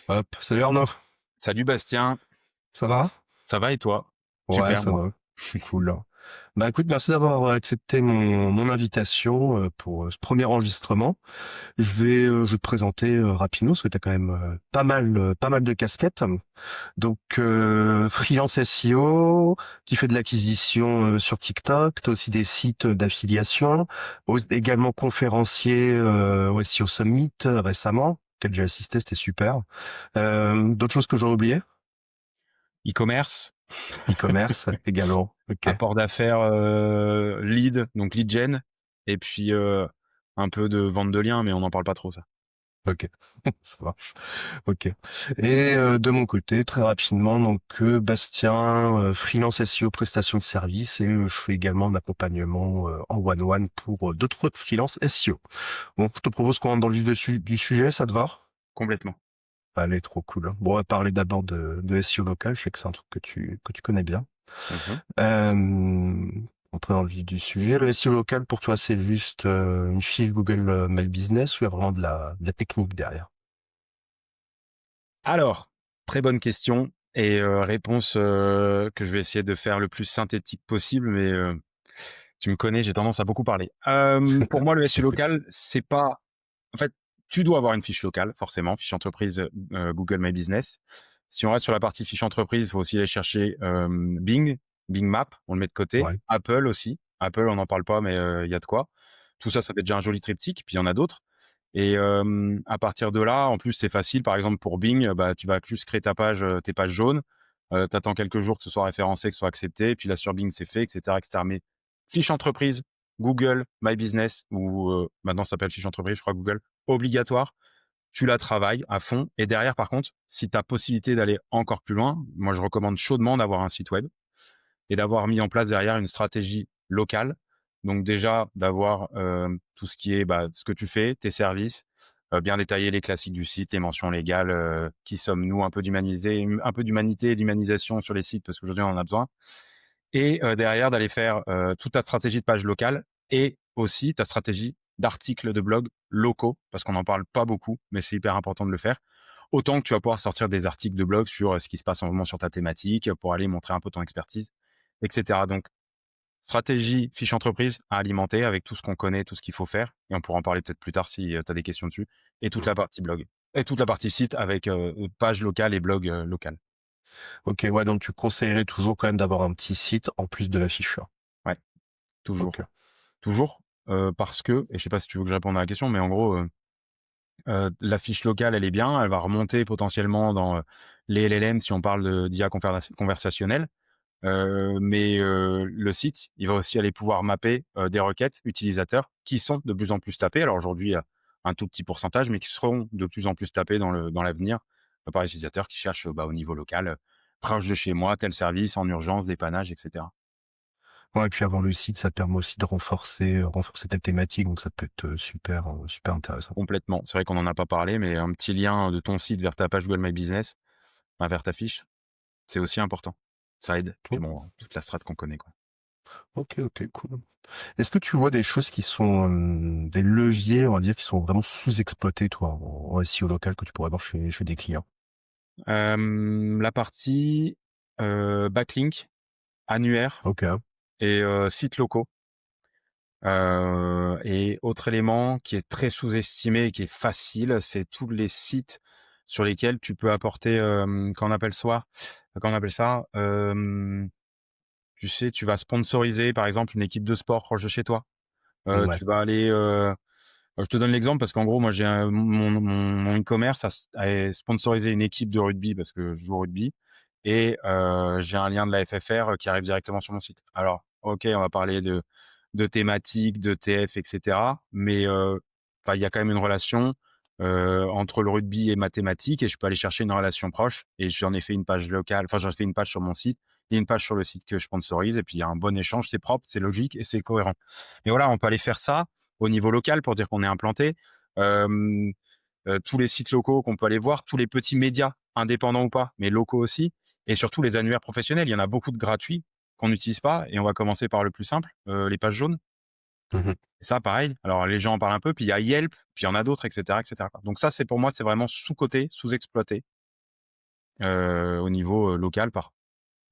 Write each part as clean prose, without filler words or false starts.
Hop, salut Arnaud, Salut Bastien, ça va? ça va et toi? Ouais, Super, ça moi. va, cool. Bah écoute, merci d'avoir accepté mon invitation pour ce premier enregistrement. Je vais te présenter rapidement parce que tu as quand même pas mal de casquettes. Donc freelance SEO, qui fait de l'acquisition sur TikTok, tu as aussi des sites d'affiliation, également conférencier au SEO Summit récemment, auquel j'ai assisté, c'était super. D'autres choses que j'aurais oubliées? E-commerce, E-commerce également. Ok, apport d'affaires, lead, donc lead gen, et puis un peu de vente de liens, mais on n'en parle pas trop ça. ok, ça marche. Ok. Et de mon côté, très rapidement, donc Bastien, freelance SEO, prestation de service, et je fais également de l'accompagnement en one-one pour d'autres freelance SEO. Bon, je te propose qu'on rentre dans le vif du sujet, ça te va? Complètement. Allez, trop cool. Bon, on va parler d'abord de SEO local. Je sais que c'est un truc que tu connais bien. Mhm. Euh, Entrer dans le vif du sujet. Le SEO local, pour toi, c'est juste une fiche Google My Business ou il y a vraiment de la technique derrière? Alors, très bonne question et réponse que je vais essayer de faire le plus synthétique possible, mais tu me connais, j'ai tendance à beaucoup parler. Pour moi, le Je t'en SEO prie. local, c'est pas... En fait, tu dois avoir une fiche locale, forcément, fiche entreprise Google My Business. Si on reste sur la partie fiche entreprise, il faut aussi aller chercher Bing Map, on le met de côté. Ouais. Apple aussi. Apple, on n'en parle pas, mais il y a de quoi. Tout ça, ça fait déjà un joli triptyque, puis il y en a d'autres. Et à partir de là, en plus, c'est facile. Par exemple, pour Bing, bah, tu vas juste créer ta page, tes pages jaunes. Tu attends quelques jours que ce soit référencé, que ce soit accepté. Et puis là, sur Bing, c'est fait, etc., etc. Mais fiche entreprise, Google, My Business, ou maintenant ça s'appelle fiche entreprise, je crois Google, obligatoire. Tu la travailles à fond. Et derrière, par contre, si tu as possibilité d'aller encore plus loin, moi, je recommande chaudement d'avoir un site web et d'avoir mis en place derrière une stratégie locale. Donc déjà, d'avoir tout ce qui est ce que tu fais, tes services, bien détailler les classiques du site, les mentions légales, qui sommes-nous, un peu d'humanité et d'humanisation sur les sites, parce qu'aujourd'hui, on en a besoin. Et derrière, d'aller faire toute ta stratégie de page locale et aussi ta stratégie d'articles de blog locaux, parce qu'on n'en parle pas beaucoup, mais c'est hyper important de le faire. Autant que tu vas pouvoir sortir des articles de blog sur ce qui se passe en ce moment sur ta thématique, pour aller montrer un peu ton expertise, etc. Donc, stratégie fiche entreprise à alimenter avec tout ce qu'on connaît, tout ce qu'il faut faire. Et on pourra en parler peut-être plus tard si tu as des questions dessus. Et toute la Mhm. partie blog. Et toute la partie site avec page locale et blog local. Ok, ouais, donc tu conseillerais toujours quand même d'avoir un petit site en plus de l'afficheur. Ouais, toujours. Ok. Toujours. Parce que, et je sais pas si tu veux que je réponde à la question, mais en gros, la fiche locale, elle est bien. Elle va remonter potentiellement dans les LLM si on parle d'IA conversationnelle. Mais le site, il va aussi aller pouvoir mapper des requêtes utilisateurs qui sont de plus en plus tapées. Alors aujourd'hui, un tout petit pourcentage, mais qui seront de plus en plus tapés dans l'avenir par les utilisateurs qui cherchent au niveau local, proche de chez moi, tel service, en urgence, dépannage, etc. Ouais, et puis avoir le site, ça te permet aussi de renforcer ta thématique, donc ça peut être super intéressant. Complètement. C'est vrai qu'on n'en a pas parlé, mais un petit lien de ton site vers ta page Google My Business, vers ta fiche, c'est aussi important. Ça aide. Puis Oh, bon, toute la strate qu'on connaît, quoi. ok, cool. Est-ce que tu vois des choses qui sont des leviers, on va dire, qui sont vraiment sous-exploités, toi, en SEO local que tu pourrais avoir chez des clients? La partie backlink, annuaire Ok. et sites locaux. Et autre élément qui est très sous-estimé et qui est facile, c'est tous les sites sur lesquels tu peux apporter, comment on appelle ça? Tu sais, tu vas sponsoriser, par exemple, une équipe de sport proche de chez toi. Ouais. Tu vas aller, je te donne l'exemple parce qu'en gros, moi, j'ai mon e-commerce a sponsorisé une équipe de rugby parce que je joue au rugby et j'ai un lien de la FFR qui arrive directement sur mon site. Alors, OK, on va parler de thématiques, de TF, et cetera, mais enfin, il y a quand même une relation entre le rugby et ma thématique et je peux aller chercher une relation proche et j'en ai fait une page locale, enfin, j'en ai fait une page sur mon site et une page sur le site que je sponsorise et puis il y a un bon échange, c'est propre, c'est logique et c'est cohérent. Et voilà, on peut aller faire ça au niveau local pour dire qu'on est implanté. Euh, tous les sites locaux qu'on peut aller voir, tous les petits médias, indépendants ou pas, mais locaux aussi, et surtout les annuaires professionnels. Il y en a beaucoup de gratuits qu'on n'utilise pas, et on va commencer par le plus simple, les pages jaunes. Mhm. Et ça, pareil. Alors les gens en parlent un peu, puis il y a Yelp, puis il y en a d'autres, etc., etc. Donc ça, c'est pour moi, c'est vraiment sous-coté, sous-exploité. au niveau, local par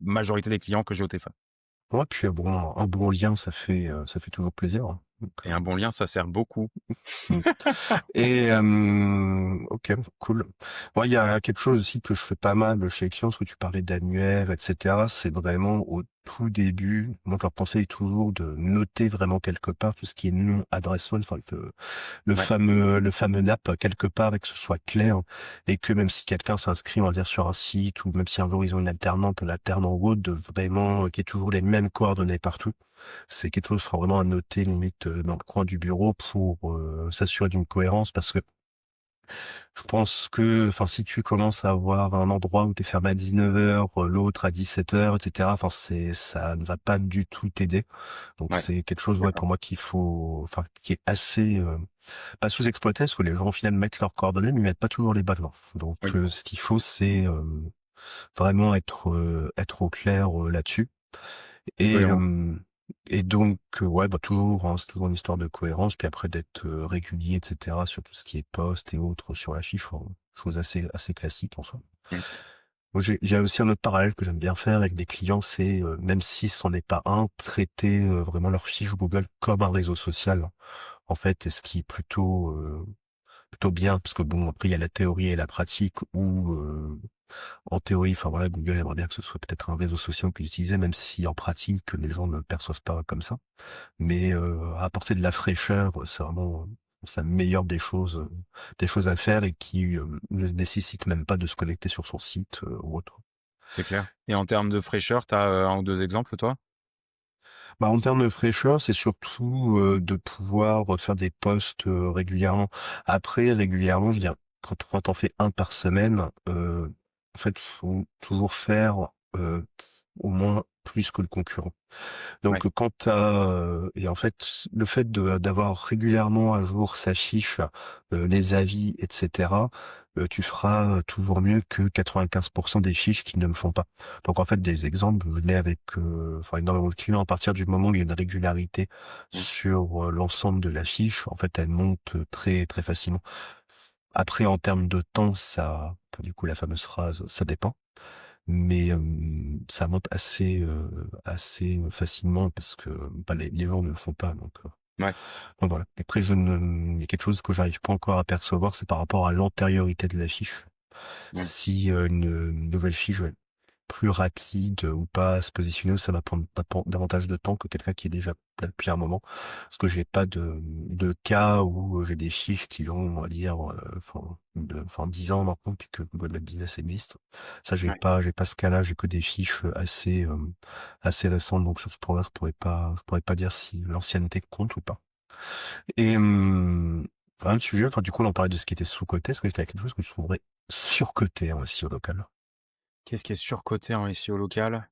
majorité des clients que j'ai au téléphone. Ouais, puis un bon lien, ça fait toujours plaisir, hein. Donc, Et un bon lien, ça sert beaucoup. mmh. Et OK, cool. Moi, il y a quelque chose aussi que je fais pas mal chez les clients, parce que tu parlais d'annuaire, et cetera. C'est vraiment au tout début, moi, je leur conseille toujours de noter vraiment quelque part tout ce qui est nom, adresse mail, enfin Ouais, le fameux NAP quelque part, et que ce soit clair, et que même si quelqu'un s'inscrit, on va dire, sur un site, ou même si un jour ils ont une alternante, un alternant ou autre, de vraiment qu'il y ait toujours les mêmes coordonnées partout. C'est quelque chose, faut vraiment à noter limite dans le coin du bureau pour s'assurer d'une cohérence, parce que je pense que, enfin, si tu commences à avoir un endroit où t'es fermé à 19h, l'autre à 17h, etc., enfin, ça ne va pas du tout t'aider. Donc ouais, c'est quelque chose, ouais, d'accord. pour moi qu'il faut, enfin, qui est assez pas sous-exploité, parce que les gens au final mettent leurs coordonnées, mais ils mettent pas toujours les bonnes. Donc Oui, ce qu'il faut, c'est vraiment être au clair là-dessus. Et cohérent. donc ouais, bah, toujours, hein, c'est toujours une histoire de cohérence, puis après d'être régulier, et cetera, sur tout ce qui est post et autres sur la fiche, enfin, chose assez classique en soi. Mmh. Moi, j'ai aussi un autre parallèle que j'aime bien faire avec des clients, c'est même si c'en est pas un, traiter vraiment leur fiche Google comme un réseau social, en fait, et ce qui est plutôt bien, parce que bon, après il y a la théorie et la pratique, où en théorie, enfin voilà, Google aimerait bien que ce soit peut-être un réseau social qu'ils utilisaient, même si en pratique les gens ne le perçoivent pas comme ça. Mais apporter de la fraîcheur, c'est vraiment la meilleure des choses à faire, et qui ne nécessite même pas de se connecter sur son site ou autre. C'est clair. Et en termes de fraîcheur, tu as, 1 ou 2 exemples, toi? Bah, en termes de fraîcheur, c'est surtout de pouvoir faire des posts régulièrement. Après, régulièrement, je veux dire, quand t'en fais un par semaine, en fait, faut toujours faire au moins plus que le concurrent. Ouais. Donc quand et en fait, le fait de d'avoir régulièrement à jour sa fiche, les avis, et cetera, tu feras toujours mieux que 95% des fiches qui ne le font pas. Donc en fait, des exemples, je l'ai avec enfin énormément de clients. À partir du moment où il y a une régularité Mmh. sur l'ensemble de la fiche, en fait, elle monte très très facilement. Après, en termes de temps, ça, enfin, du coup, la fameuse phrase, ça dépend. Mais ça monte assez facilement, parce que bah, les gens ne le font pas. Ouais. Donc voilà. Après, il y a quelque chose que j'arrive pas encore à percevoir, c'est par rapport à l'antériorité de la fiche. Mmh. Si une nouvelle fiche plus rapide ou pas à se positionner, ça va prendre davantage de temps que quelqu'un qui est déjà là depuis un moment. Parce que j'ai pas de cas où j'ai des fiches qui ont, on va dire, enfin 10 ans maintenant, puis que Google My Business existe. Ça, Ouais. j'ai pas ce cas-là, j'ai que des fiches assez récentes. Donc sur ce point-là, je pourrais pas dire si l'ancienneté compte ou pas. Et un sujet, enfin du coup, on parlait de ce qui était sous-coté. Est-ce qu'il y a quelque chose que tu trouverais surcoté en SEO local? Qu'est-ce qui est surcoté en SEO local?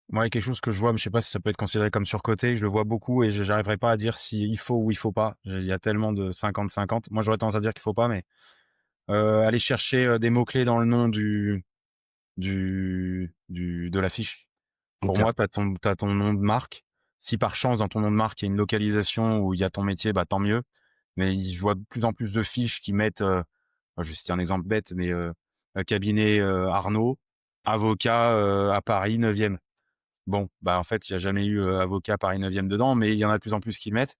Moi, il y a quelque chose que je vois, mais je sais pas si ça peut être considéré comme surcoté. Je le vois beaucoup et je j'arriverai pas à dire si il faut ou il faut pas. Il y a tellement de 50-50. Moi, j'aurais tendance à dire qu'il faut pas, mais aller chercher, des mots-clés dans le nom de la fiche. Pour OK. moi, t'as ton nom de marque. Si par chance, dans ton nom de marque, il y a une localisation où il y a ton métier, bah, tant mieux. Mais je vois de plus en plus de fiches qui mettent, je vais citer un exemple bête, mais cabinet, Arnaud, avocat, à Paris 9e. Bon, bah, en fait, il y a jamais eu, avocat Paris 9e dedans, mais il y en a de plus en plus qui le mettent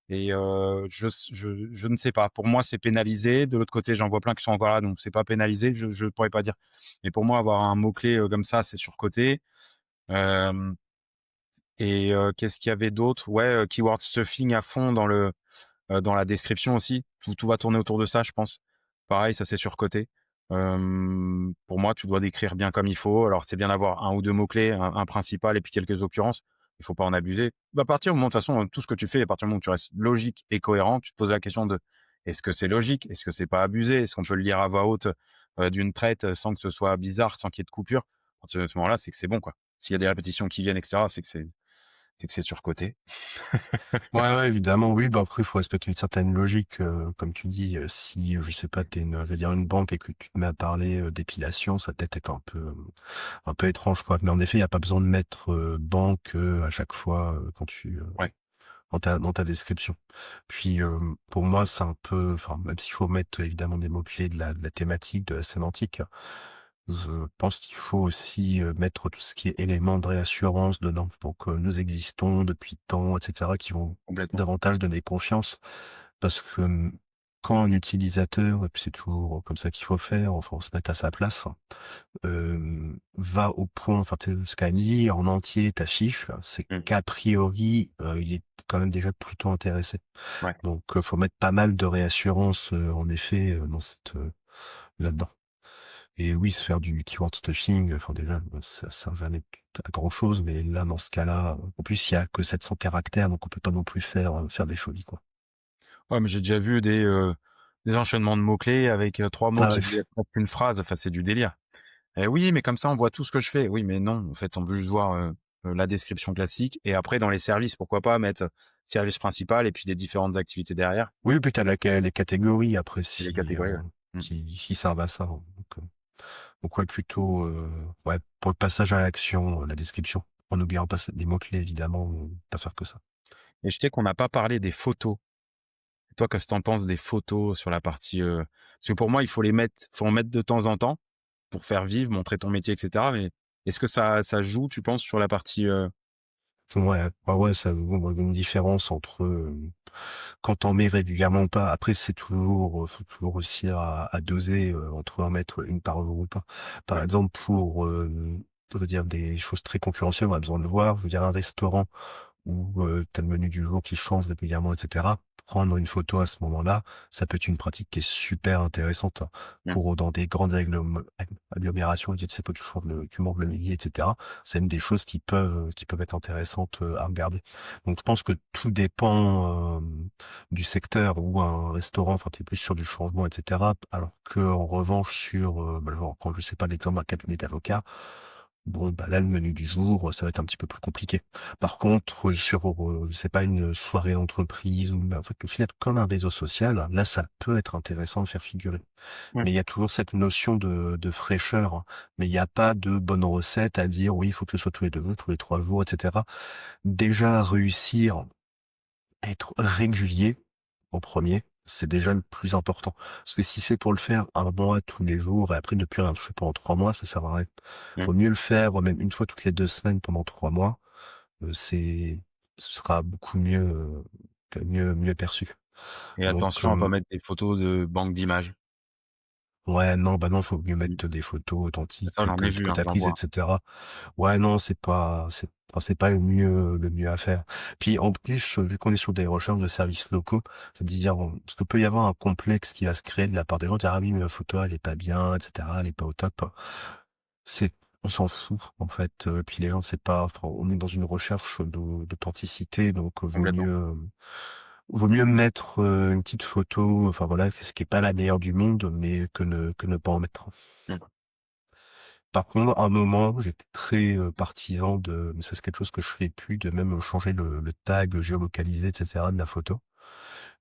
et je ne sais pas. Pour moi, c'est pénalisé. De l'autre côté, j'en vois plein qui sont encore là, donc c'est pas pénalisé. Je pourrais pas dire. Mais pour moi, avoir un mot-clé, comme ça, c'est surcoté. Hem Et qu'est-ce qu'il y avait d'autre? Ouais, keyword stuffing à fond dans la description aussi. Tout va tourner autour de ça, je pense. Pareil, ça c'est surcoté. Pour moi, tu dois décrire bien comme il faut. Alors, c'est bien d'avoir un ou 2 mots-clés, un principal et puis quelques occurrences. Il faut pas en abuser. Bah, à partir du moment de toute façon, tout ce que tu fais, à partir du moment où tu restes logique et cohérent, tu te poses la question de: «Est-ce que c'est logique? Est-ce que c'est pas abusé? Est-ce qu'on peut le lire à voix haute, d'une traite, sans que ce soit bizarre, sans qu'il y ait de coupure?» À partir de ce moment-là, c'est que c'est bon, quoi. S'il y a des répétitions qui viennent et cetera, c'est que c'est surcoté. Ouais, ouais, évidemment, oui. Bah après, il faut respecter une certaine logique, comme tu dis. Si, je sais pas, t'es je veux dire, une banque, et que tu te mets à parler d'épilation, ça peut-être être un peu étrange, quoi. Mais en effet, il y a pas besoin de mettre banque à chaque fois quand tu Ouais. dans ta description. Puis, pour moi, c'est un peu, enfin, même s'il faut mettre évidemment des mots-clés de la thématique, de la sémantique, je pense qu'il faut aussi, mettre tout ce qui est éléments de réassurance dedans. Donc, nous existons depuis tant, et cetera, qui vont Complètement. davantage donner confiance. Parce que, quand un utilisateur, et puis c'est toujours comme ça qu'il faut faire, enfin, faut se mettre à sa place, va au point, enfin, ce qu'a mis en entier ta fiche, c'est Mmh. qu'a priori, il est quand même déjà plutôt intéressé. Ouais. Donc, faut mettre pas mal de réassurance, en effet, là-dedans. Et oui, se faire du keyword stuffing, enfin déjà, ça sert jamais à grand chose, mais là, dans ce cas-là, en plus, il y a que 700 caractères, donc on peut pas non plus faire des folies, quoi. Ouais, mais j'ai déjà vu des enchaînements de mots-clés avec, 3 mots Ah qui ouais. veulent presque une phrase. Enfin, c'est du délire. Oui, mais comme ça, on voit tout ce que je fais. Oui, mais non, en fait, on veut juste voir, la description classique et après dans les services, pourquoi pas mettre service principal et puis les différentes activités derrière Oui, puis t'as les catégories après et les si, catégories, ouais. Mmh. qui servent à ça, hein. Donc ouais, plutôt, ouais, pour le passage à l'action, la description. En n'oubliant pas les mots-clés, évidemment, pas faire que ça. Et je sais qu'on n'a pas parlé des photos. Toi, qu'est-ce que tu en penses des photos sur la partie, parce que pour moi, il faut en mettre de temps en temps pour faire vivre, montrer ton métier et cetera, mais est-ce que ça joue, tu penses, sur la partie, Ouais, bah ouais, ça bon, une différence entre, quand on met régulièrement ou pas. Après, c'est toujours, faut toujours réussir à doser, entre en mettre une par jour ou pas. Par ouais, exemple, pour, je veux dire des choses très concurrentielles, on a besoin de voir. Je veux dire un restaurant où, tu le menu du jour qui change régulièrement, et cetera. Prendre une photo à ce moment-là, ça peut être une pratique qui est super intéressante mmh, pour dans des grandes agglomérations, tu sais, tu montes le midi, et cetera. C'est même des choses qui peuvent être intéressantes, à regarder. Donc je pense que tout dépend, du secteur ou un restaurant, enfin, tu es plus sur du changement, et cetera. Alors que en revanche sur, bah, genre, quand je sais pas l'exemple d'un cabinet d'avocats, bon, bah là, le menu du jour, ça va être un petit peu plus compliqué. Par contre, sur, c'est pas une soirée d'entreprise ou bah, en fait, au final, comme un réseau social, là, ça peut être intéressant de faire figurer. ouais, Mais il y a toujours cette notion de fraîcheur, hein. Mais il n'y a pas de bonne recette à dire, oui, il faut que ce soit tous les 2 jours, tous les 3 jours, et cetera. Déjà, réussir à être régulier, en premier, c'est déjà le plus important. Parce que si c'est pour le faire un mois tous les jours et après ne plus rien toucher pendant 3 mois, ça sert à rien. mmh, Vaut mieux le faire même une fois toutes les 2 semaines pendant 3 mois, ce sera beaucoup mieux perçu. et Donc, attention à pas mettre des photos de banque d'images. ouais, non, bah non, faut mieux Mmh. mettre des photos Ça, authentiques j'en ai vu, que hein, tu j'en prises, et vois. cetera. Ouais, non, c'est pas le mieux à faire. Puis en plus, vu qu'on est sur des recherches de services locaux, c'est-à-dire, parce qu'il peut y avoir un complexe qui va se créer de la part des gens, dire ah oui, mais la photo elle est pas bien, et cetera, elle est pas au top. On s'en fout en fait. Puis les gens, c'est pas, enfin, on est dans une recherche d'authenticité, donc Complètement. vaut mieux mettre une petite photo, enfin voilà, ce qui est pas la meilleure du monde, mais que ne pas en mettre. Mmh. Par contre, à un moment, j'étais très, partisan mais ça c'est quelque chose que je fais plus, de même changer le tag géolocalisé, et cetera, de la photo.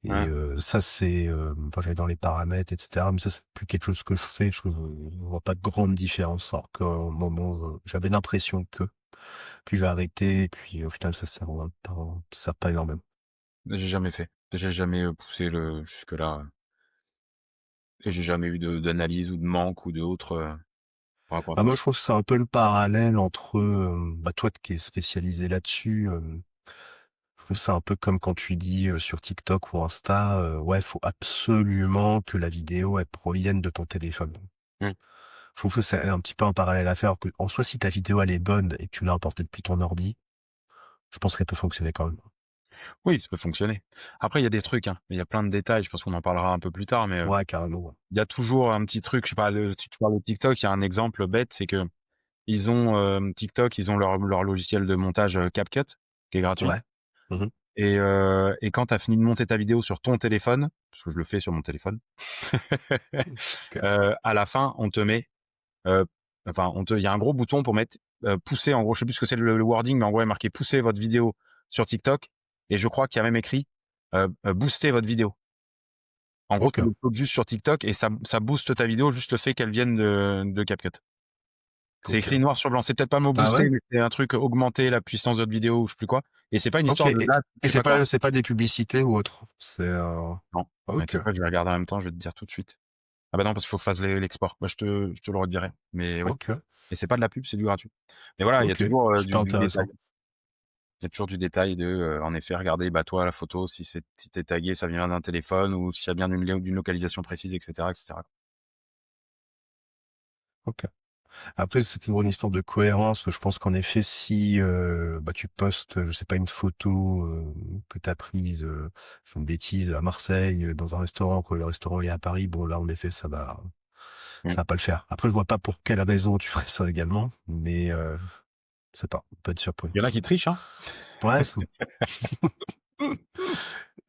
Et Ouais. ça c'est, enfin j'allais dans les paramètres, et cetera, mais ça c'est plus quelque chose que je fais, parce que je vois pas de grande différence. Alors qu'à un moment, j'avais l'impression que, puis j'ai arrêté, et puis au final ça sert pas énormément. J'ai jamais fait. J'ai jamais, poussé le jusque-là, et j'ai jamais eu d'analyse ou de manque ou de autre, par rapport à Bah, ça. moi je trouve que c'est un peu le parallèle entre, bah, toi qui es spécialisé là-dessus, je trouve que c'est un peu comme quand tu dis, sur TikTok ou Insta, ouais, faut absolument que la vidéo, elle provienne de ton téléphone. Mmh. Je trouve que c'est un petit peu un parallèle à faire, que en soi, si ta vidéo, elle est bonne et que tu l'as importée depuis ton ordi, je pense qu'elle peut fonctionner quand même. Oui, ça peut fonctionner. Après, il y a des trucs, hein, il y a plein de détails, je pense qu'on en parlera un peu plus tard, mais, Ouais, carrément, ouais. il y a toujours un petit truc, je sais pas, si tu parles de TikTok, il y a un exemple bête, c'est que ils ont, TikTok, ils ont leur logiciel de montage, CapCut, qui est gratuit, Ouais. Mmh. et quand tu as fini de monter ta vidéo sur ton téléphone, parce que je le fais sur mon téléphone, OK. à la fin, on te met, heu, enfin, il y a un gros bouton pour mettre, pousser, en gros, je sais plus ce que c'est le wording, mais en gros, il y a marqué: «Poussez votre vidéo sur TikTok», et je crois qu'il y a même écrit, «Booster votre vidéo». En gros, tu OK. l'uploades juste sur TikTok et ça booste ta vidéo, juste le fait qu'elle vienne de CapCut. C'est OK. écrit noir sur blanc. C'est peut-être pas le mot Ah booster, ouais? mais c'est un truc augmenter la puissance de votre vidéo ou je sais plus quoi. Et c'est pas une OK histoire de là, et je sais pas quoi. c'est pas des publicités ou autre? C'est, Non. Mais OK, tu sais quoi, je vais regarder en même temps, je vais te dire tout de suite. Ah bah non, parce qu'il faut que je fasse l'export. Bah, je te le redirai. Mais oui. OK, Et c'est pas de la pub, c'est du gratuit. Mais voilà, il y a OK. toujours Super du détail. intéressant. Il y a toujours du détail de, en effet, regarder, bah, toi, la photo, si t'es tagué, ça vient d'un téléphone ou si ça vient d'une localisation précise, et cetera, et cetera. OK. Après, c'est toujours une histoire de cohérence. Je pense qu'en effet, si bah, tu postes, je sais pas, une photo que tu as prise, je fais une bêtise, à Marseille, dans un restaurant, que le restaurant est à Paris, bon là, en effet, Mmh. ça va pas le faire. Après, je vois pas pour quelle raison tu ferais ça également, mais je sais pas, on peut être surpris. Il y en a qui trichent, hein. Ouais,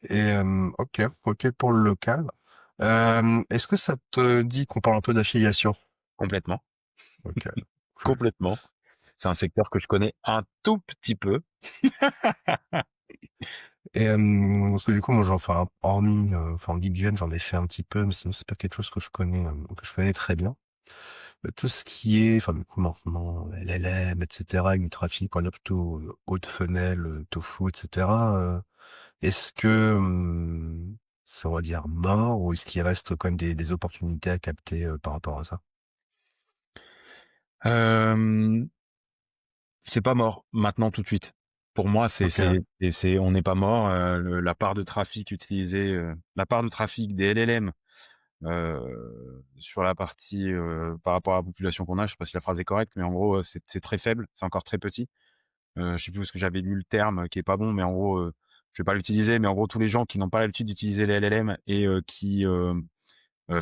et ok, ok pour le local. Est-ce que ça te dit qu'on parle un peu d'affiliation? Complètement, Ok, cool. complètement. C'est un secteur que je connais un tout petit peu. Et parce que du coup, moi, enfin, hormis, enfin, en lead gen, j'en ai fait un petit peu, mais sinon, c'est pas quelque chose que je connais très bien. Tout ce qui est, enfin, du coup, maintenant, LLM, etc., avec du trafic en opto, haut de funnel, tofu, etc., est-ce que c'est, on va dire, mort, ou est-ce qu'il reste quand même des opportunités à capter par rapport à ça? Hem, c'est pas mort, maintenant, tout de suite. Pour moi, Ok. on n'est pas mort, la part de trafic utilisée, la part de trafic des LLM, sur la partie, par rapport à la population qu'on a, je sais pas si la phrase est correcte, mais en gros, c'est très faible, c'est encore très petit. Je sais plus où est-ce que j'avais lu le terme, qui est pas bon, mais en gros, je vais pas l'utiliser, mais en gros, tous les gens qui n'ont pas l'habitude d'utiliser les LLM et qui,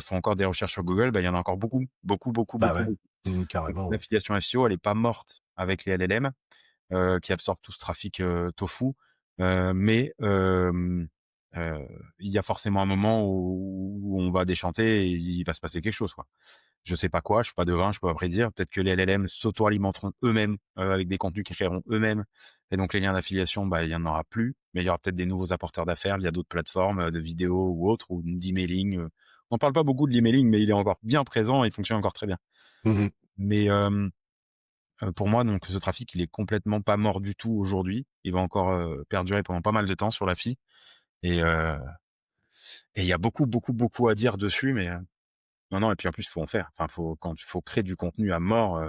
font encore des recherches sur Google, bah, il y en a encore beaucoup, beaucoup, beaucoup, Bah beaucoup, ouais, beaucoup. Donc carrément, ouais. l'affiliation SEO, elle est pas morte avec les LLM, qui absorbent tout ce trafic, tofu, mais il y a forcément un moment où on va déchanter et il va se passer quelque chose, quoi. Je sais pas quoi, je suis pas devin, je peux pas prédire. Peut-être que les LLM s'auto-alimenteront eux-mêmes, avec des contenus qu'ils créeront eux-mêmes et donc les liens d'affiliation, bah, il y en aura plus, mais il y aura peut-être des nouveaux apporteurs d'affaires via d'autres plateformes, de vidéos ou autres ou d'emailing, On parle pas beaucoup de l'emailing, mais il est encore bien présent et il fonctionne encore très bien. Mhm. Mais pour moi, donc ce trafic, il est complètement pas mort du tout aujourd'hui. Il va encore, perdurer pendant pas mal de temps sur l'affli et heu et il y a beaucoup, beaucoup, beaucoup à dire dessus, mais non, non et puis en plus, faut en faire. Enfin, faut créer du contenu à mort,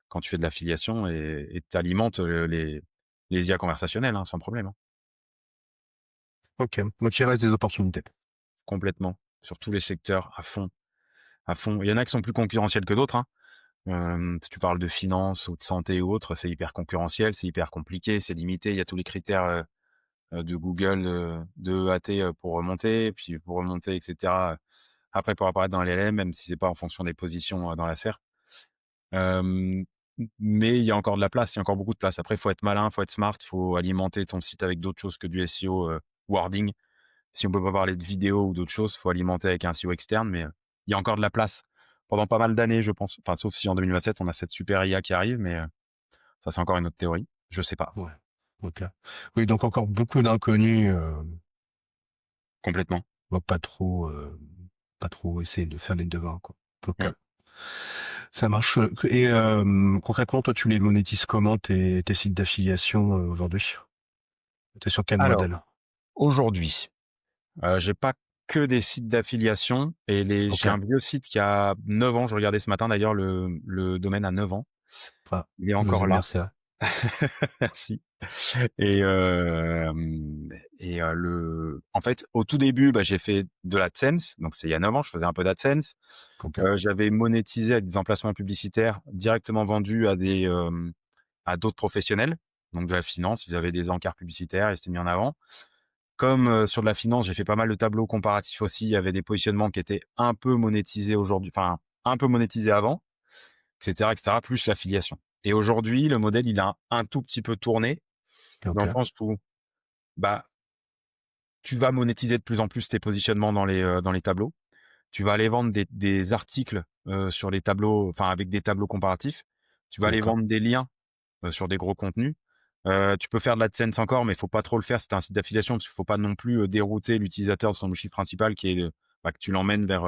quand tu fais de l'affiliation et tu alimentes, les IA conversationnelles, hein, sans problème, hein. Ok, donc il reste des opportunités. Complètement. Sur tous les secteurs, à fond, à fond. Il y en a qui sont plus concurrentiels que d'autres, hein. Si tu parles de finance ou de santé ou autre, c'est hyper concurrentiel, c'est hyper compliqué, c'est limité. Il y a tous les critères, de Google, de EAT, pour remonter, puis pour remonter et cetera, après pour apparaître dans LLM, même si c'est pas en fonction des positions, dans la SERP. Hem, mais il y a encore de la place, il y a encore beaucoup de place. Après, il faut être malin, faut être smart, faut alimenter ton site avec d'autres choses que du SEO, wording. Si on peut pas parler de vidéo ou d'autres choses, faut alimenter avec un SEO externe, mais il y a encore de la place pendant pas mal d'années, je pense. Enfin, sauf si en 2027, on a cette super IA qui arrive, mais ça, c'est encore une autre théorie. Je sais pas, Ouais. Ok. Oui, donc encore beaucoup d'inconnus. complètement. On va pas trop essayer de faire les devins, quoi. Ok. Ouais. Ça marche. Et concrètement, toi, tu les monétises comment tes sites d'affiliation aujourd'hui? T'es sur quel Alors, modèle? aujourd'hui, j'ai pas que des sites d'affiliation et Ok. j'ai un vieux site qui a 9 ans. Je regardais ce matin d'ailleurs, le domaine a 9 ans. Ah, Il est joyeux encore là. anniversaire. Merci. Et en fait, au tout début, bah, j'ai fait de l'AdSense, donc c'est il y a 9 ans, je faisais un peu d'AdSense. Ok. J'avais monétisé avec des emplacements publicitaires directement vendus à d'autres professionnels, donc de la finance. Ils avaient des encarts publicitaires et c'était mis en avant. Comme, sur de la finance, j'ai fait pas mal de tableaux comparatifs aussi. Il y avait des positionnements qui étaient un peu monétisés aujourd'hui, enfin, un peu monétisés avant, et cetera, plus l'affiliation. Et aujourd'hui, le modèle, il a un tout petit peu tourné dans Ok. le sens où, bah, tu vas monétiser de plus en plus tes positionnements dans les tableaux. Tu vas aller vendre des articles, sur les tableaux, enfin, avec des tableaux comparatifs. Tu vas aller D'accord. vendre des liens, sur des gros contenus. Tu peux faire de l'AdSense encore, mais il faut pas trop le faire si tu un site d'affiliation, parce qu'il faut pas non plus, dérouter l'utilisateur de son objectif principal qui est, bah, que tu l'emmènes vers,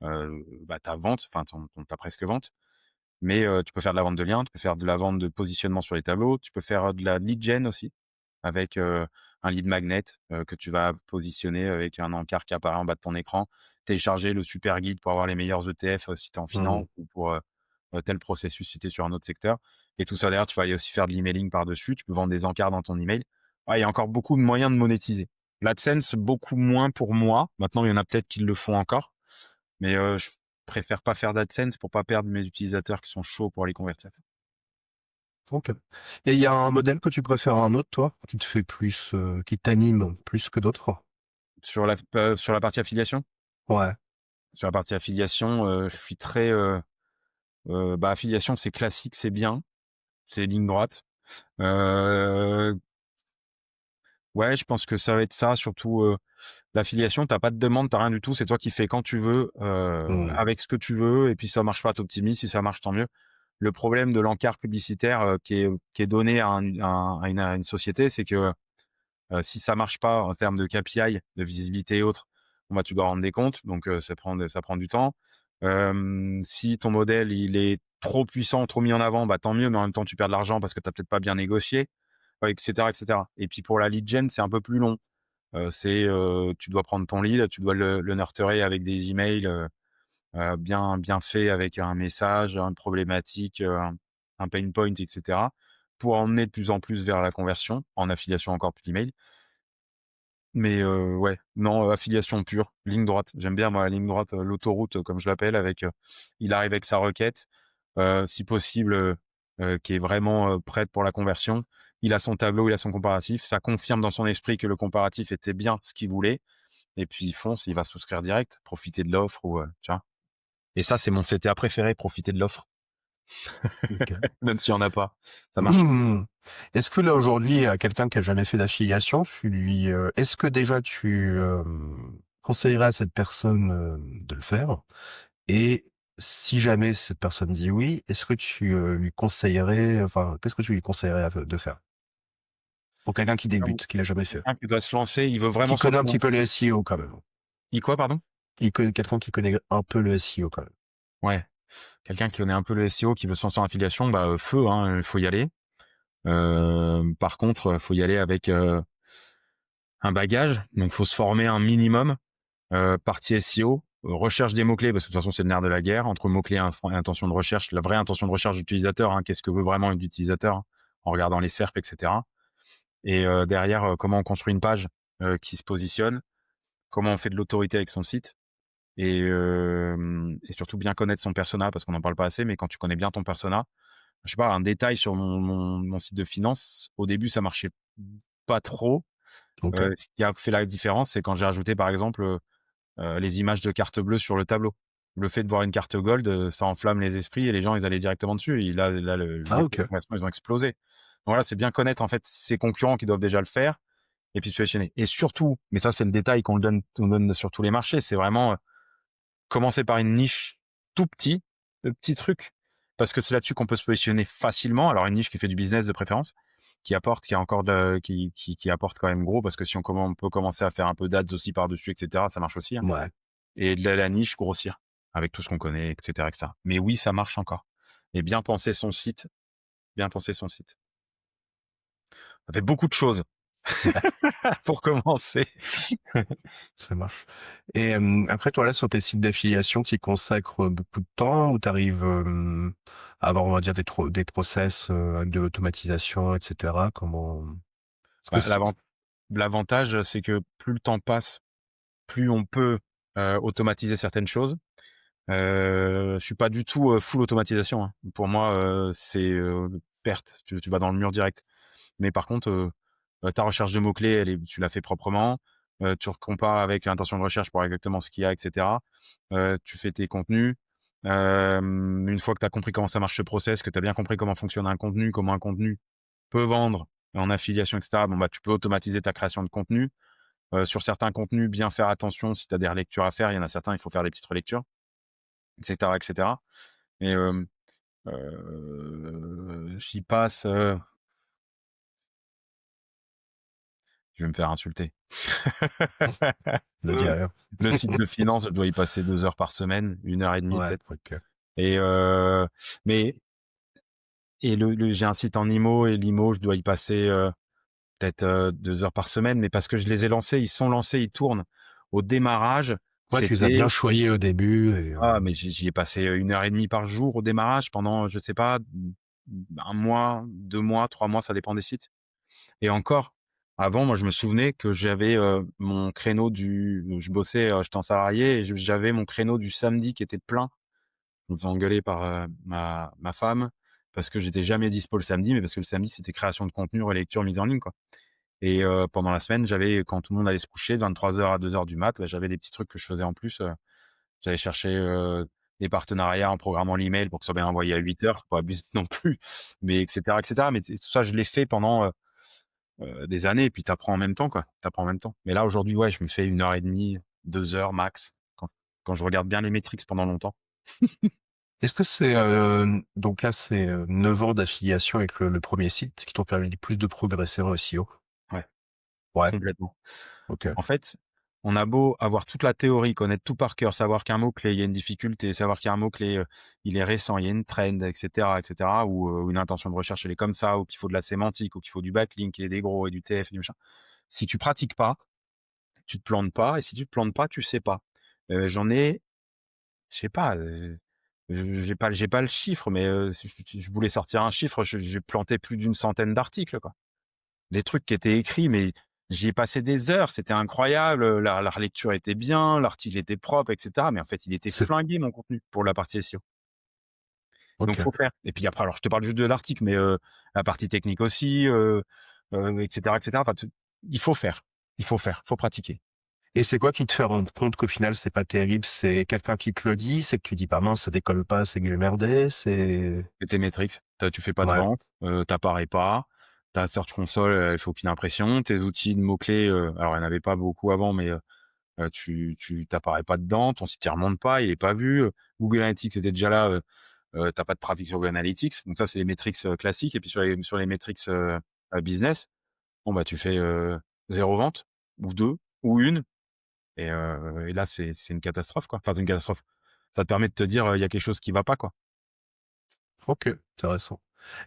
bah, ta vente, enfin ta presque vente. Mais tu peux faire de la vente de liens, tu peux faire de la vente de positionnement sur les tableaux, tu peux faire de la lead gen aussi avec un lead magnet que tu vas positionner avec un encart qui apparaît en bas de ton écran, télécharger le super guide pour avoir les meilleurs ETF si tu es en Mmh. finance ou pour tel processus si tu es sur un autre secteur. Et tout ça d'ailleurs, tu vas aller aussi faire de l'emailing par-dessus, tu peux vendre des encarts dans ton email. Ouais, il y a encore beaucoup de moyens de monétiser. L'AdSense, beaucoup moins pour moi. Maintenant, il y en a peut-être qui le font encore, mais je préfère pas faire d'AdSense pour pas perdre mes utilisateurs qui sont chauds pour les convertir. OK. Et il y a un modèle que tu préfères à un autre, toi, qui te fait plus, qui t'anime plus que d'autres? Sur la partie affiliation? Ouais. Sur la partie affiliation, je suis très, bah, affiliation, c'est classique, c'est bien, c'est ligne droite. Heu, ouais, je pense que ça va être ça, surtout, l'affiliation, tu pas de demande, tu rien du tout, c'est toi qui fais quand tu veux, Mmh. avec ce que tu veux et puis si ça marche pas, tu optimises, si ça marche, tant mieux. Le problème de l'encart publicitaire, qui est donné à une société, c'est que si ça marche pas en termes de KPI, de visibilité et autres, bon, bah, tu dois rendre des comptes, donc ça prend du temps. Si ton modèle, il est trop puissant, trop mis en avant, bah, tant mieux, mais en même temps, tu perds de l'argent parce que tu as peut-être pas bien négocié, et cetera, et cetera. Et puis pour la lead gen, c'est un peu plus long. Tu dois prendre ton lead, tu dois le nurturer avec des emails, bien faits avec un message, une problématique, un pain point et cetera, pour emmener de plus en plus vers la conversion, en affiliation encore plus email. Mais ouais, non, affiliation pure, ligne droite. J'aime bien moi la ligne droite, l'autoroute, comme je l'appelle avec, il arrive avec sa requête, si possible, qui est vraiment, prête pour la conversion. Il a son tableau, il a son comparatif, ça confirme dans son esprit que le comparatif était bien ce qu'il voulait et puis il fonce, il va souscrire direct, profiter de l'offre ou tu vois? Et ça, c'est mon CTA préféré, profiter de l'offre, OK. même s'il y en a pas, ça marche. Mmh. Est-ce que là, aujourd'hui, à quelqu'un qui a jamais fait d'affiliation, est-ce que déjà tu, conseillerais à cette personne, de le faire? Et si jamais cette personne dit oui, est-ce que tu, lui conseillerais enfin, qu'est-ce que tu lui conseillerais de faire? Pour quelqu'un qui débute, qui l'a jamais fait. Quelqu'un qui doit se lancer, il veut Qui vraiment se connaît un lancer petit peu le SEO quand même. il quoi, pardon? Quelqu'un qui connaît un peu le SEO quand même. Ouais. Quelqu'un qui connaît un peu le SEO, qui veut se lancer en affiliation, bah, feu, hein, il faut y aller. Par contre, faut y aller avec, un bagage, donc faut se former un minimum, partie SEO, recherche des mots-clés parce que de toute façon, c'est le nerf de la guerre entre mots-clés et intention de recherche, la vraie intention de recherche d'utilisateur, hein, qu'est-ce que veut vraiment l'utilisateur, hein, en regardant les SERP et cetera et derrière, comment on construit une page, qui se positionne, comment on fait de l'autorité avec son site et surtout bien connaître son persona parce qu'on n'en parle pas assez, mais quand tu connais bien ton persona, je sais pas, un détail sur mon site de finance, au début, ça marchait pas trop. OK. Ce qui a fait la différence, c'est quand j'ai rajouté, par exemple, les images de carte bleue sur le tableau. Le fait de voir une carte gold, ça enflamme les esprits et les gens, ils allaient directement dessus et là, Ah les OK. conversions, ils ont explosé. Donc voilà, c'est bien connaître, en fait, ses concurrents qui doivent déjà le faire et puis se positionner et surtout, mais ça, c'est le détail qu'on donne sur tous les marchés, c'est vraiment, commencer par une niche tout petit, le petit truc, parce que c'est là-dessus qu'on peut se positionner facilement. Alors une niche qui fait du business de préférence, qui a encore qui apporte quand même gros, parce que si on peut commencer à faire un peu d'ads aussi par-dessus, et cetera, ça marche aussi, hein. Ouais. Et de la niche grossir avec tout ce qu'on connaît, et cetera, et cetera. Mais oui, ça marche encore. Et bien penser son site. Ça fait beaucoup de choses pour commencer. Ça marche. Et après toi là sur tes sites d'affiliation, tu y consacres beaucoup de temps ou tu arrives, à avoir on va dire des process, de automatisation et cetera? Comment est-ce que Bah, c l'avantage, c'est que plus le temps passe, plus on peut, automatiser certaines choses. Je suis pas du tout, full automatisation, hein. Pour moi, c'est, perte, tu vas dans le mur direct. Mais par contre, ta recherche de mots-clés, tu l'as fait proprement, tu compares avec l'intention de recherche pour voir exactement ce qu'il y a et cetera. Tu fais tes contenus. Une fois que tu as compris comment ça marche ce process, que tu as bien compris comment fonctionne un contenu, comment un contenu peut vendre en affiliation et cetera, bon, bah, tu peux automatiser ta création de contenu. Sur certains contenus, bien faire attention si tu as des relectures à faire. Il y en a certains, il faut faire des petites relectures et cetera et cetera. Et j'y passe, je vais me faire insulter. ne dis rien. Le site de finance, je dois y passer 2 heures par semaine, 1 heure et demie Ouais, peut-être. OK. Et mais j'ai un site en IMO et l'IMO, je dois y passer peut-être 2 heures par semaine, mais parce que je les ai lancés, ils sont lancés, ils tournent. Au démarrage, Ouais, tu les as bien c'était choyés au début et mais j'y ai passé 1 heure et demie par jour au démarrage pendant, je sais pas, 1 mois, 2 mois, 3 mois, ça dépend des sites. Et encore, avant, moi, je me souvenais que j'avais mon créneau je bossais, j'étais en salarié et j'avais mon créneau du samedi qui était plein. Je me faisais engueuler par ma femme parce que j'étais jamais dispo le samedi, mais parce que le samedi, c'était création de contenu, relecture, mise en ligne, quoi. Et pendant la semaine, quand tout le monde allait se coucher de 23h à 2h du mat, bah, j'avais des petits trucs que je faisais en plus. J'allais chercher des partenariats en programmant l'email pour que ça soit bien envoyé à 8h, faut pas abuser non plus, mais et cetera, et cetera. Mais tout ça, je l'ai fait pendant des années, et puis t'apprends en même temps, quoi. T'apprends en même temps. Mais là, aujourd'hui, ouais, je me fais 1 heure et demie, 2 heures max, quand je regarde bien les métriques pendant longtemps. est-ce que c'est donc là c'est 9 ans d'affiliation avec le premier site qui t'ont permis plus de progresser en SEO? Ouais, Ouais, complètement. ok. En fait, on a beau avoir toute la théorie, connaître tout par cœur, savoir qu'un mot-clé, il y a une difficulté, savoir qu'il y a un mot-clé, il est récent, il y a une trend, et cetera, ou une intention de recherche, elle est comme ça, ou qu'il faut de la sémantique, ou qu'il faut du backlink et des gros et du TF et du machin. Si tu pratiques pas, tu te plantes pas, et si tu te plantes pas, tu sais pas. J'en ai, je sais pas, j'ai pas le chiffre, mais si je voulais sortir un chiffre, j'ai planté plus d'une centaine d'articles, quoi. Des trucs qui étaient écrits, mais j'y ai passé des heures, c'était incroyable, la relecture était bien, l'article était propre, et cetera. Mais en fait, il était C'est flingué, mon contenu, pour la partie SEO. Donc ok. faut faire. Et puis après, alors je te parle juste de l'article, mais la partie technique aussi, et cetera, et cetera. Enfin, il faut faire. Il faut faire, faut pratiquer. Et c'est quoi qui te fait rendre compte qu'au final c'est pas terrible? C'est quelqu'un qui te le dit, c'est que tu dis pas mince, ça décolle pas, c'est que j'ai merdé, c'est Et tes métriques, tu fais pas de ouais, vente, t'apparais pas, ta Search Console, elle fait aucune impression, tes outils de mots-clés, alors il y en avait pas beaucoup avant, mais tu t'apparais pas dedans, ton site il remonte pas, il est pas vu. Google Analytics était déjà là, t'as pas de trafic sur Google Analytics. Donc ça, c'est les métriques classiques. Et puis sur les métriques business, bon bah tu fais 0 vente ou 2 ou une, et là c'est une catastrophe, quoi. Enfin, c'est une catastrophe. Ça te permet de te dire il y a quelque chose qui va pas, quoi. ok, intéressant.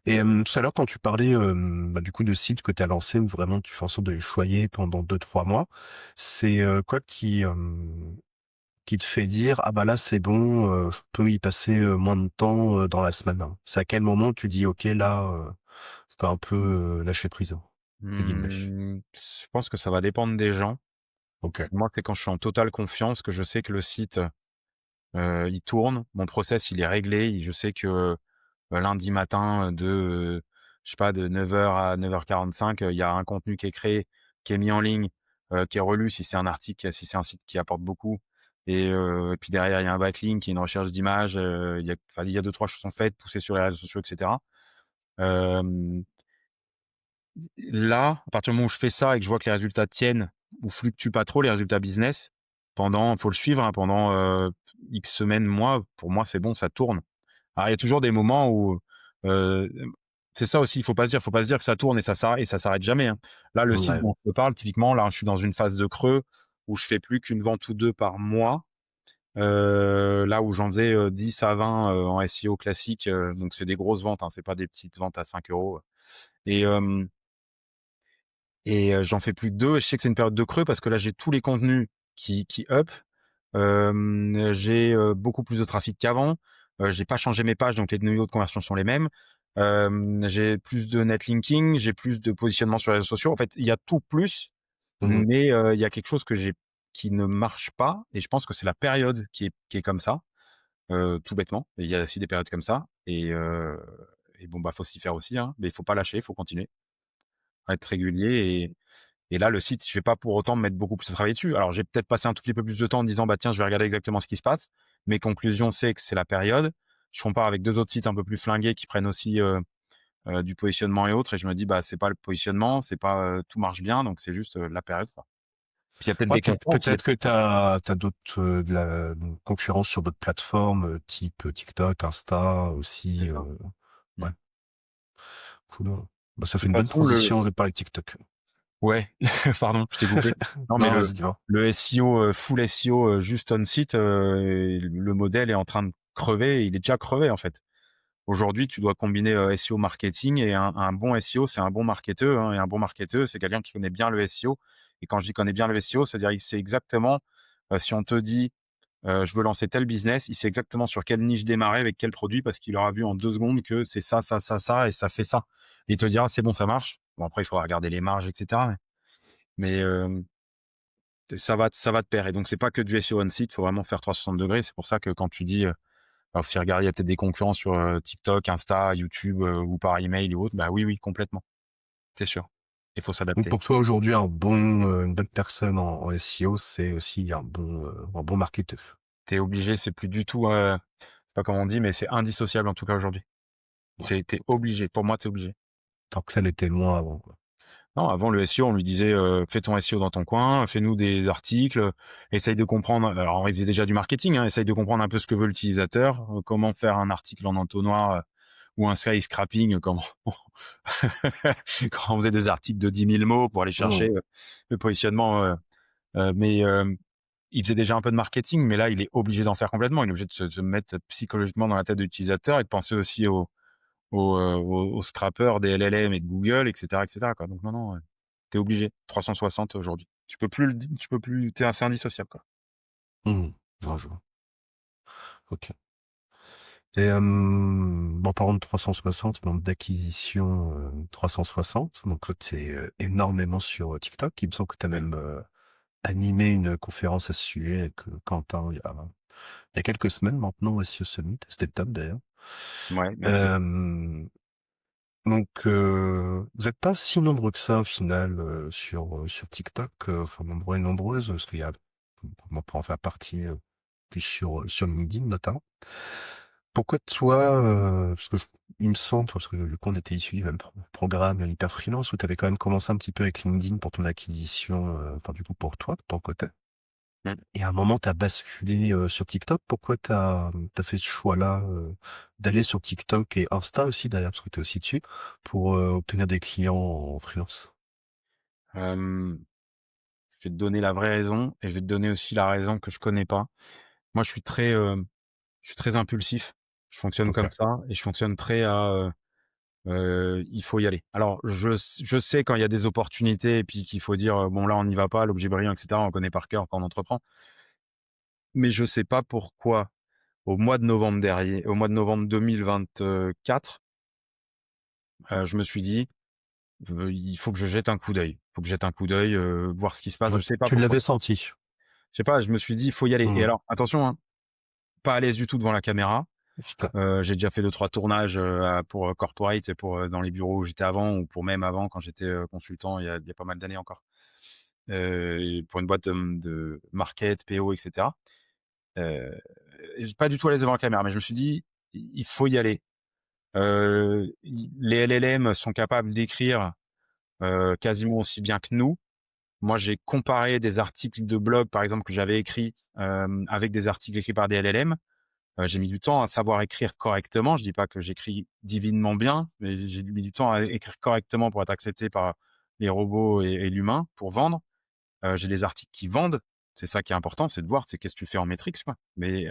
Et tout à l'heure quand tu parlais bah, du coup de sites que tu as lancé où vraiment tu fais en sorte de les choyer pendant 2-3 mois, c'est quoi qui te fait dire ah bah là c'est bon, je peux y passer moins de temps dans la semaine, hein. C'est à quel moment tu dis ok là je peux un peu lâcher prise entre guillemets. Je pense que ça va dépendre des gens. Ok. Moi, c'est quand je suis en totale confiance, que je sais que le site il tourne, mon process il est réglé, je sais que lundi matin je sais pas, de 9h à 9h45, il y a un contenu qui est créé, qui est mis en ligne, qui est relu si c'est un article, si c'est un site qui apporte beaucoup, et puis derrière il y a un backlink, il y a une recherche d'images, il y a 2-3 choses sont faites, poussées sur les réseaux sociaux, et cetera. Hem, Là, à partir du moment où je fais ça et que je vois que les résultats tiennent ou fluctuent pas trop, les résultats business, faut le suivre, hein, pendant X semaines, mois, pour moi c'est bon, ça tourne. Alors il y a toujours des moments où, heu, c'est ça aussi, faut pas se dire que ça tourne et ça s'arrête jamais, hein. Là, le site Ouais. dont je te parle, typiquement, là, je suis dans une phase de creux où je fais plus qu'une vente ou 2 par mois, là où j'en faisais 10 à 20 en SEO classique, donc c'est des grosses ventes, hein, c'est pas des petites ventes à 5 € et hem j'en fais plus que 2. Je sais que c'est une période de creux parce que là, j'ai tous les contenus qui up. J'ai beaucoup plus de trafic qu'avant. J'ai pas changé mes pages, donc les niveaux de conversion sont les mêmes. J'ai plus de netlinking, j'ai plus de positionnement sur les réseaux sociaux. En fait, il y a tout plus, Mhm. mais il y a quelque chose qui ne marche pas, et je pense que c'est la période qui est comme ça, tout bêtement. Et il y a aussi des périodes comme ça, et bon, bah, faut s'y faire aussi, hein, mais il faut pas lâcher, il faut continuer à être régulier. Et là, le site, je vais pas pour autant me mettre beaucoup plus à travailler dessus. Alors, j'ai peut-être passé un tout petit peu plus de temps en disant, bah, tiens, je vais regarder exactement ce qui se passe. Mes conclusions, c'est que c'est la période. Je compare avec 2 autres sites un peu plus flingués qui prennent aussi, du positionnement et autres, et je me dis, bah, c'est pas le positionnement, c'est pas, tout marche bien, donc c'est juste, la période, quoi. Puis il y a peut-être Ouais, des concurrents qui peut-être que t'as d'autres de la concurrence sur d'autres plateformes type TikTok, Insta aussi. c'est ça. Ouais, Mmh. cool. Bah, ça De fait toute une bonne façon, transition de parler de TikTok. ouais, pardon, je t'ai coupé. Non, mais Non, vas-y, dis-moi. le SEO, full SEO, juste on site, le modèle est en train crevé, il est déjà crevé, en fait. Aujourd'hui, tu dois combiner, SEO marketing et un bon SEO, c'est un bon marketeur, hein, et un bon marketeur, c'est quelqu'un qui connaît bien le SEO et quand je dis connaît bien le SEO, c'est-à-dire il sait exactement, si on te dit, «Je veux lancer tel business», il sait exactement sur quelle niche démarrer, avec quel produit, parce qu'il aura vu en 2 secondes que c'est ça, ça, ça, ça et ça fait ça. Et il te dira: «C'est bon, ça marche». Bon après, il faudra regarder les marges et cetera, mais ça va de pair et donc c'est pas que du SEO on site, il faut vraiment faire 360°. C'est pour ça que quand tu dis, alors si regarde, il y a peut-être des concurrents sur, TikTok, Insta, YouTube, ou par email ou autre. Bah oui, oui, complètement, c'est sûr. Il faut Donc s'adapter. pour toi aujourd'hui, une bonne personne en SEO, c'est aussi un bon marketeur. Tu es obligé, c'est plus du tout, je sais pas comment on dit, mais c'est indissociable en tout cas aujourd'hui. Ouais, Tu es obligé. Pour moi, tu es obligé. tant que ça l'était loin avant, quoi. Non, avant le SEO, on lui disait, «Fais ton SEO dans ton coin, fais-nous des articles, essaye de comprendre». Alors, il faisait déjà du marketing, hein, essaye de comprendre un peu ce que veut l'utilisateur, comment faire un article en entonnoir, ou un skyscraping, comment quand on faisait des articles de 10 000 mots pour aller chercher, Mmh. le positionnement, mais il faisait déjà un peu de marketing, mais là, il est obligé d'en faire complètement. Il est obligé de se mettre psychologiquement dans la tête de l'utilisateur et de penser aussi aux scrappers des LLM et de Google, et cetera, quoi. Donc non, non, tu obligé. 360 aujourd'hui. Tu peux plus, c'est indissociable, quoi. Mmh. Ouais, je vois. OK. Et en parlant de 360, donc d'acquisition 360, donc toi, tu es énormément sur TikTok. Il me semble que tu as même animé une conférence à ce sujet avec Quentin il y a quelques semaines maintenant au SEO Summit. C'était top d'ailleurs. Ouais, merci. Euh, donc, vous n'êtes pas si nombreux que ça au final sur TikTok, enfin nombreux et nombreuses, parce qu'il y a, on peut en faire partie plus sur LinkedIn notamment. Pourquoi toi, parce que il me semble, parce que du coup on était issus du même programme Hyper Freelance, où tu avais quand même commencé un petit peu avec LinkedIn pour ton acquisition, enfin du coup pour toi, de ton côté. Mmh. Et à un moment, tu as basculé sur TikTok. Pourquoi tu as fait ce choix-là d'aller sur TikTok et Insta aussi d'ailleurs, parce que tu es aussi dessus, pour obtenir des clients en freelance? Hem, je vais te donner la vraie raison et je vais te donner aussi la raison que je connais pas. Moi, je suis très impulsif. Je fonctionne Ok. comme ça et je fonctionne très à, il faut y aller. Alors je sais quand il y a des opportunités et puis qu'il faut dire, «Bon là on n'y va pas, l'objet brillant» et cetera, on connaît par cœur quand on entreprend. Mais je sais pas pourquoi au mois de novembre 2024, je me suis dit: il faut que je jette un coup d'œil. Il faut que je jette un coup d'œil, voir ce qui se passe». Ouais, Je sais pas tu pourquoi. l'avais senti. Je sais pas, je me suis dit: «Il faut y aller» et Hmm. alors attention, hein, pas à l'aise du tout devant la caméra. Ok. J'ai déjà fait 2-3 tournages, pour, corporate et pour, dans les bureaux où j'étais avant ou pour même avant quand j'étais, consultant il y a pas mal d'années encore. Et pour une boîte, de market, PO et cetera. Pas du tout à l'aise devant la caméra, mais je me suis dit: «Il faut y aller». I Les LLM sont capables d'écrire, quasiment aussi bien que nous. Moi, j'ai comparé des articles de blog, par exemple, que j'avais écrits, avec des articles écrits par des LLM. J'ai mis du temps à savoir écrire correctement. Je dis pas que j'écris divinement bien, mais j'ai mis du temps à écrire correctement pour être accepté par les robots et l'humain pour vendre. J'ai des articles qui vendent. C'est ça qui est important, c'est de voir, c'est qu'est-ce que tu fais en métriques, quoi. Mais,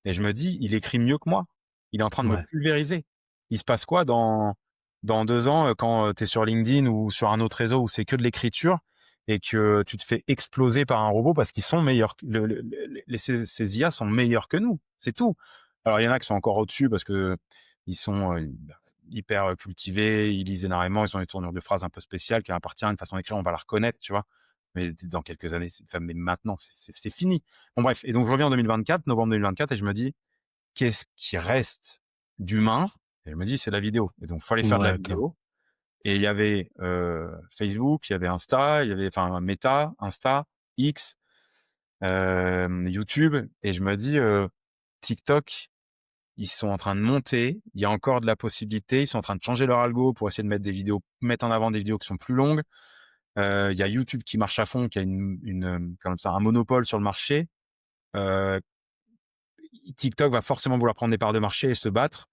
et je me dis: «Il écrit mieux que moi. Il est en train de me Ouais. pulvériser». Il se passe quoi dans 2 ans, quand, tu es sur LinkedIn ou sur un autre réseau où c'est que de l'écriture et que tu te fais exploser par un robot parce qu'ils sont meilleurs que ces IA sont meilleurs que nous, c'est tout. Alors il y en a qui sont encore au-dessus parce qu'ils sont, hyper cultivés, ils lisent énormément, ils ont des tournures de phrases un peu spéciales qui appartiennent à une façon d'écrire, on va la reconnaître, tu vois? Mais dans quelques années, enfin, mais maintenant, c'est fini. Bon bref, et donc je reviens en 2024, novembre 2024, et je me dis: «Qu'est-ce qui reste d'humain?» Et je me dis: «C'est la vidéo», et donc fallait faire de la Ouais, comme. vidéo, et il y avait, Facebook, il y avait Insta, il y avait enfin Meta, Insta, X, YouTube, et je me dis, TikTok, ils sont en train de monter, il y a encore de la possibilité, ils sont en train de changer leur algo pour essayer de mettre en avant des vidéos qui sont plus longues. Il y a YouTube qui marche à fond, qui a comme ça, un monopole sur le marché. Heu, TikTok va forcément vouloir prendre des parts de marché et se battre.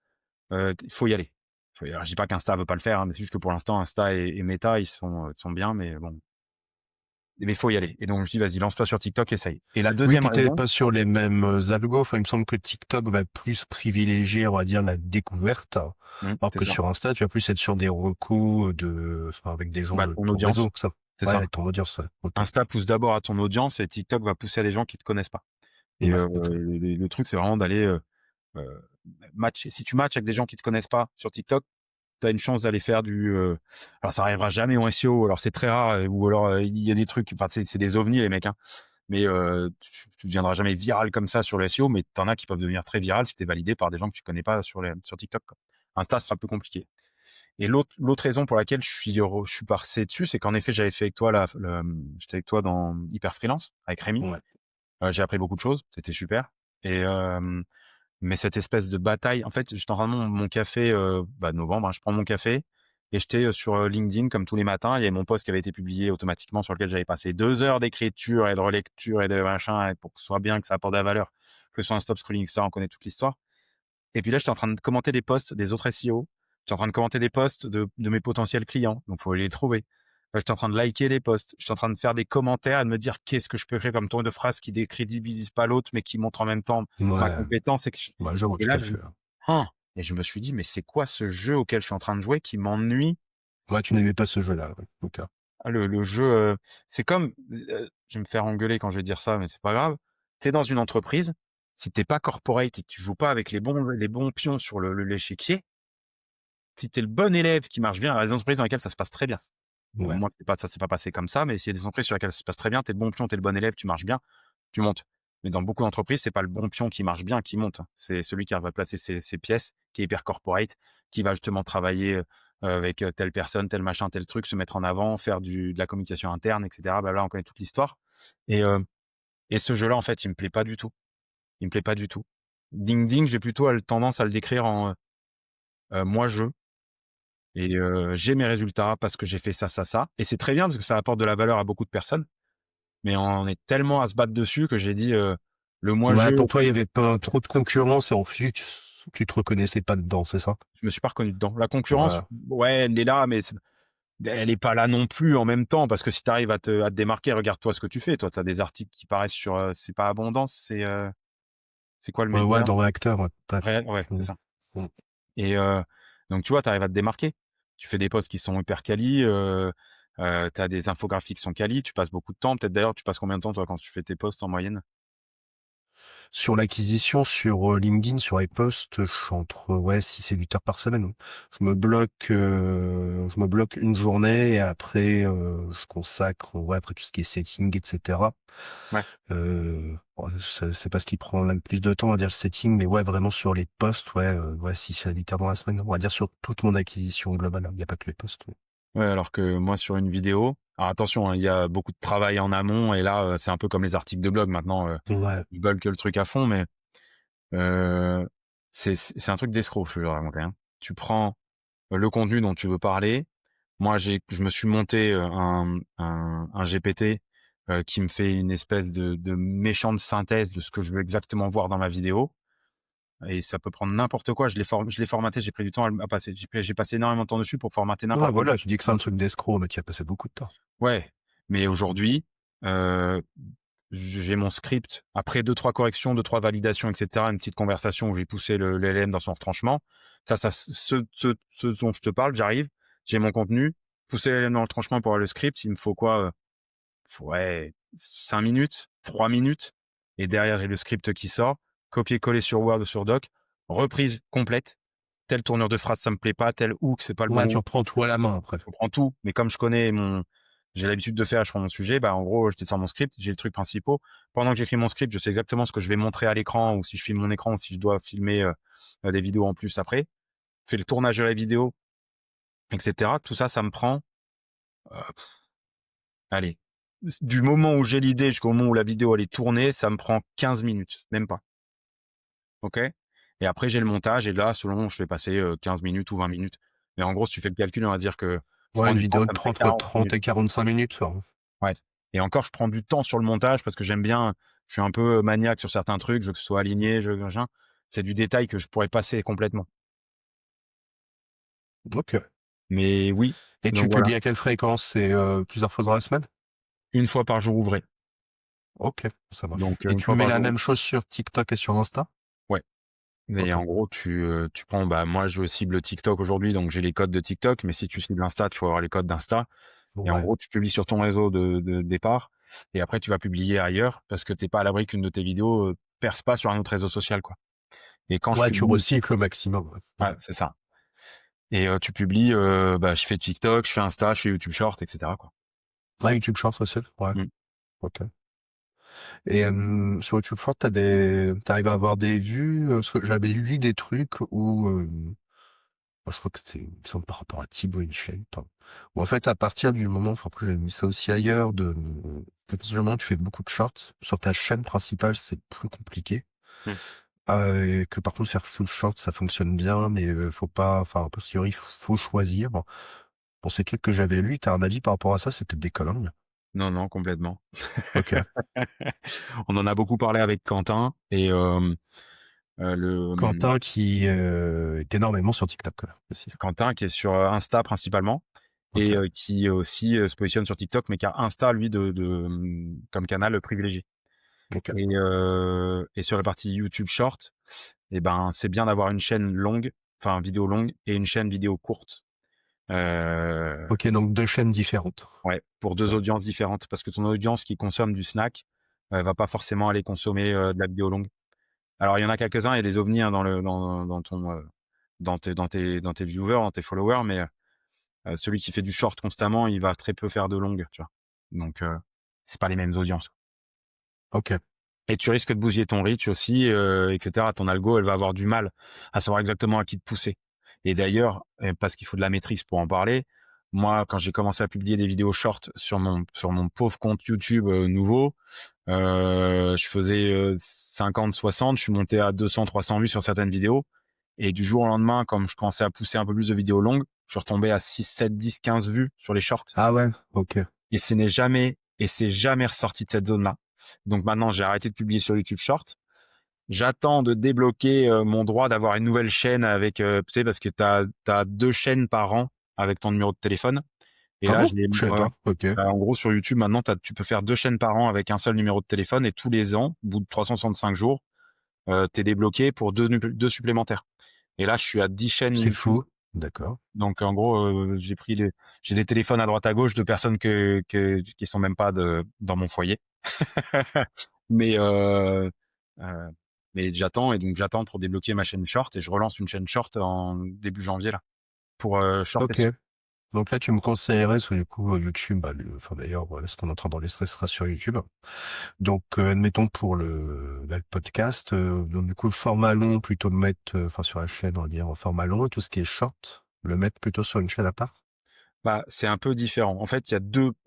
Il faut y aller. Alors, je dis pas qu'Insta veut pas le faire, hein, mais c'est juste que pour l'instant, Insta et Meta, ils sont bien, mais bon, mais faut y aller. Et donc je dis vas-y, lance-toi sur TikTok, essaye. Et la Oui, deuxième puis t'es raison, pas sur les mêmes algos. Enfin, il me semble que TikTok va plus privilégier, on va dire, la découverte. Alors c'est que ça. sur Insta, tu vas plus être sur des recos enfin, avec des gens Bah, de ton ton audience, réseau. Ça, c'est ouais, ça. ton audience, ouais. Ok. Insta pousse d'abord à ton audience et TikTok va pousser à des gens qui te connaissent pas. Et Ouais, ok. le truc, c'est vraiment d'aller matcher. Si tu matches avec des gens qui te connaissent pas sur TikTok, tu as une chance d'aller faire alors ça arrivera jamais en SEO, alors c'est très rare, ou alors il y a des trucs, enfin c'est des ovnis les mecs, hein. Mais tu deviendras jamais viral comme ça sur le SEO, mais t'en as qui peuvent devenir très viral si t'es validé par des gens que tu connais pas sur TikTok, quoi. Insta, c'est un peu compliqué. Et l'autre raison pour laquelle je suis passé dessus, c'est qu'en effet, j'avais fait avec toi j'étais avec toi dans Hyper Freelance avec Rémi. Ouais. J'ai appris beaucoup de choses, c'était super. Et mais cette espèce de bataille, en fait, j'étais en train de mon café, novembre, hein, je prends mon café et j'étais sur LinkedIn comme tous les matins. Il y avait mon post qui avait été publié automatiquement sur lequel j'avais passé 2 heures d'écriture et de relecture et de machin, et pour que ce soit bien, que ça apporte de la valeur, que ce soit un stop scrolling, ça, on connaît toute l'histoire. Et puis là, j'étais en train de commenter des posts des autres SEO. J'étais en train de commenter des posts de mes potentiels clients. Donc, faut aller les trouver. Là, j'étais en train de liker les posts. J'étais en train de faire des commentaires et de me dire qu'est-ce que je peux créer comme tour de phrase qui décrédibilise pas l'autre, mais qui montre en même temps ma Ouais. compétence. Ouais, je vois Et tout là, à fait. ah et je me suis dit, mais c'est quoi ce jeu auquel je suis en train de jouer qui m'ennuie? Ouais, tu n'aimais pas ce jeu-là. Ouais. Ok. Ah, le jeu, c'est comme, je vais me faire engueuler quand je vais dire ça, mais c'est pas grave. T'es dans une entreprise, si t'es pas corporate et que tu joues pas avec les bons pions sur l'échiquier, si t'es le bon élève qui marche bien, il y a des entreprises dans lesquelles ça se passe très bien. Bon, Ouais. moi, ça s'est pas passé comme ça, mais s'il y a des entreprises sur lesquelles ça se passe très bien, t'es le bon pion, t'es le bon élève, tu marches bien, tu montes. Mais dans beaucoup d'entreprises, c'est pas le bon pion qui marche bien qui monte, hein. C'est celui qui va placer ses pièces, qui est hyper corporate, qui va justement travailler avec telle personne, tel machin, tel truc, se mettre en avant, faire de la communication interne, etc. Bah là, on connaît toute l'histoire. Et, euh, et ce jeu-là, en fait, il me plaît pas du tout. Il me plaît pas du tout. Ding Ding, j'ai plutôt tendance à le décrire en moi-je. Et j'ai mes résultats parce que j'ai fait ça, ça, ça. Et c'est très bien parce que ça apporte de la valeur à beaucoup de personnes. Mais on est tellement à se battre dessus que j'ai dit le moi-je, Ouais, pour toi, il y avait pas trop de concurrence et en plus, tu te reconnaissais pas dedans, c'est ça? je me suis pas reconnu dedans. La concurrence, Ouais. ouais, elle est là, mais elle est pas là non plus en même temps parce que si tu arrives à te démarquer, regarde-toi ce que tu fais. Toi, tu as des articles qui paraissent sur c'est pas Abondance, c'est quoi le Ouais, ouais, média? dans Réacteur, ouais. Ouais, c'est Mm. ça. Mm. Et donc tu vois, tu arrives à te démarquer. Tu fais des posts qui sont hyper quali, tu as des infographies qui sont quali, tu passes beaucoup de temps. Peut-être d'ailleurs, tu passes combien de temps toi quand tu fais tes posts en moyenne? Sur l'acquisition, sur LinkedIn, sur les posts, je suis entre, ouais, 6 et 8 heures par semaine. Je me bloque une journée et après, je consacre, ouais, après tout ce qui est setting, etc. Ouais. Bon, c'est pas ce qui prend le plus de temps, on va dire le setting, mais ouais, vraiment sur les posts, ouais, 6 à 8 heures dans la semaine. On va dire sur toute mon acquisition globale. Il n'y a pas que les posts. Ouais, alors que moi sur une vidéo, alors attention, hein, il y a beaucoup de travail en amont et là, c'est un peu comme les articles de blog maintenant, Ouais. je bulk le truc à fond, mais heu, c'est un truc d'escroc, je vais te raconter, hein. Tu prends le contenu dont tu veux parler. Moi, je me suis monté, un GPT, qui me fait une espèce de méchante synthèse de ce que je veux exactement voir dans ma vidéo et ça peut prendre n'importe quoi. Je l'ai formaté, j'ai pris du temps à passer. J'ai passé énormément de temps dessus pour formater Ouais, n'importe quel voilà, tu dis que c'est un truc d'escroc, mais tu y as passé beaucoup de temps. ouais, mais aujourd'hui, heu, j'ai mon script. Après deux trois corrections, deux trois validations et cetera, une petite conversation où j'ai poussé l'LM dans son retranchement. Ce dont je te parle, j'arrive, j'ai mon contenu, pousser l'LM dans le retranchement pour avoir le script, il me faut quoi, ouais, 5 minutes, 3 minutes et derrière j'ai le script qui sort, copier-coller sur Word ou sur Doc, reprise complète. Telle tournure de phrase, ça me plaît pas, tel hook, c'est pas le Ouais, bon tu hook. reprends tout à la main après. Je comprends tout, mais comme je connais j'ai l'habitude de faire, je prends mon sujet, bah, en gros, je descends mon script, j'ai les trucs principaux. Pendant que j'écris mon script, je sais exactement ce que je vais montrer à l'écran ou si je filme mon écran ou si je dois filmer, des vidéos en plus après. Je fais le tournage de la vidéo et cetera. Tout ça, ça me prend, heu, allez, du moment où j'ai l'idée jusqu'au moment où la vidéo elle est tournée, ça me prend 15 minutes, même pas. OK? Et après j'ai le montage et là, selon je fais passer, 15 minutes ou 20 minutes. Mais en gros, si tu fais le calcul, on va dire que je Ouais, prends une du temps, vidéo de ça me fait 30, entre 40 30 minutes. et 45 minutes. Ouais. Ouais, et encore, je prends du temps sur le montage parce que j'aime bien, je suis un peu maniaque sur certains trucs, je veux que ce soit aligné, je veux machin. C'est du détail que je pourrais passer complètement. Ok. Mais oui, Et tu donc voilà. publies à quelle fréquence? C'est plusieurs fois dans la semaine? une fois par jour ouvré. Ok, ça marche. Donc Et une tu fois mets par la jour. même chose sur TikTok et sur Insta? Ouais. Et Ok. en gros, tu prends, bah, moi, je cible TikTok aujourd'hui, donc j'ai les codes de TikTok, mais si tu cibles Insta, tu vas avoir les codes d'Insta. Et en Ouais. gros, tu publies sur ton réseau de départ, et après, tu vas publier ailleurs, parce que t'es pas à l'abri qu'une de tes vidéos perce pas sur un autre réseau social, quoi. Et quand je Ouais, tu publie, recycles au maximum. Ouais. ouais, c'est ça. Et tu publies, bah, je fais TikTok, je fais Insta, je fais YouTube Short, etc., quoi. Ouais, YouTube Short aussi. Ouais. Mm. Ok. Et sur YouTube Short, t'arrives à avoir des vues, parce que j'avais lu des trucs où, je crois que c'était, il me semble, par rapport à Thibaut InShape, hein, où en fait, à partir du moment, enfin, après, j'avais mis ça aussi ailleurs, à partir du moment où tu fais beaucoup de shorts, sur ta chaîne principale, c'est plus compliqué. Mm. Et que par contre, faire full short, ça fonctionne bien, mais faut pas, enfin, a priori, faut choisir. Bon, pour ces trucs que j'avais lus, t'as un avis par rapport à ça? C'était des conneries. Non, non, complètement. Ok. On en a beaucoup parlé avec Quentin, et le Quentin qui est énormément sur TikTok aussi. Quentin qui est sur Insta principalement, Ok. et qui aussi se positionne sur TikTok, mais qui a Insta lui comme canal privilégié. Ok. Et sur la partie YouTube Short, et ben c'est bien d'avoir une chaîne longue, enfin vidéo longue, et une chaîne vidéo courte. Euh, Ok, donc deux chaînes différentes. ouais, pour deux Ouais. audiences différentes, parce que ton audience qui consomme du snack va pas forcément aller consommer de la vidéo longue. Alors il y en a quelques-uns, il y a des ovnis, hein, dans ton dans tes viewers, dans tes followers, mais celui qui fait du short constamment, il va très peu faire de longue, tu vois? Donc c'est pas les mêmes audiences. Ok. Et tu risques de bousiller ton reach aussi, et cetera. Ton algo, elle va avoir du mal à savoir exactement à qui te pousser. Et d'ailleurs, parce qu'il faut de la maîtrise pour en parler, moi, quand j'ai commencé à publier des vidéos short sur mon pauvre compte YouTube nouveau, je faisais 50-60, je suis monté à 200-300 vues sur certaines vidéos. Et du jour au lendemain, comme je commençais à pousser un peu plus de vidéos longues, je suis retombé à 6, 7, 10, 15 vues sur les shorts. Ah ouais. Ok. Et c'est jamais ressorti de cette zone-là. Donc maintenant, j'ai arrêté de publier sur YouTube Short. J'attends de débloquer mon droit d'avoir une nouvelle chaîne avec, tu sais, parce que t'as deux chaînes par an avec ton numéro de téléphone. Et Ah là, bon? Je savais ouais, ouais. pas. Ok. En gros, sur YouTube, maintenant, tu peux faire deux chaînes par an avec un seul numéro de téléphone, et tous les ans, au bout de 365 jours, t'es débloqué pour deux supplémentaires. Et là, je suis à 10 chaînes C'est YouTube. fou. D'accord. Donc en gros, j'ai des téléphones à droite à gauche de personnes qui sont même pas dans mon foyer. Mais euh, mais j'attends, et donc j'attends pour débloquer ma chaîne short, et je relance une chaîne short en début janvier là pour short Ok. SEO. Donc là, tu me conseillerais, parce que du coup, YouTube, bah, enfin d'ailleurs, voilà, ce qu'on est en train d'enregistrer sera sur YouTube. Donc, admettons pour le podcast, donc du coup, le format long, plutôt le mettre, enfin sur la chaîne, on va dire, en format long, et tout ce qui est short, le mettre plutôt sur une chaîne à part. Bah c'est un peu différent. En fait, il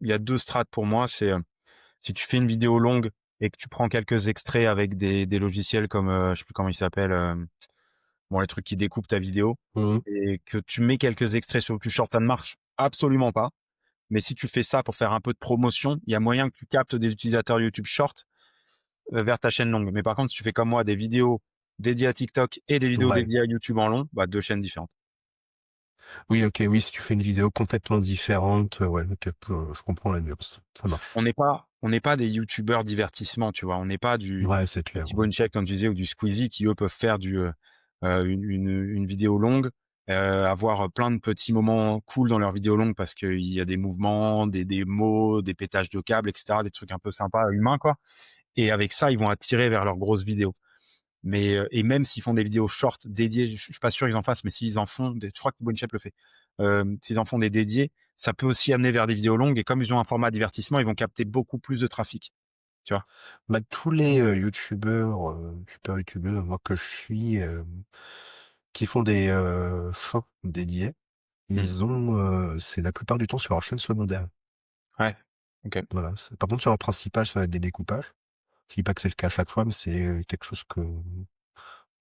y a deux strates pour moi. C'est si tu fais une vidéo longue et que tu prends quelques extraits avec des logiciels comme je sais plus comment ils s'appellent, bon, les trucs qui découpent ta vidéo, Mhm. et que tu mets quelques extraits sur le plus short, ça ne marche absolument pas. Mais si tu fais ça pour faire un peu de promotion, il y a moyen que tu captes des utilisateurs YouTube Short vers ta chaîne longue. Mais par contre, si tu fais comme moi des vidéos dédiées à TikTok et des vidéos Ouais. dédiées à YouTube en long, bah deux chaînes différentes. Oui, ok, oui, si tu fais une vidéo complètement différente, ouais, ok, je comprends la nuance. Ça marche. On n'est pas des YouTubeurs divertissement, tu vois. On n'est pas Ouais, c'est du clair. Thibaut InShape, comme tu disais, ou du Squeezie, qui eux peuvent faire une vidéo longue, avoir plein de petits moments cool dans leur vidéo longue, parce qu'il y a des mouvements, des mots, des pétages de câbles, etc., des trucs un peu sympas, humains, quoi. Et avec ça, ils vont attirer vers leurs grosses vidéos. Mais et même s'ils font des vidéos short dédiées, je suis pas sûr qu'ils en fassent, mais s'ils en font, je crois que Thibaut InShape le fait. S'ils en font des dédiés, ça peut aussi amener vers des vidéos longues, et comme ils ont un format divertissement, ils vont capter beaucoup plus de trafic, tu vois. Bah, tous les youtubeurs, super youtubeurs, moi que je suis, qui font des shorts dédiés, Mm. ils ont, c'est la plupart du temps sur leur chaîne secondaire. Ouais. Ok. Voilà. Par contre, sur leur principal, ça va être des découpages. Je dis pas que c'est le cas à chaque fois, mais c'est quelque chose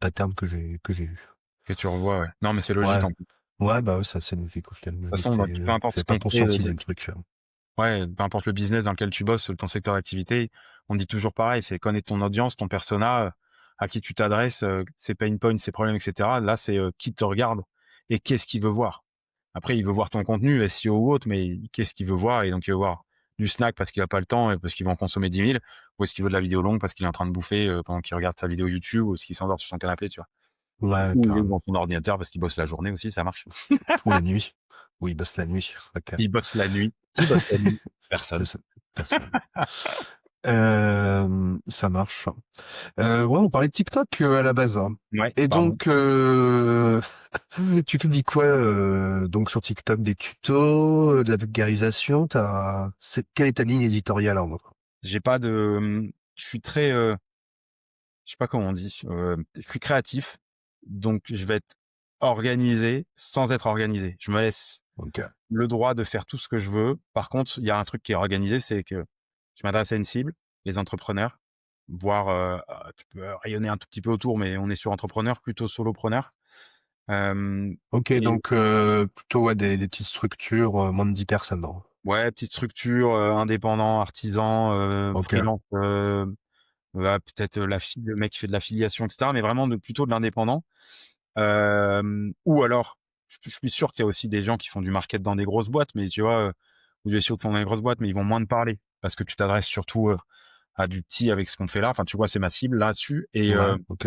pattern que j'ai vu. Que tu revois, ouais. Non, mais c'est logique Ouais. en plus. De Ouais, bah ouais, ça c'est logique au final. Je toute me dis façon, que bah, peu importe ce c'est pas qu'on fait, conscientiser le truc. ouais, peu importe le business dans lequel tu bosses, ton secteur d'activité, on dit toujours pareil, c'est connaître ton audience, ton persona, à qui tu t'adresses, ses pain points, ses problèmes, etc. Là, c'est qui te regarde et qu'est-ce qu'il veut voir. Après, il veut voir ton contenu, SEO ou autre, mais qu'est-ce qu'il veut voir? Et donc, il veut voir du snack parce qu'il a pas le temps et parce qu'il va en consommer 10 000, ou est-ce qu'il veut de la vidéo longue parce qu'il est en train de bouffer pendant qu'il regarde sa vidéo YouTube, ou est-ce qu'il s'endort sur son canapé, tu vois. Ouais, Ou il est carrément. devant son ordinateur parce qu'il bosse la journée aussi, ça marche. Ou la nuit. Oui, il bosse la nuit. OK. Il bosse la nuit. Qui bosse la nuit? Je Personne. sais. Personne. Ça marche. Ouais, on parlait de TikTok à la base, hein. Ouais, Et pardon. donc, tu publies quoi donc sur TikTok? Des tutos, de la vulgarisation? Quelle est ta ligne éditoriale en gros? J'ai pas de, je suis très, je sais pas comment on dit, je suis créatif, donc je vais être organisé sans être organisé. Je me laisse Ok. le droit de faire tout ce que je veux. Par contre, il y a un truc qui est organisé, c'est que je m'adresse à une cible, les entrepreneurs, voire, tu peux rayonner un tout petit peu autour, mais on est sur entrepreneurs, plutôt solopreneurs. Hem Ok, et donc plutôt ouais, des petites structures, moins de 10 personnes, non? ouais, petite structure, indépendant, artisan, Ok. freelance, peut-être le mec qui fait de l'affiliation, et cetera, mais vraiment plutôt de l'indépendant. Ou alors, je suis sûr qu'il y a aussi des gens qui font du market dans des grosses boîtes, mais tu vois, ou des SEO qui font dans des grosses boîtes, mais ils vont moins te parler parce que tu t'adresses surtout, à du petit avec ce qu'on fait là. Enfin, tu vois, c'est ma cible là-dessus, Ouais, ok.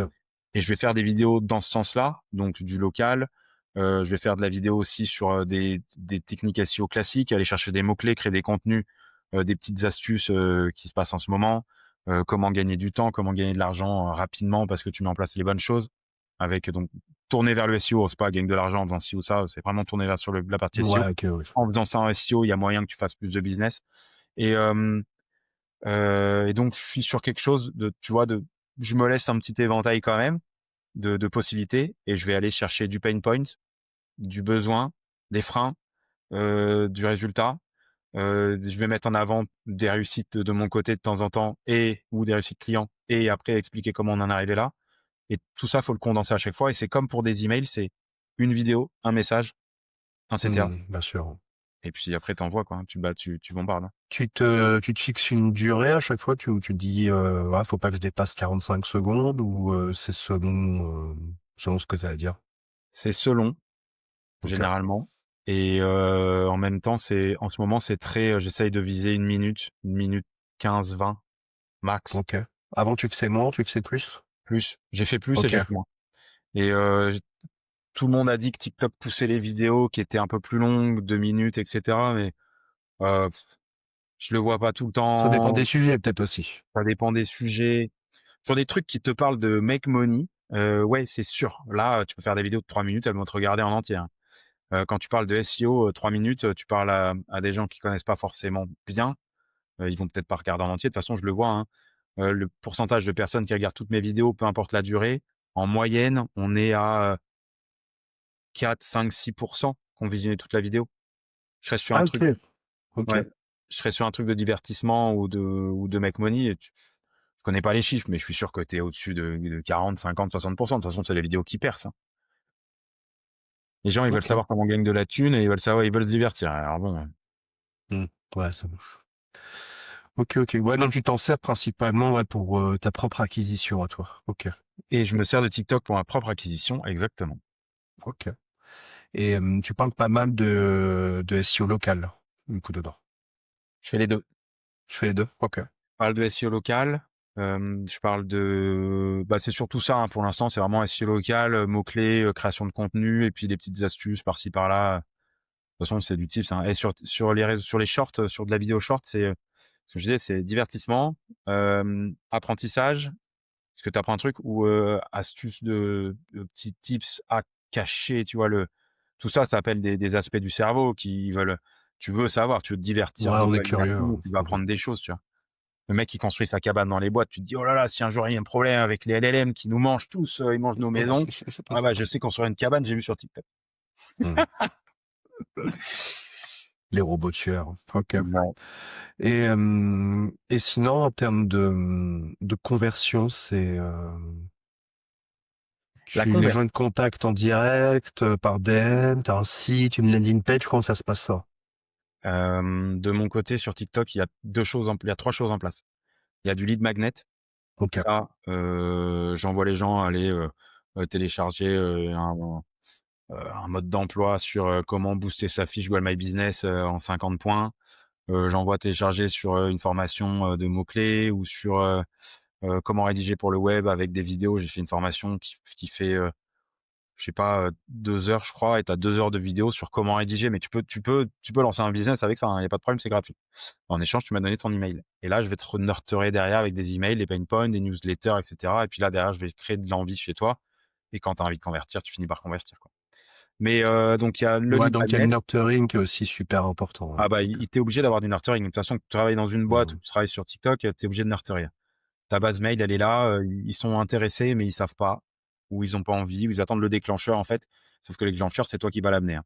et je vais faire des vidéos dans ce sens-là, donc du local. Je vais faire de la vidéo aussi sur, des techniques SEO classiques, aller chercher des mots-clés, créer des contenus, des petites astuces, qui se passent en ce moment, comment gagner du temps, comment gagner de l'argent, rapidement parce que tu mets en place les bonnes choses avec donc tourner vers le SEO, c'est pas gagner de l'argent en faisant ci ou ça, c'est vraiment tourner vers sur la partie SEO. Ouais, ok, oui. En faisant ça en SEO, il y a moyen que tu fasses plus de business et donc je suis sur quelque chose de, tu vois, je me laisse un petit éventail quand même de possibilités et je vais aller chercher du pain point, du besoin, des freins, du résultat. Je vais mettre en avant des réussites de mon côté de temps en temps ou des réussites clients et après expliquer comment on en est arrivé là. Et tout ça, faut le condenser à chaque fois. Et c'est comme pour des emails, c'est une vidéo, un message, un CTA. Bien sûr. Et puis après, t'envoies, quoi. Tu bombardes, hein. Tu te fixes une durée à chaque fois, tu dis ouais, faut pas que je dépasse 45 secondes ou c'est selon ce que tu as à dire. C'est selon, Ok, généralement. Et en même temps, en ce moment, c'est très, j'essaye de viser une minute 15, 20 max. ok. Avant tu faisais moins, tu faisais plus? Plus. J'ai fait plus et Ok. j'ai fait moins. Et tout le monde a dit que TikTok poussait les vidéos qui étaient un peu plus longues, 2 minutes, et cetera. Mais euh, je le vois pas tout le Ça dépend temps. des sujets peut-être aussi. Ça dépend des sujets. Sur des trucs qui te parlent de make money, ouais, c'est sûr. Là, tu peux faire des vidéos de 3 minutes, elles vont te regarder en entier, hein. Quand tu parles de SEO, 3 minutes, tu parles à des gens qui connaissent pas forcément bien, ils vont peut-être pas regarder en entier. De toute façon, je le vois, hein. Le pourcentage de personnes qui regardent toutes mes vidéos, peu importe la durée, en moyenne, on est à 4, 5, 6% qui ont visionné toute la vidéo. Je serais sur un Ah ok, truc, ok. ouais, je serais sur un truc de divertissement ou de make money et je connais pas les chiffres, mais je suis sûr que tu es au-dessus de 40, 50, 60%. De toute façon, c'est les vidéos qui percent, hein. Les gens, ils veulent Ok. savoir comment on gagne de la thune et ils veulent se divertir. Alors bon, Hmm. Ouais, ça marche. Ok, ok. Ouais, donc tu t'en sers principalement ouais, pour ta propre acquisition à toi. Ok, et je me sers de TikTok pour ma propre acquisition, exactement. ok. Et tu parles pas mal de SEO local, du coup, dedans. Je fais les 2. Je fais les deux. Ok. Je parle de SEO local, je parle bah, c'est surtout ça, hein, pour l'instant, c'est vraiment SEO local, mots-clés, création de contenu et puis des petites astuces par-ci par-là. De toute façon, c'est du tips, hein. Et sur les réseaux, sur les shorts, sur de la vidéo short, c'est, ce que je disais, c'est divertissement, apprentissage, est-ce que tu apprends un truc ou astuces de petits tips à cacher, tu vois? Tout ça, ça appelle des aspects du cerveau qui veulent, tu veux savoir, tu veux te Ouais, divertir on est curieux, dopaminément, hein. tu vas Mhm. apprendre des choses, tu vois? Le mec qui construit sa cabane dans les boîtes, tu te dis: «Oh là là, si un jour il y a un problème avec les LLM qui nous mangent tous, ils mangent nos maisons, ah bah, je sais construire une cabane, j'ai vu sur TikTok». Mhm. Les robots tueurs. Ok. Ouais. Et sinon, en termes de conversion, La les conver gens ils te contactent en direct, par DM, t'as un site, une landing page, comment ça se passe ça? De mon côté sur TikTok, il y a 3 choses en place. Il y a du lead magnet. Ok. Ça, j'envoie les gens aller, télécharger, un mode d'emploi sur, comment booster sa fiche Google My Business, en 50 points. j'envoie télécharger sur, une formation, de mots-clés ou sur, comment rédiger pour le web avec des vidéos. J'ai fait une formation qui fait, je sais pas, 2 heures je crois et tu as 2 heures de vidéo sur comment rédiger, mais tu peux lancer un business avec ça, hein, il y a pas de problème, c'est gratuit. En échange, tu m'as donné ton email et là, je vais te renurturer derrière avec des emails, des pain points, des newsletters et cetera et puis là, derrière, je vais créer de l'envie chez toi et quand tu as envie de convertir, tu finis par convertir, quoi. Mais donc il y a le Ouais, lead donc il y a le magnet. nurturing qui est aussi super important, Ah bah, donc il tu obligé d'avoir du nurturing. De toute façon, que tu travailles dans une boîte ou mmh. que tu travailles sur TikTok, tu es obligé de nurturer. Ta base mail, elle est là, ils sont intéressés, mais ils savent pas ou ils ont pas envie ou ils attendent le déclencheur, en fait. Sauf que le déclencheur, c'est toi qui vas l'amener, hein.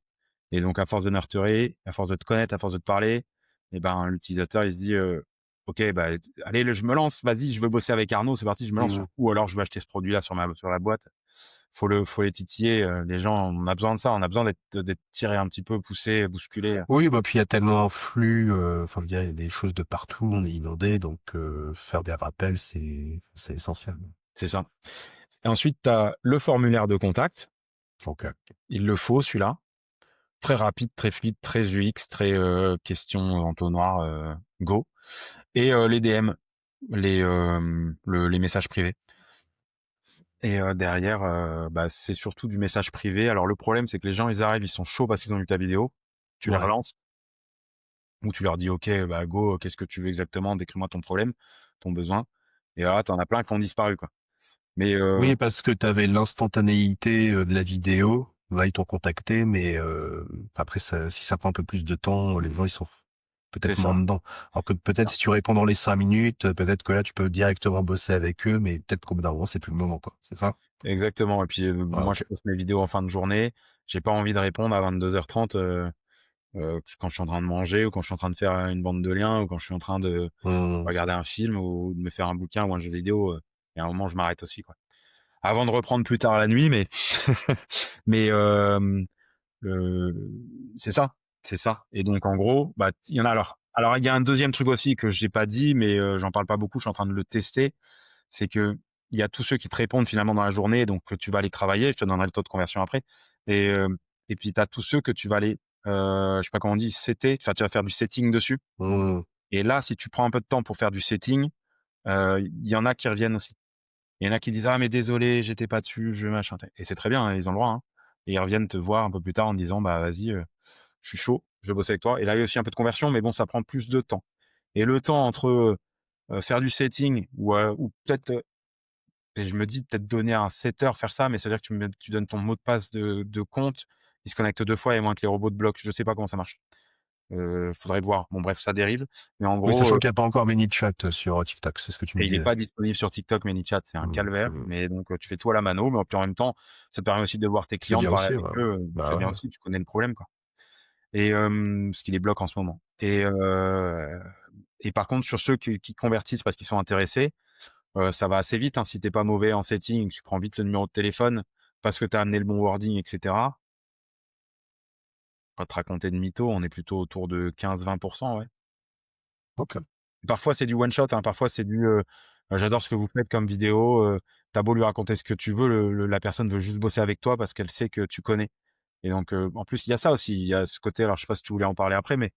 Et donc à force de nurturer, à force de te connaître, à force de te parler et ben, l'utilisateur, il se dit, «OK, bah, allez, je me lance, vas-y, je veux bosser avec Arnaud, c'est parti, je me lance» Mmh. ou alors «Je veux acheter ce produit-là sur la boîte». Faut les titiller, les gens, on a besoin de ça, on a besoin d'être tiré un petit peu, poussé, bousculé. Oui, bah, puis il y a tellement un flux, enfin, je veux dire, il y a des choses de partout, on est inondé, donc faire des rappels, c'est essentiel. C'est ça. Et ensuite, tu as le formulaire de contact. Donc Il le faut celui-là. Très rapide, très fluide, très UX, très, question entonnoir, go. Et les DM, les messages privés. Et derrière, bah, c'est surtout du message privé. Alors le problème, c'est que les gens, ils arrivent, ils sont chauds parce qu'ils ont vu ta vidéo. Tu les ouais. relances ou tu leur dis: «OK, bah, go, qu'est-ce que tu veux exactement? Décris-moi ton problème, ton besoin». Et là, tu en as plein qui ont disparu, quoi. Mais Oui, parce que tu avais l'instantanéité, de la vidéo, là, ils t'ont contacté, mais après ça si ça prend un peu plus de temps, les gens, ils sont c'est peut-être moins ça, dedans. Alors que c'est peut-être ça. si tu réponds dans les 5 minutes, peut-être que là, tu peux directement bosser avec eux, mais peut-être qu'au bout d'un moment, c'est plus le moment, quoi. C'est ça? Exactement et puis, Ah moi, je OK. poste mes vidéos en fin de journée. J'ai pas envie de répondre à 22:30, quand je suis en train de manger ou quand je suis en train de faire, une bande de liens ou quand je suis en train de Mmh. regarder un film ou de me faire un bouquin ou un jeu vidéo, il y a un moment, je m'arrête aussi, quoi. Avant de reprendre plus tard la nuit, mais mais heu, c'est ça, c'est ça et donc en gros, bah, il y en a alors il y a un deuxième truc aussi que j'ai pas dit, mais j'en parle pas beaucoup, je suis en train de le tester. C'est que il y a tous ceux qui te répondent finalement dans la journée, donc que tu vas aller travailler. Je te donnerai le taux de conversion après et et puis tu as tous ceux que tu vas aller, je sais pas comment on dit, setter, enfin tu vas faire du setting dessus Mmh. et là, si tu prends un peu de temps pour faire du setting, il y en a qui reviennent aussi. Il y en a qui disent: «Ah mais désolé, j'étais pas dessus, je machin» et c'est très bien, hein, ils ont le droit, hein et ils reviennent te voir un peu plus tard en disant: «Bah vas-y, je suis chaud, je veux bosser avec toi» et là, il y a aussi un peu de conversion, mais bon, ça prend plus de temps et le temps entre, faire du setting ou peut-être, et je me dis peut-être donner à un setter faire ça, mais ça veut dire que tu donnes ton mot de passe de compte, il se connecte 2 fois et moins que les robots te bloquent. Je sais pas comment ça marche. Faudrait voir. Bon bref, ça dérive, mais en Oui, gros, sachant qu'il y a pas encore ManyChat sur TikTok, c'est ce que tu me et il est disais. pas disponible sur TikTok, ManyChat, c'est un Mmh calvaire, mh. mais donc tu fais tout à la mano, mais puis en même temps, ça te permet aussi de voir tes C'est clients, de bien parler aussi, avec ouais. eux, c'est Bah, bien ouais. aussi, tu connais le problème, quoi et ce qui les bloque en ce moment et par contre sur ceux qui convertissent parce qu'ils sont intéressés. Ça va assez vite, hein, si tu pas mauvais en setting, tu prends vite le numéro de téléphone parce que tu as amené le bon wording et cetera. Pas te raconter de mythos, on est plutôt autour de 15-20 ouais. OK. Parfois, c'est du one shot, hein, parfois c'est du, «J'adore ce que vous faites comme vidéo», tu beau lui raconter ce que tu veux, le la personne veut juste bosser avec toi parce qu'elle sait que tu connais et donc en plus, il y a ça aussi, il y a ce côté alors je sais pas si tu voulais en parler après, mais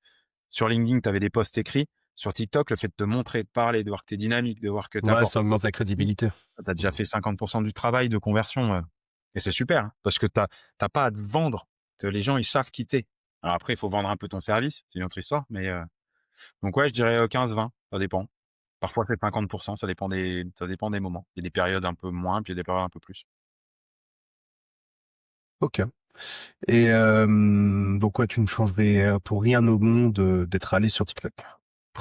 sur LinkedIn, tu avais des posts écrits. Sur TikTok, le fait de te montrer, de parler, de voir que tu es dynamique, de voir que tu Ouais, apportes ça augmente la crédibilité. tu as déjà Mmh. fait 50 du travail de conversion, et c'est super, hein, parce que tu as pas à te vendre. Les gens, ils savent qui tu es. Alors après, il faut vendre un peu ton service, c'est une autre histoire, mais donc ouais, je dirais, 15-20, ça dépend. Parfois, c'est 50, ça dépend des moments. Il y a des périodes un peu moins, puis il y a des périodes un peu plus. OK. Et donc ouais, tu ne changerais, pour rien au monde, d'être allé sur TikTok?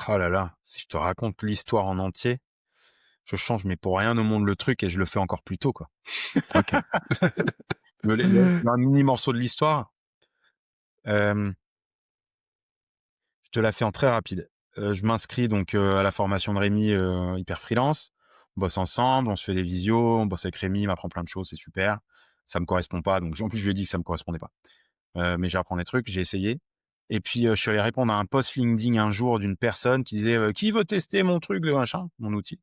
Oh là là, si je te raconte l'histoire en entier, je change, mais pour rien au monde le truc et je le fais encore plus tôt, quoi. OK. Un mini morceau de l'histoire, hem je te la fais en très rapide. Je m'inscris donc, à la formation de Rémi, Hyper Freelance. On bosse ensemble, on se fait des visios, on bosse avec Rémi, il m'apprend plein de choses, c'est super. Ça me correspond pas, donc en plus je lui ai dit que ça me correspondait pas. Mais j'apprends des trucs, j'ai essayé et puis, je suis allé répondre à un post LinkedIn un jour d'une personne qui disait, «Qui veut tester mon truc de machin, mon outil?»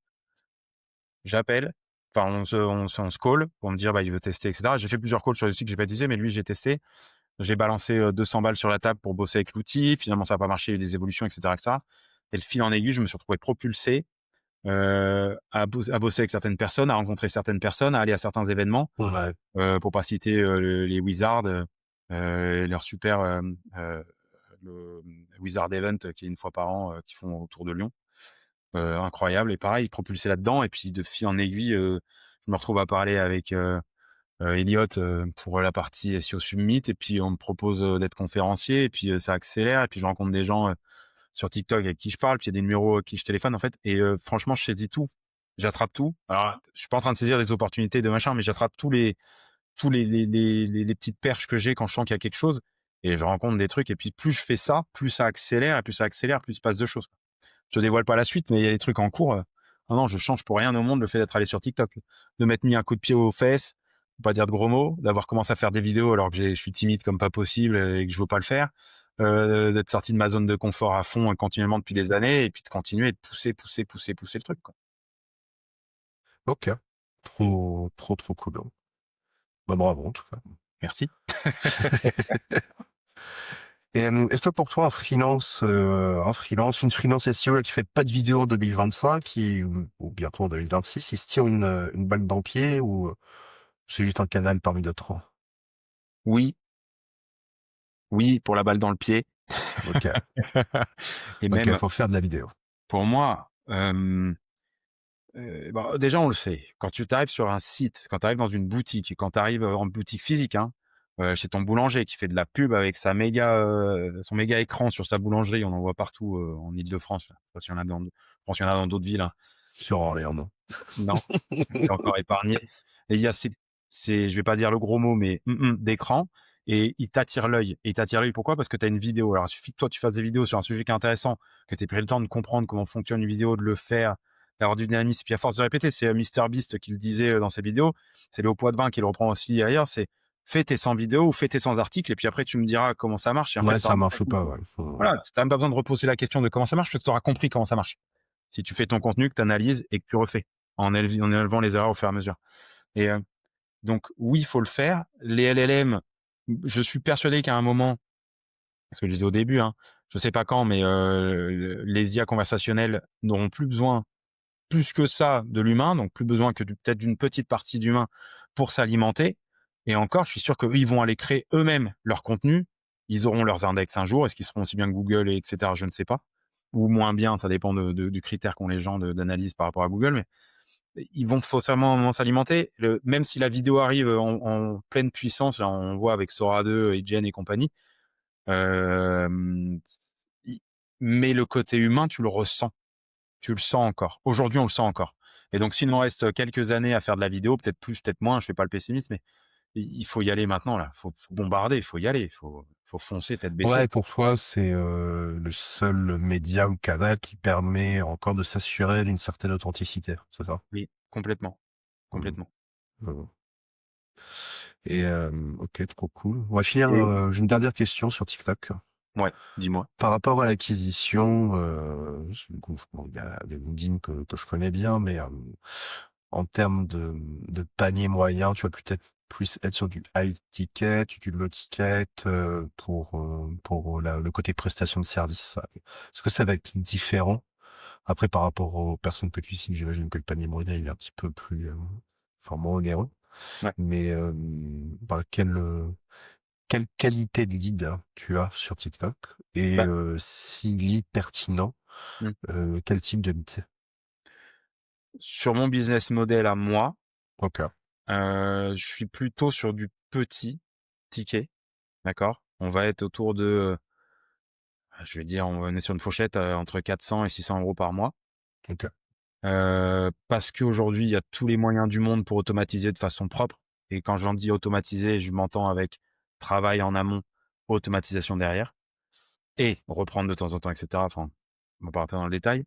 J'appelle, enfin on se call pour me dire, bah, il veut tester et cetera. J'ai fait plusieurs calls sur les outils que j'ai pas utilisés, mais lui j'ai testé. J'ai balancé 200 balles sur la table pour bosser avec l'outil. Finalement, ça a pas marché, il y a eu des évolutions, et cetera, et cetera. Et de fil en aiguille, je me suis retrouvé propulsé à bosser avec certaines personnes, à rencontrer certaines personnes, à aller à certains événements. Ouais. Pour pas citer les Wizards, leur super le Wizard Event qui est une fois par an, qui font autour de Lyon. Incroyable et pareil, propulsé là-dedans et puis de fil en aiguille, je me retrouve à parler avec Elliot pour la partie SEO Summit et puis on me propose d'être conférencier et puis ça accélère et puis je rencontre des gens sur TikTok avec qui je parle, puis il y a des numéros avec qui je téléphone en fait et franchement je saisis tout. J'attrape tout. Alors je suis pas en train de saisir les opportunités de machin, mais j'attrape tous les petites perches que j'ai quand je sens qu'il y a quelque chose et je rencontre des trucs et puis plus je fais ça, plus ça accélère et plus ça accélère, plus il se passe de choses. Je dévoile pas la suite, mais il y a des trucs en cours. Non, je change pour rien au monde le fait d'être allé sur TikTok, de m'être mis un coup de pied aux fesses, faut pas dire de gros mots, d'avoir commencé à faire des vidéos alors que je suis timide comme pas possible et que je veux pas le faire, d'être sorti de ma zone de confort à fond continuellement depuis des années et puis de continuer de pousser, pousser, pousser, pousser le truc, quoi. Ok. Trop cool. Bah, bravo, en tout cas. Merci. Et est-ce que pour toi, une freelance SEO qui fait pas de vidéo en 2025 ou bientôt en 2026, il se tire une balle dans le pied ou c'est juste un canal parmi d'autres? Oui, oui, pour la balle dans le pied. Ok. Et Ok, même faut faire de la vidéo. pour moi, bah, déjà, on le sait. Quand tu arrives sur un site, quand tu arrives dans une boutique, quand tu arrives en boutique physique, hein, chez ton boulanger qui fait de la pub avec son méga écran sur sa boulangerie, on en voit partout en Île-de-France. Là. Je sais pas s'il y en a je pense qu'il y en a dans d'autres villes. Hein. Sur Orléans, non? Non, t'es encore épargné. Et il y a je vais pas dire le gros mot, mais d'écran. Et il t'attire l'œil. Et il t'attire l'œil pourquoi? Parce que tu as une vidéo. Alors, il suffit que toi, tu fasses des vidéos sur un sujet qui est intéressant, que tu aies pris le temps de comprendre comment fonctionne une vidéo, de le faire, d'avoir du dynamisme. Puis à force de répéter, c'est MrBeast qui le disait dans ses vidéos. C'est Léo Poitvin qui le reprend aussi ailleurs. C'est fais tes 100 vidéos ou fais tes 100 articles. Et puis après, tu me diras comment ça marche. Et en fait, Ouais, tu auras ça même marche pas pas, compris. ouais. Voilà, tu n'as même pas besoin de reposer la question de comment ça marche, parce que tu auras compris comment ça marche. Si tu fais ton contenu, que tu analyses et que tu refais en élevant les erreurs au fur et à mesure. Et donc oui, il faut le faire. Les LLM, je suis persuadé qu'à un moment, parce que je disais au début, hein, je sais pas quand, mais les IA conversationnelles n'auront plus besoin, plus que ça, de l'humain, donc plus besoin que peut-être d'une petite partie d'humain pour s'alimenter. Et encore, je suis sûr qu'eux, ils vont aller créer eux-mêmes leur contenu. Ils auront leurs index un jour. Est-ce qu'ils seront aussi bien que Google, et etc. Je ne sais pas. Ou moins bien, ça dépend du critère qu'ont les gens d'analyse par rapport à Google. Mais ils vont forcément s'alimenter. Même si la vidéo arrive en pleine puissance, là, on voit avec Sora 2 et Jen et compagnie, euh, i- mais le côté humain, tu le ressens. Tu le sens encore. Aujourd'hui, on le sent encore. Et donc, s'il nous reste quelques années à faire de la vidéo, peut-être plus, peut-être moins, je fais pas le pessimiste, mais il faut y aller maintenant, là. Faut bombarder, il faut y aller, faut foncer tête baissée. Ouais, pour toi, c'est le seul média ou canal qui permet encore de s'assurer d'une certaine authenticité, c'est ça? Oui, complètement, Mhm. complètement. Et ok, trop cool. On va finir. Et, J'ai une dernière question sur TikTok. ouais, dis-moi. Par rapport à l'acquisition, bon, il y a des LinkedIn que je connais bien, mais en termes de panier moyen, tu vas peut-être plus être sur du high ticket, du low ticket pour le côté prestation de service. Est-ce que ça va être différent? Après, par rapport aux personnes que tu cites, j'imagine que le panier moyen il est un petit peu plus, enfin moins onéreux. Ouais. Mais bah, quelle qualité de lead hein, tu as sur TikTok et Bah, si lead pertinent, hmm. quel type de lead c'est? Sur mon business model à moi, Ok, je suis plutôt sur du petit ticket, d'accord? On va être autour de, je vais dire, on est sur une fourchette entre 400 et 600 euros par mois. ok, Parce qu'aujourd'hui, il y a tous les moyens du monde pour automatiser de façon propre. Et quand j'en dis automatiser, je m'entends avec travail en amont, automatisation derrière, et reprendre de temps en temps, etc. Enfin, on va pas rentrer dans le détail.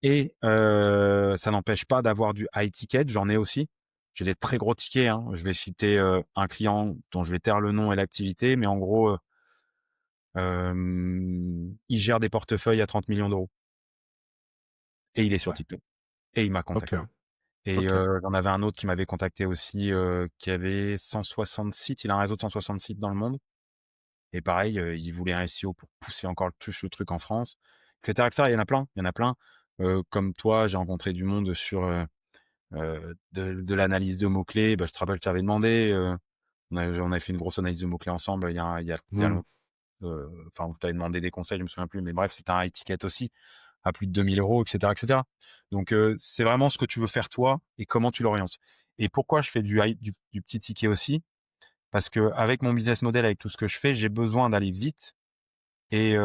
Et ça n'empêche pas d'avoir du high ticket, j'en ai aussi. J'ai des très gros tickets, hein. Je vais citer un client dont je vais taire le nom et l'activité, mais en gros, il gère des portefeuilles à 30 millions d'euros et il est sur ouais, TikTok et il m'a ok, contacté. Et ok, j'en avais un autre qui m'avait contacté aussi, qui avait 160 sites. Il a un réseau de 160 sites dans le monde. Et pareil, ils voulaient un SEO pour pousser encore plus le truc en France, et cetera, et cetera. Il y en a plein, il y en a plein. Comme toi, j'ai rencontré du monde sur, de l'analyse de mots-clés. Bah, je te rappelle, je t'avais demandé, on avait fait une grosse analyse de mots-clés ensemble il y a Mmh. longtemps, enfin, je t'avais demandé des conseils, je me souviens plus, mais bref, c'était un high ticket aussi, à plus de 2 000 €, et cetera, et cetera. Donc, c'est vraiment ce que tu veux faire toi et comment tu l'orientes. Et pourquoi je fais du petit ticket aussi? Parce qu'avec mon business model, avec tout ce que je fais, j'ai besoin d'aller vite et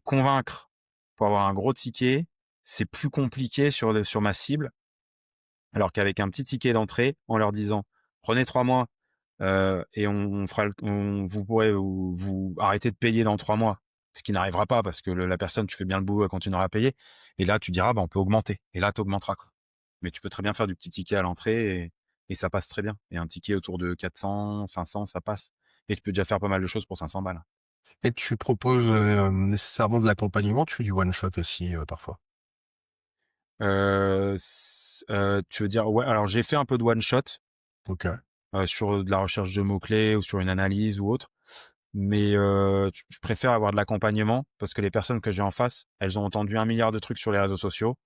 convaincre pour avoir un gros ticket, c'est plus compliqué sur ma cible. Alors qu'avec un petit ticket d'entrée, en leur disant: «Prenez 3 mois, et on fera le on vous pourrez vous arrêter de payer dans 3 mois». Ce qui n'arrivera pas parce que la personne, tu fais bien le boulot, elle continuera à payer, et là, tu diras: «Bah, on peut augmenter», et là, tu augmenteras, quoi. Mais tu peux très bien faire du petit ticket à l'entrée et ça passe très bien, et un ticket autour de 400-500, ça passe, et tu peux déjà faire pas mal de choses pour 500 balles. Et tu proposes, nécessairement de l'accompagnement? Tu fais du one shot aussi, parfois? Tu veux dire, ouais, alors j'ai fait un peu de one shot, OK. sur de la recherche de mots-clés ou sur une analyse ou autre, mais je préfère avoir de l'accompagnement parce que les personnes que j'ai en face, elles ont entendu 1 milliard de trucs sur les réseaux sociaux,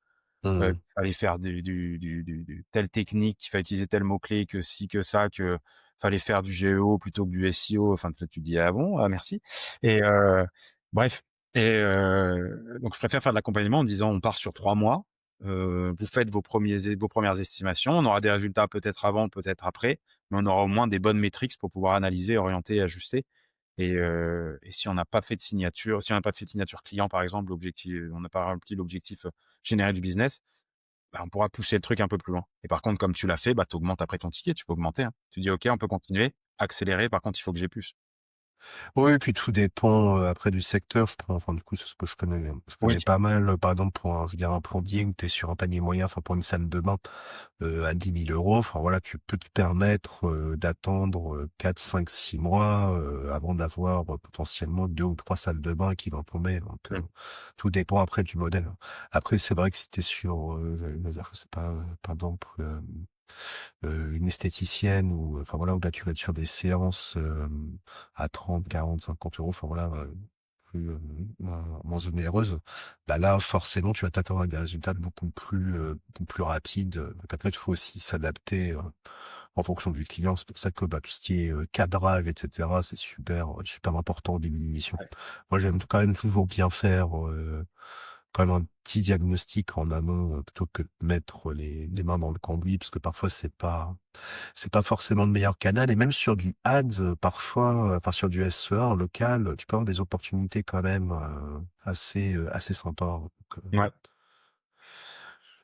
Mmh. qu'il fallait faire du telle technique, qu'il fallait utiliser tel mot-clé, que ci, que ça, que fallait faire du GEO plutôt que du SEO. Enfin, tu te dis: «Ah bon? Ah merci», et bref, donc je préfère faire de l'accompagnement en disant: «On part sur 3 mois, vous faites vos premières estimations, on aura des résultats peut-être avant, peut-être après, mais on aura au moins des bonnes métriques pour pouvoir analyser, orienter et ajuster». Et si on n'a pas fait de signature, si on n'a pas fait de signature client, par exemple, on n'a pas rempli l'objectif, général du business, bah, on pourra pousser le truc un peu plus loin. Et par contre, comme tu l'as fait, bah, tu augmentes après ton ticket, tu peux augmenter, hein. Tu dis: «OK, on peut continuer, accélérer, par contre, il faut que j'ai plus». Oui, puis tout dépend, après du secteur. Je prends enfin, du coup, c'est ce que je Oui, connais pas mal, par exemple, pour un je veux dire, un plombier où tu es sur un panier moyen, enfin, pour une salle de bain, à 10 000 €, enfin, voilà, tu peux te permettre, d'attendre, 4, 5, 6 mois, avant d'avoir, potentiellement 2 ou 3 salles de bain qui vont tomber. Donc, mmh, tout dépend après du modèle. Après, c'est vrai que si tu es sur, j'allais dire, je sais pas, par exemple, une esthéticienne ou enfin voilà, où là tu vas être sur des séances, à 30, 40, 50 €, enfin voilà, plus, moins onéreuses. Bah là, forcément, tu vas t'attendre à des résultats beaucoup plus rapides. Donc après, il faut aussi s'adapter, en fonction du client. C'est pour ça que, bah, tout ce qui est, cadrage, et cetera, c'est super important au début d'une mission. ouais, Moi, j'aime quand même toujours bien faire, quand même un petit diagnostic en amont, plutôt que de mettre les mains dans le cambouis, parce que parfois c'est pas forcément le meilleur canal. Et même sur du ads, parfois, enfin sur du SEA en local, tu peux avoir des opportunités quand même, assez sympas. Donc, ouais.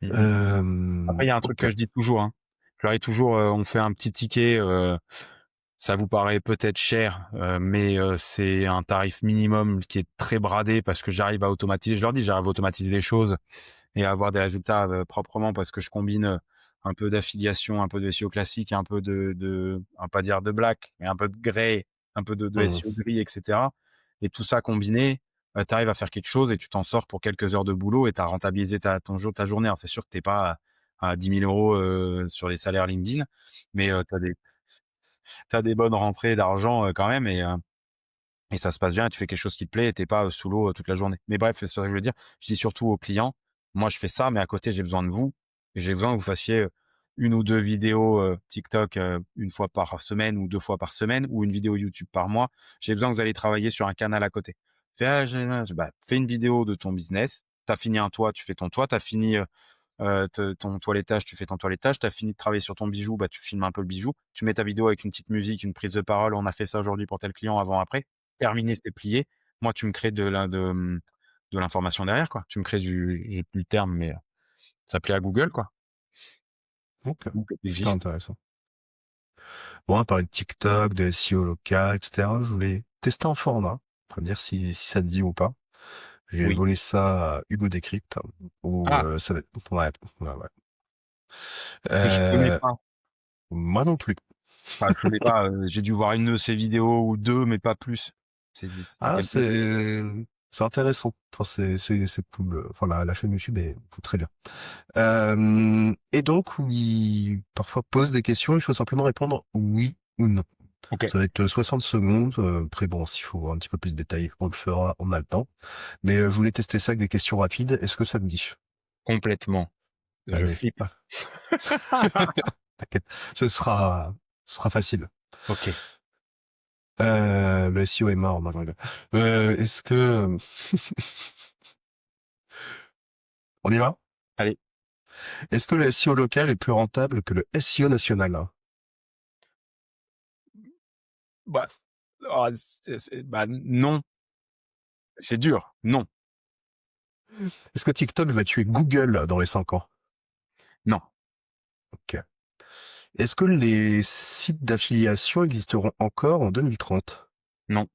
Mmh mh. Après, il y a un truc OK. que je dis toujours, hein. Je leur dis toujours, on fait un petit ticket, ça vous paraît peut-être cher, mais c'est un tarif minimum qui est très bradé parce que j'arrive à automatiser, je leur dis: «J'arrive à automatiser les choses et à avoir des résultats, proprement parce que je combine, un peu d'affiliation, un peu de SEO classique, un peu on va pas dire de black, mais un peu de grey, un peu de Mmh. SEO gris, et cetera, et tout ça combiné, tu arrives à faire quelque chose et tu t'en sors pour quelques heures de boulot et tu as rentabilisé ta journée. Alors c'est sûr que tu es pas à 10 000 €, sur les salaires LinkedIn, mais tu as des bonnes rentrées d'argent, quand même, et ça se passe bien et tu fais quelque chose qui te plaît et tu pas, sous l'eau, toute la journée. Mais bref, c'est ça que je veux dire. Je dis surtout aux clients: «Moi, je fais ça, mais à côté, j'ai besoin de vous et j'ai besoin que vous fassiez, 1 ou 2 vidéos, TikTok, 1 fois par semaine ou 2 fois par semaine, ou une vidéo YouTube par mois. J'ai besoin que vous alliez travailler sur un canal à côté». Fais: «Ah, j'ai» bah, fais une vidéo de ton business. Tu as fini un toit, tu fais ton toit. Tu as fini, ton toilettage, tu fais ton toilettage. Tu as fini de travailler sur ton bijou, bah, tu filmes un peu le bijou. Tu mets ta vidéo avec une petite musique, une prise de parole: «On a fait ça aujourd'hui pour tel client, avant, après». Terminé, c'est plié. Moi, tu me crées de l'information derrière, quoi. Tu me crées j'ai plus le terme, mais ça plaît à Google, quoi. OK. Google Super existe. intéressant. Bon, à parler de TikTok, de SEO local, et cetera, je voulais tester un format, pour me dire si ça te dit ou pas. J'ai Oui. volé ça à Hugo Décrypte, où, Ah! ça va être ouais, ouais, ouais. Que je connais Heu, pas. Moi non plus. Enfin, je connais pas, j'ai dû voir une de ses vidéos ou 2, mais pas plus. C'est Ah, quelqu'un qui c'est intéressant. Enfin, c'est cool. Enfin, la chaîne YouTube est très bien. Et donc, où il parfois pose des questions, il faut simplement répondre oui ou non. Ok, Ça va être 60 secondes. Après, bon, s'il faut un petit peu plus de détails, on le fera, on a le temps. Mais je voulais tester ça avec des questions rapides. Est-ce que ça te dit? complètement. Je Allez, flippe. ah, t'inquiète, ce sera facile. Ok. Le SEO est mort, moi je rigole. Est-ce que... On y va? Allez. Est-ce que le SEO local est plus rentable que le SEO national? Bah, bah non. C'est dur. Non. Est-ce que TikTok va tuer Google dans les 5 ans? Non. Ok. Est-ce que les sites d'affiliation existeront encore en 2030? Non.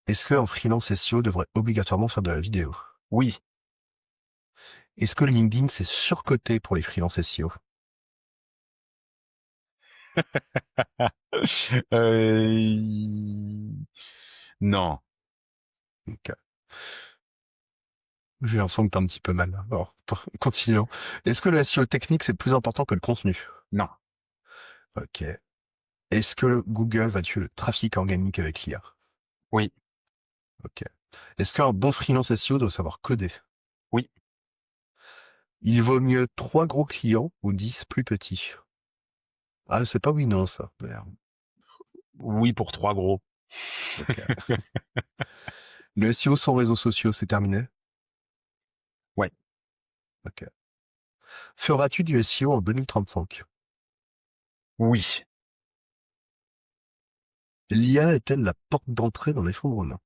Est-ce qu'un freelance SEO devrait obligatoirement faire de la vidéo? Oui. Est-ce que LinkedIn c'est surcoté pour les freelances SEO? Non. Ok. J'ai l'impression que t'as un petit peu mal. Alors, continuons. Est-ce que le SEO technique c'est plus important que le contenu? Non. Ok. Est-ce que Google va tuer le trafic organique avec l'IA? Oui. Ok. Est-ce qu'un bon freelance SEO doit savoir coder? Oui. Il vaut mieux 3 gros clients ou 10 plus petits? Ah, c'est pas oui, non, ça. Merde. Oui pour 3 gros. Ok. Le SEO sans réseaux sociaux, c'est terminé? Ouais. Ok. Feras-tu du SEO en 2035? Oui. L'IA est-elle la porte d'entrée dans l'effondrement?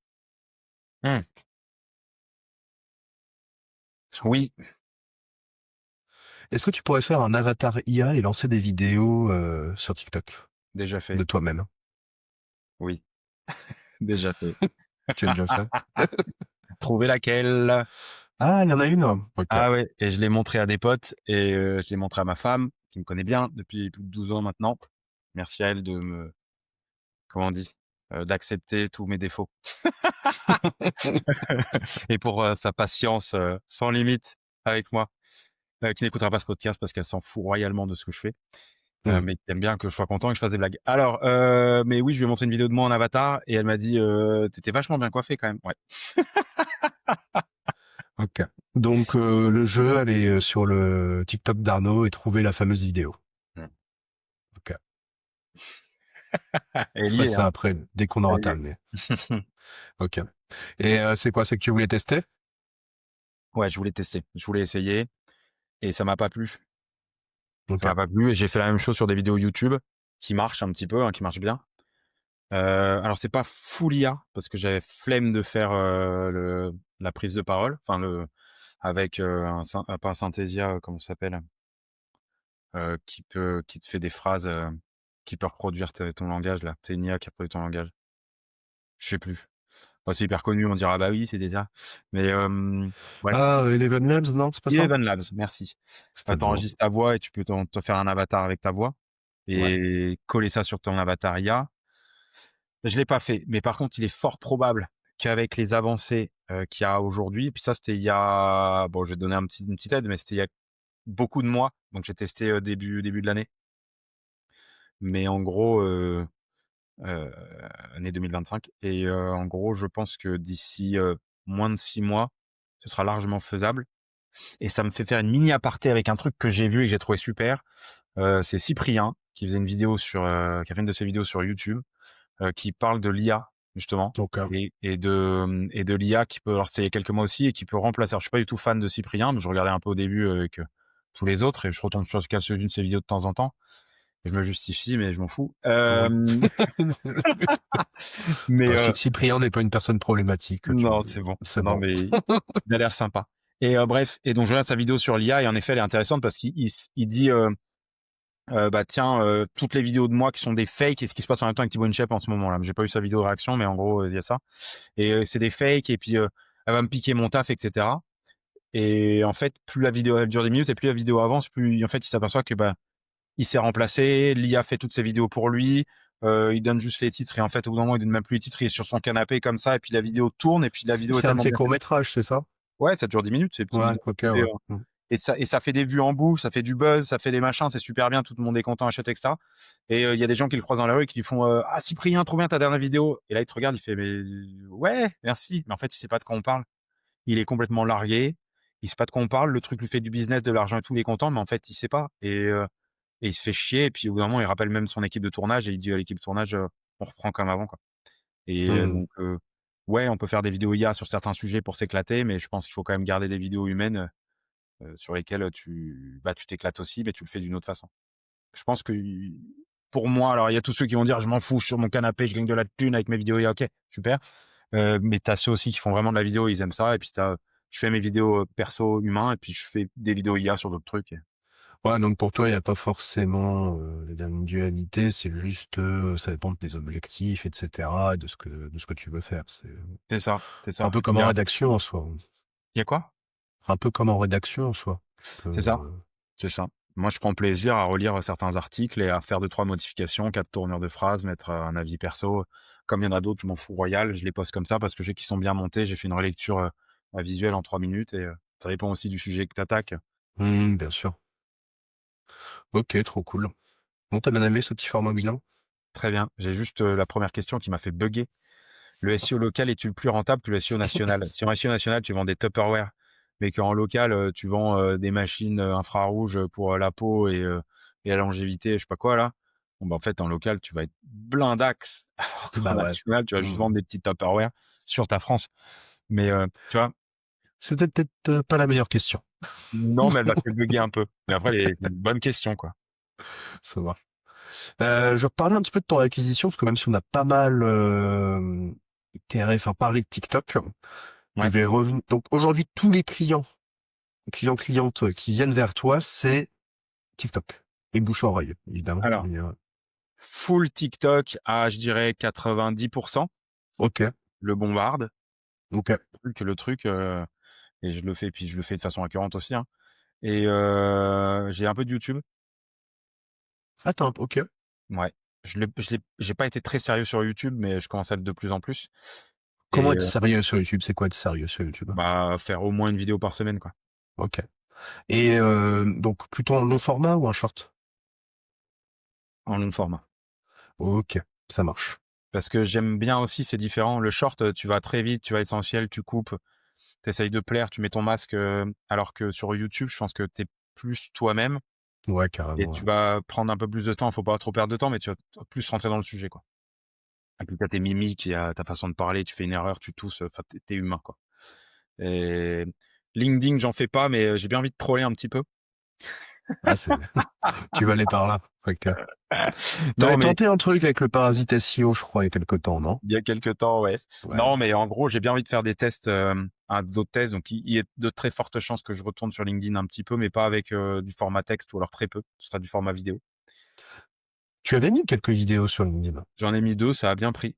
Hmm. Oui. Est-ce que tu pourrais faire un avatar IA et lancer des vidéos sur TikTok Déjà de fait. toi-même? Oui. Déjà fait. Tu as déjà fait? Trouver laquelle? Ah, il y en a une? Ok. Ah ouais. Et je l'ai montré à des potes et je l'ai montré à ma femme qui me connaît bien depuis plus de 12 ans maintenant. Merci à elle de me, comment on dit, d'accepter tous mes défauts. Et pour sa patience sans limite avec moi, qui n'écoutera pas ce podcast parce qu'elle s'en fout royalement de ce que je fais, Hmm. mais qui aime bien que je sois content et que je fasse des blagues. Alors, mais oui, je lui ai montré une vidéo de moi en avatar et elle m'a dit, t'étais vachement bien coiffé quand même. Ouais. Ok. Donc le jeu, aller sur le TikTok d'Arnaud et trouver la fameuse vidéo. Mm. Ok. Elle Je y ferai est, hein. ça après, dès qu'on aura Elle y terminé. est. Ok. Et c'est quoi? C'est que tu voulais tester? Ouais, je voulais tester, je voulais essayer et ça m'a pas plu. Ça Ok. m'a pas plu et j'ai fait la même chose sur des vidéos YouTube qui marchent un petit peu, hein, qui marchent bien. Alors c'est pas full IA parce que j'avais flemme de faire la prise de parole, enfin avec pas un Synthesia, comment ça s'appelle, qui te fait des phrases, qui peut reproduire ton langage là. C'est une IA qui reproduit ton langage. Je sais plus. Bah, c'est hyper connu, on dira bah oui c'est des IA, mais bref. Ah, Eleven Labs, non, c'est pas ça? Eleven Labs, merci. C'était bon. T'enregistres ta voix et tu peux te faire un avatar avec ta voix Ouais. et coller ça sur ton avatar IA. Je l'ai pas fait, mais par contre, il est fort probable qu'avec les avancées qu'il y a aujourd'hui, et puis ça, c'était il y a, bon, je vais te donner une petite aide, mais c'était il y a beaucoup de mois, donc j'ai testé début de l'année, mais en gros, euh, année 2025, et en gros, je pense que d'ici moins de 6 mois, ce sera largement faisable. Et ça me fait faire une mini aparté avec un truc que j'ai vu et que j'ai trouvé super. C'est Cyprien qui faisait une vidéo qui a fait une de ses vidéos sur YouTube qui parle de l'IA justement Donc, et de l'IA qui peut, alors c'est il y a quelques mois aussi, et qui peut remplacer. Alors, je suis pas du tout fan de Cyprien, mais je regardais un peu au début avec tous les autres et je retombe sur quelques-unes de ses vidéos de temps en temps et je me justifie, mais je m'en fous. oui. Mais Cyprien n'est pas une personne problématique. non, c'est bon. C'est Non, bon. mais il a l'air sympa. Et bref, et donc je regarde sa vidéo sur l'IA et en effet, elle est intéressante parce qu'il dit bah tiens, toutes les vidéos de moi qui sont des fakes et ce qui se passe en même temps avec Thibaut InShape en ce moment là. J'ai pas eu sa vidéo de réaction, mais en gros il y a ça. Et c'est des fakes et puis elle va me piquer mon taf, etc. Et en fait, plus la vidéo elle dure des minutes et plus la vidéo avance, plus en fait il s'aperçoit que bah il s'est remplacé, l'IA fait toutes ses vidéos pour lui. Il donne juste les titres et en fait au bout d'un moment il donne même plus les titres, il est sur son canapé comme ça et puis la vidéo tourne et puis la vidéo est C'est un de tellement ses bien faite. courts-métrages, c'est ça? Ouais, ça dure 10 minutes, ces petites Ouais, vidéos. ok, C'est, ouais. et ça fait des vues en boucle, ça fait du buzz, ça fait des machins, c'est super bien, tout le monde est content, achète, et cetera. Et il y a des gens qui le croisent dans la rue et qui lui font, «Ah Cyprien, trop bien ta dernière vidéo», et là il te regarde, il fait: «Mais ouais, merci», mais en fait il sait pas de quoi on parle. Il est complètement largué, il sait pas de quoi on parle, le truc lui fait du business, de l'argent et tout, il est content, mais en fait il sait pas, et il se fait chier, et puis au bout d'un moment il rappelle même son équipe de tournage et il dit à l'équipe de tournage, «On reprend comme avant, quoi». Et Mmh. donc ouais, on peut faire des vidéos IA sur certains sujets pour s'éclater, mais je pense qu'il faut quand même garder des vidéos humaines, sur lesquelles tu t'éclates aussi, mais tu le fais d'une autre façon. Je pense que pour moi, alors il y a tous ceux qui vont dire: «Je m'en fous, je suis sur mon canapé, je gagne de la thune avec mes vidéos IA». OK, super, mais tu as ceux aussi qui font vraiment de la vidéo, ils aiment ça, et puis je fais mes vidéos, perso humains, et puis je fais des vidéos IA sur d'autres trucs, Ouais, donc pour toi, il y a pas forcément, une dualité, c'est juste, ça dépend de tes objectifs et cetera et de ce que tu veux faire. C'est c'est ça, c'est un ça. peu comme en rédaction en soi. Il y a quoi? Un peu comme en rédaction en soi. Tu peux, C'est ça. C'est ça. Moi, je prends plaisir à relire certains articles et à faire deux trois modifications, 4 tournures de phrases, mettre, un avis perso. Comme il y en a d'autres, je m'en fous royal, je les poste comme ça parce que je sais qu'ils sont bien montés. J'ai fait une relecture, visuelle en 3 minutes, et ça dépend aussi du sujet que tu attaques. bien sûr. OK, trop cool. Bon, tu bien aimé ce petit format bilan? Très bien. J'ai juste, la première question qui m'a fait bugger. Le SEO local est-il plus rentable que le SEO national? Si en SEO national, tu vends des Tupperware, mais qu'en local, tu vends, des machines, infrarouges, pour, la peau et la longévité, je sais pas quoi là, bon, bah, en fait, en local, tu vas être blindax, alors qu'en Bah, ouais. national, tu vas juste Mmh. vendre des petits Tupperware sur ta France. Mais, tu vois? C'était peut-être, pas la meilleure question. Non, mais elle m'a fait bugger un peu. Mais après, c'est une bonne question, quoi. Ça va. Je reparlais un petit peu de ton acquisition, parce que même si on a pas mal, parlé de TikTok, je Ouais. vais revenir. Donc aujourd'hui, tous les clientes qui viennent vers toi, c'est TikTok et bouche à oreille, évidemment. Alors, full TikTok à, je dirais, 90, OK, le bombarde, OK. le truc, et je le fais de façon récurrente aussi, hein. Et j'ai un peu de YouTube. Attends, OK. Ouais. J'ai pas été très sérieux sur YouTube, mais je commence à l'être de plus en plus, Comment et être sérieux sur YouTube? C'est quoi être sérieux sur YouTube? bah, faire au moins une vidéo par semaine, quoi. OK. Et donc plutôt un long format ou un short? En long format. OK, ça marche. Parce que j'aime bien aussi, c'est différent. Le short, tu vas très vite, tu vas à l'essentiel, tu coupes, tu essayes de plaire, tu mets ton masque, alors que sur YouTube, je pense que tu es plus toi-même Ouais, et carrément, ouais. tu vas prendre un peu plus de temps. Faut pas trop perdre de temps, mais tu vas plus rentrer dans le sujet, quoi. Et puis tu tes mimiques, il y a ta façon de parler, tu fais une erreur, tu tousses, enfin, tu es humain, quoi. Et LinkedIn, j'en fais pas, mais j'ai bien envie de troller un petit peu. Ah, c'est tu vas aller par là. OK. Non, T'avais mais tenté un truc avec le parasite SEO, je crois, il y a quelque temps, non? il y a quelque temps, ouais. Ouais. Non, mais en gros, j'ai bien envie de faire des tests, d'autres tests, donc il y a de très fortes chances que je retourne sur LinkedIn un petit peu, mais pas avec, du format texte, ou alors très peu. Ce sera du format vidéo. Tu avais mis quelques vidéos sur LinkedIn. J'en ai mis 2, ça a bien pris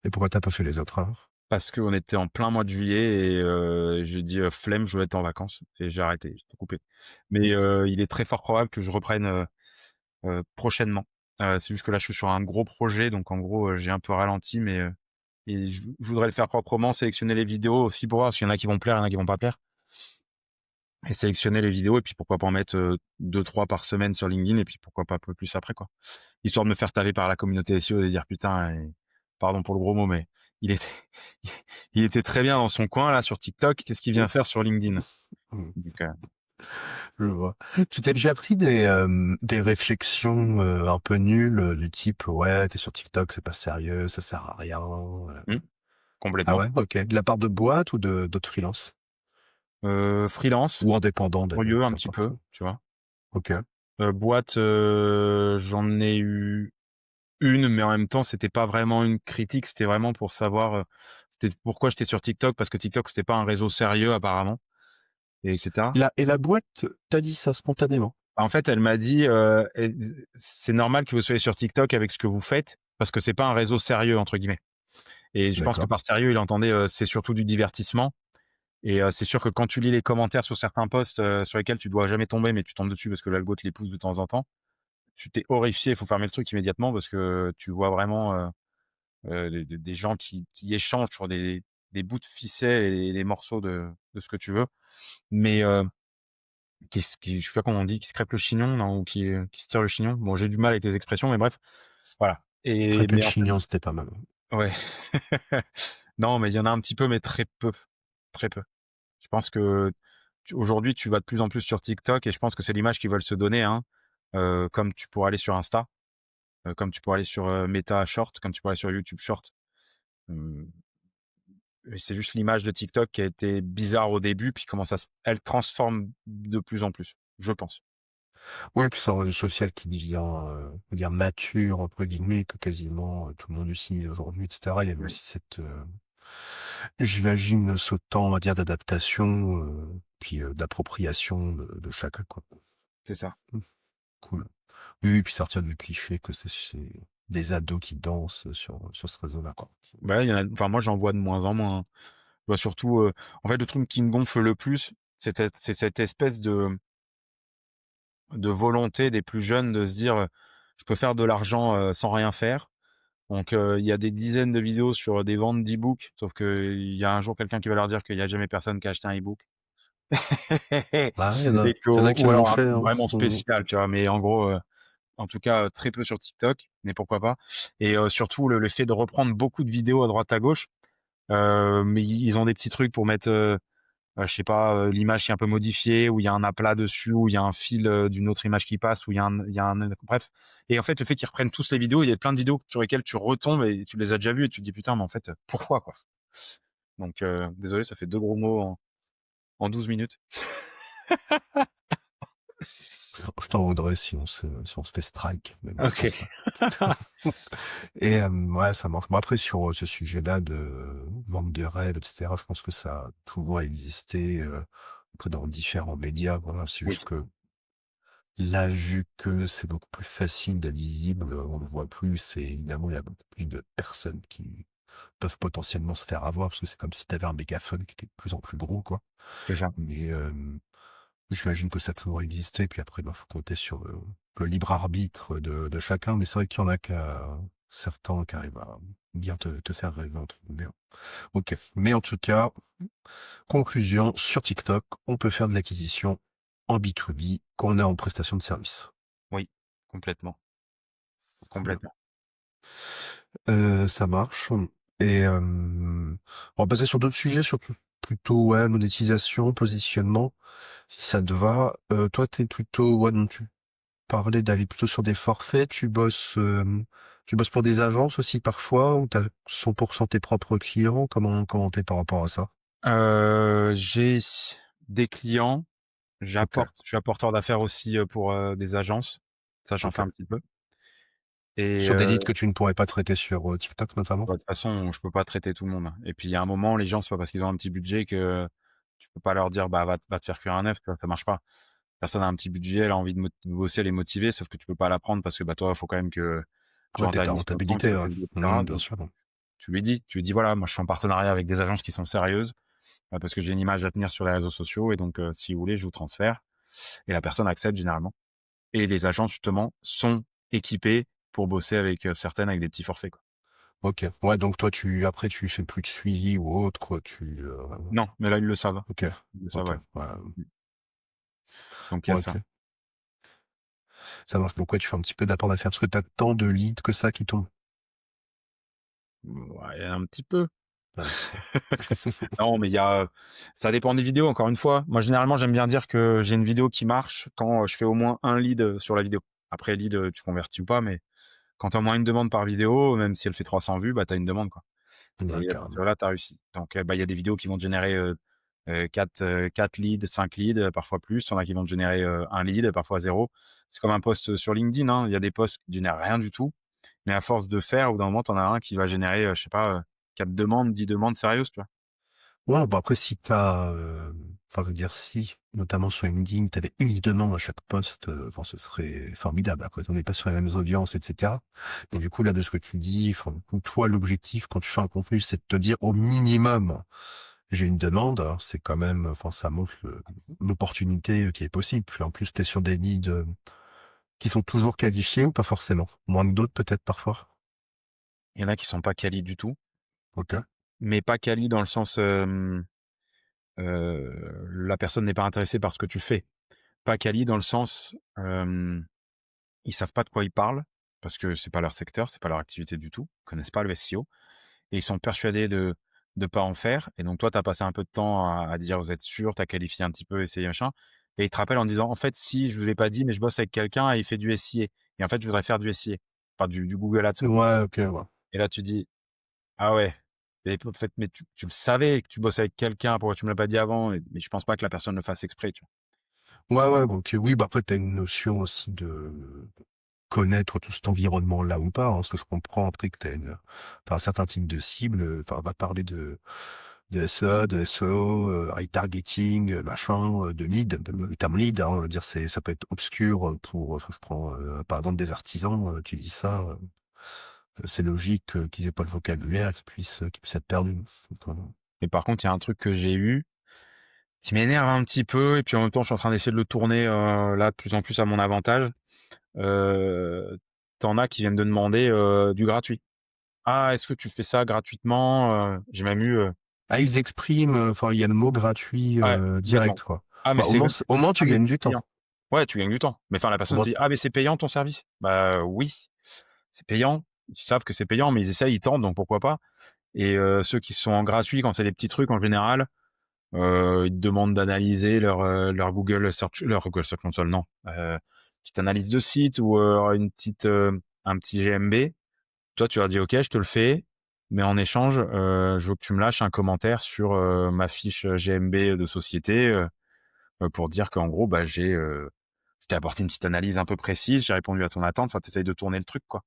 Et pourquoi t'as pas fait les autres alors? parce qu'on était en plein mois de juillet, et j'ai dit: «Flemme, je veux être en vacances», et j'ai arrêté, j'ai tout coupé. Mais il est très fort probable que je reprenne, prochainement. C'est juste que là, je suis sur un gros projet, donc en gros, j'ai un peu ralenti, mais et je voudrais le faire proprement, sélectionner les vidéos aussi pour voir s'il y en a qui vont plaire, il y en a qui vont pas plaire, et sélectionner les vidéos, et puis pourquoi pas en mettre, 2-3 par semaine sur LinkedIn, et puis pourquoi pas un peu plus après, quoi. Histoire de me faire taper par la communauté SEO et de dire: «Putain, pardon pour le gros mot, mais il était il était très bien dans son coin là sur TikTok, qu'est-ce qu'il vient faire sur LinkedIn?» Mmh, Donc je vois. Tu t'es déjà pris des réflexions un peu nulles du type ouais, t'es sur TikTok, c'est pas sérieux, ça sert à rien. mmh, Ah complètement. ouais, ok. De la part de boîtes ou de d'autres freelances Freelance, ou indépendants d'ailleurs, curieux un peu petit importe. peu, tu vois? Ok. Boîte, j'en ai eu une, mais en même temps, c'était pas vraiment une critique, c'était vraiment pour savoir, c'était pourquoi j'étais sur TikTok, parce que TikTok, c'était pas un réseau sérieux apparemment, et cetera. La boîte t'a dit ça spontanément. En fait, elle m'a dit, «C'est normal que vous soyez sur TikTok avec ce que vous faites, parce que c'est pas un réseau sérieux» entre guillemets, et je pense que D'accord. par sérieux, il entendait, c'est surtout du divertissement, et c'est sûr que quand tu lis les commentaires sur certains posts, sur lesquels tu dois jamais tomber, mais tu tombes dessus parce que l'algo te les pousse de temps en temps, tu t'es horrifié, il faut fermer le truc immédiatement parce que tu vois vraiment, des gens qui échangent sur des bouts de ficelle et des morceaux de ce que tu veux. Mais je sais pas comment on dit, qui se crêpe le chignon, non? Ou qui se tire le chignon. Bon, j'ai du mal avec les expressions, mais bref, voilà. Et Crêpes de mais en fait chignon, c'était pas mal. ouais. Non, mais il y en a un petit peu, mais très peu, très peu. Je pense que aujourd'hui, tu vas de plus en plus sur TikTok et je pense que c'est l'image qu'ils veulent se donner, hein. Comme tu pourrais aller sur Insta, comme tu pourrais aller sur, Meta Short, comme tu pourrais aller sur YouTube Short. Mmh, et c'est juste l'image de TikTok qui a été bizarre au début, puis comment ça s elle transforme de plus en plus, je pense. Ouais, puis c'est un réseau social qui devient, on va dire «mature» entre guillemets, que quasiment, tout le monde utilise aujourd'hui et cetera. Il y avait aussi cette, j'imagine, ce temps, on va dire, d'adaptation, puis, d'appropriation de chacun, quoi. C'est ça. Mmh, cool. Oui, oui, puis sortir du cliché que c'est des ados qui dansent sur ce réseau-là, quoi. Bah, il y en a enfin moi j'en vois de moins en moins, hein. Je vois surtout, en fait le truc qui me gonfle le plus, c'est cette espèce de volonté des plus jeunes de se dire, «Je peux faire de l'argent, sans rien faire». Donc il y a des dizaines de vidéos sur des ventes d'e-books, sauf qu'il y a un jour quelqu'un qui va leur dire qu'il y a jamais personne qui a acheté un e-book. Bah, Et il y en a qui ou l'ont alors un fait, truc hein. vraiment Mmh. spécial, tu vois? Mais en gros, en tout cas, très peu sur TikTok, mais pourquoi pas. Et surtout le fait de reprendre beaucoup de vidéos à droite à gauche, mais ils ont des petits trucs pour mettre, je sais pas, l'image qui est un peu modifiée, où il y a un aplat dessus, où il y a un fil, d'une autre image qui passe, où il y a un bref. Et en fait, le fait qu'ils reprennent tous les vidéos, il y a plein de vidéos sur lesquelles tu retombes et tu les as déjà vues et tu te dis: «Putain, mais en fait, pourquoi, quoi?» Donc désolé, ça fait 2 gros mots en 12 minutes. Je t'en voudrais si on se fait strike, mais bon, je OK. pense pas. Et ouais, ça marche. Bon, après, sur ce sujet-là de vente de rêves, et cetera, je pense que ça a toujours existé, après dans différents médias, voilà. C'est Oui, juste que là, vu que c'est beaucoup plus facile d'être visible, on le voit plus et évidemment, il y a beaucoup plus de personnes qui peuvent potentiellement se faire avoir parce que c'est comme si tu avais un mégaphone qui était de plus en plus gros, quoi. c'est ça. Mais j'imagine que ça a toujours existé, puis après, bah, faut compter sur le libre arbitre de chacun, mais c'est vrai qu'il y en a certains qui arrivent à bien te faire rêver, entre guillemets. Ok. Mais en tout cas, conclusion, sur TikTok, on peut faire de l'acquisition en B2B quand on est en prestation de service. Oui, complètement, Cool. complètement. Ça marche. Et on va passer sur d'autres sujets, surtout plutôt ouais, monétisation, positionnement, si ça te va. Toi, t'es plutôt ouais, non, tu parlais d'aller plutôt sur des forfaits. Tu bosses pour des agences aussi parfois ou t'as 100% tes propres clients. Comment t'es par rapport à ça? J'ai des clients, Ok, je suis apporteur d'affaires aussi, pour, des agences. Ça, j'en fais ok. un petit peu. Et Sur des leads que tu ne pourrais pas traiter sur TikTok notamment? bah, de toute façon, je peux pas traiter tout le monde, hein. Et puis il y a un moment, les gens, c'est pas parce qu'ils ont un petit budget que tu peux pas leur dire: «Bah, va te faire cuire un œuf», tu vois? Ça marche pas. Personne a un petit budget, elle a envie de bosser, elle est motivée, sauf que tu peux pas la prendre parce que, bah, toi, il faut quand même que tu Ouais, t'es ta rentabilises ton temps, que tu rentabilité, fasses ouais. des vidéos, et cetera. Bien Donc sûr. tu lui dis: «Voilà, moi, je suis en partenariat avec des agences qui sont sérieuses, parce que j'ai une image à tenir sur les réseaux sociaux et donc si vous voulez, je vous transfère». Et la personne accepte généralement. Et les agences justement sont équipées pour bosser avec, certaines avec des petits forfaits, quoi. Ok. Ouais, donc toi, après, tu fais plus de suivi ou autre, quoi. Non, mais là, ils le savent. Ok, Ils le savent, ok. ouais. Ouais, Mmh. Donc il y a ouais, ça. ok. Ça marche. Donc ouais, tu fais un petit peu d'apport d'affaires parce que t'as tant de leads que ça qui tombent. Ouais, un petit peu. Un petit peu. Non, mais il y a, ça dépend des vidéos, encore une fois. Moi, généralement, j'aime bien dire que j'ai une vidéo qui marche quand, je fais au moins un lead, sur la vidéo. Après lead, tu convertis ou pas, mais quand tu as au moins une demande par vidéo, même si elle fait 300 vues, bah, tu as une demande, quoi. Ouais, Et à partir carrément. de là, tu as réussi. Donc, bah, il y a des vidéos qui vont te générer, 4 leads, 5 leads, parfois plus. Il y en a qui vont te générer, 1 lead, parfois zéro. C'est comme un post sur LinkedIn, hein. Il y a des posts qui génèrent rien du tout, mais à force de faire, au bout d'un moment, tu en as un qui va générer, je sais pas, 4 demandes, 10 demandes sérieuses, tu vois? Ouais, bon après si enfin je veux dire si, notamment sur LinkedIn, t'avais une demande à chaque poste, enfin ce serait formidable. Après on n'est pas sur les mêmes audiences, etc. Et du coup là de ce que tu dis, enfin du coup, toi l'objectif quand tu fais un contenu, c'est de te dire au minimum j'ai une demande. Alors, c'est quand même, enfin ça montre l'opportunité qui est possible. Puis en plus t'es sur des leads qui sont toujours qualifiés ou pas forcément, moins que d'autres peut-être parfois. Il y en a qui sont pas quali du tout, Ok. mais pas quali dans le sens, la personne n'est pas intéressée par ce que tu fais. pas quali dans le sens, ils savent pas de quoi ils parlent parce que c'est pas leur secteur, c'est pas leur activité du tout. Ils connaissent pas le SEO et ils sont persuadés de pas en faire et donc toi, tu as passé un peu de temps à dire: «Vous êtes sûr?» tu as qualifié un petit peu, essayé, machin et ils te rappellent en disant: «En fait, si, je vous l'ai pas dit, mais je bosse avec quelqu'un et il fait du SIA et en fait, je voudrais faire du SIA». Enfin du Google Ads, quoi Ouais, OK, ouais. et là, tu dis: «Ah ouais, et en fait, mais tu le savais que tu bossais avec quelqu'un, pourquoi tu me l'as pas dit avant?» Mais je pense pas que la personne le fasse exprès, tu vois? Ouais, ouais, OK, oui, bah, après, tu as une notion aussi de connaître tout cet environnement-là ou pas, hein, parce que je comprends après que tu as un certain type de cible, enfin, on va parler de SEA, de SEO, retargeting, machin, de lead, le terme lead, hein, je veux dire, ça peut être obscur pour, je prends, par exemple des artisans, tu dis ça, c'est logique qu'ils aient pas le vocabulaire, qu'ils puissent être perdus. Donc, Mais par contre, il y a un truc que j'ai eu, qui m'énerve un petit peu et puis en même temps, je suis en train d'essayer de le tourner, là, de plus en plus à mon avantage. Heu, Tu as qui viennent de demander, du gratuit. «Ah, est-ce que tu fais ça gratuitement?» J'ai même eu, ah, ils expriment, enfin, il y a le mot gratuit, ouais, complètement. direct, quoi. «Ah, mais Bah, c'est au moins, ah, tu mais gagnes c'est du temps. payant». Ouais, tu gagnes du temps. Mais enfin, la Au personne se moins, dit: «Ah, mais c'est payant ton service?» Bah, oui, c'est payant. Ils savent que c'est payant, mais ils essayent, ils tentent, donc pourquoi pas? Et ceux qui sont en gratuit, quand c'est des petits trucs, en général, ils te demandent d'analyser leur Google Search Console, non, petite analyse de site ou une petite, un petit GMB. Toi, tu leur dis: «OK, je te le fais, mais en échange, je veux que tu me lâches un commentaire sur, ma fiche GMB de société, pour dire qu'en gros, bah, je t'ai apporté une petite analyse un peu précise, j'ai répondu à ton attente». Enfin, tu de tourner le truc, quoi,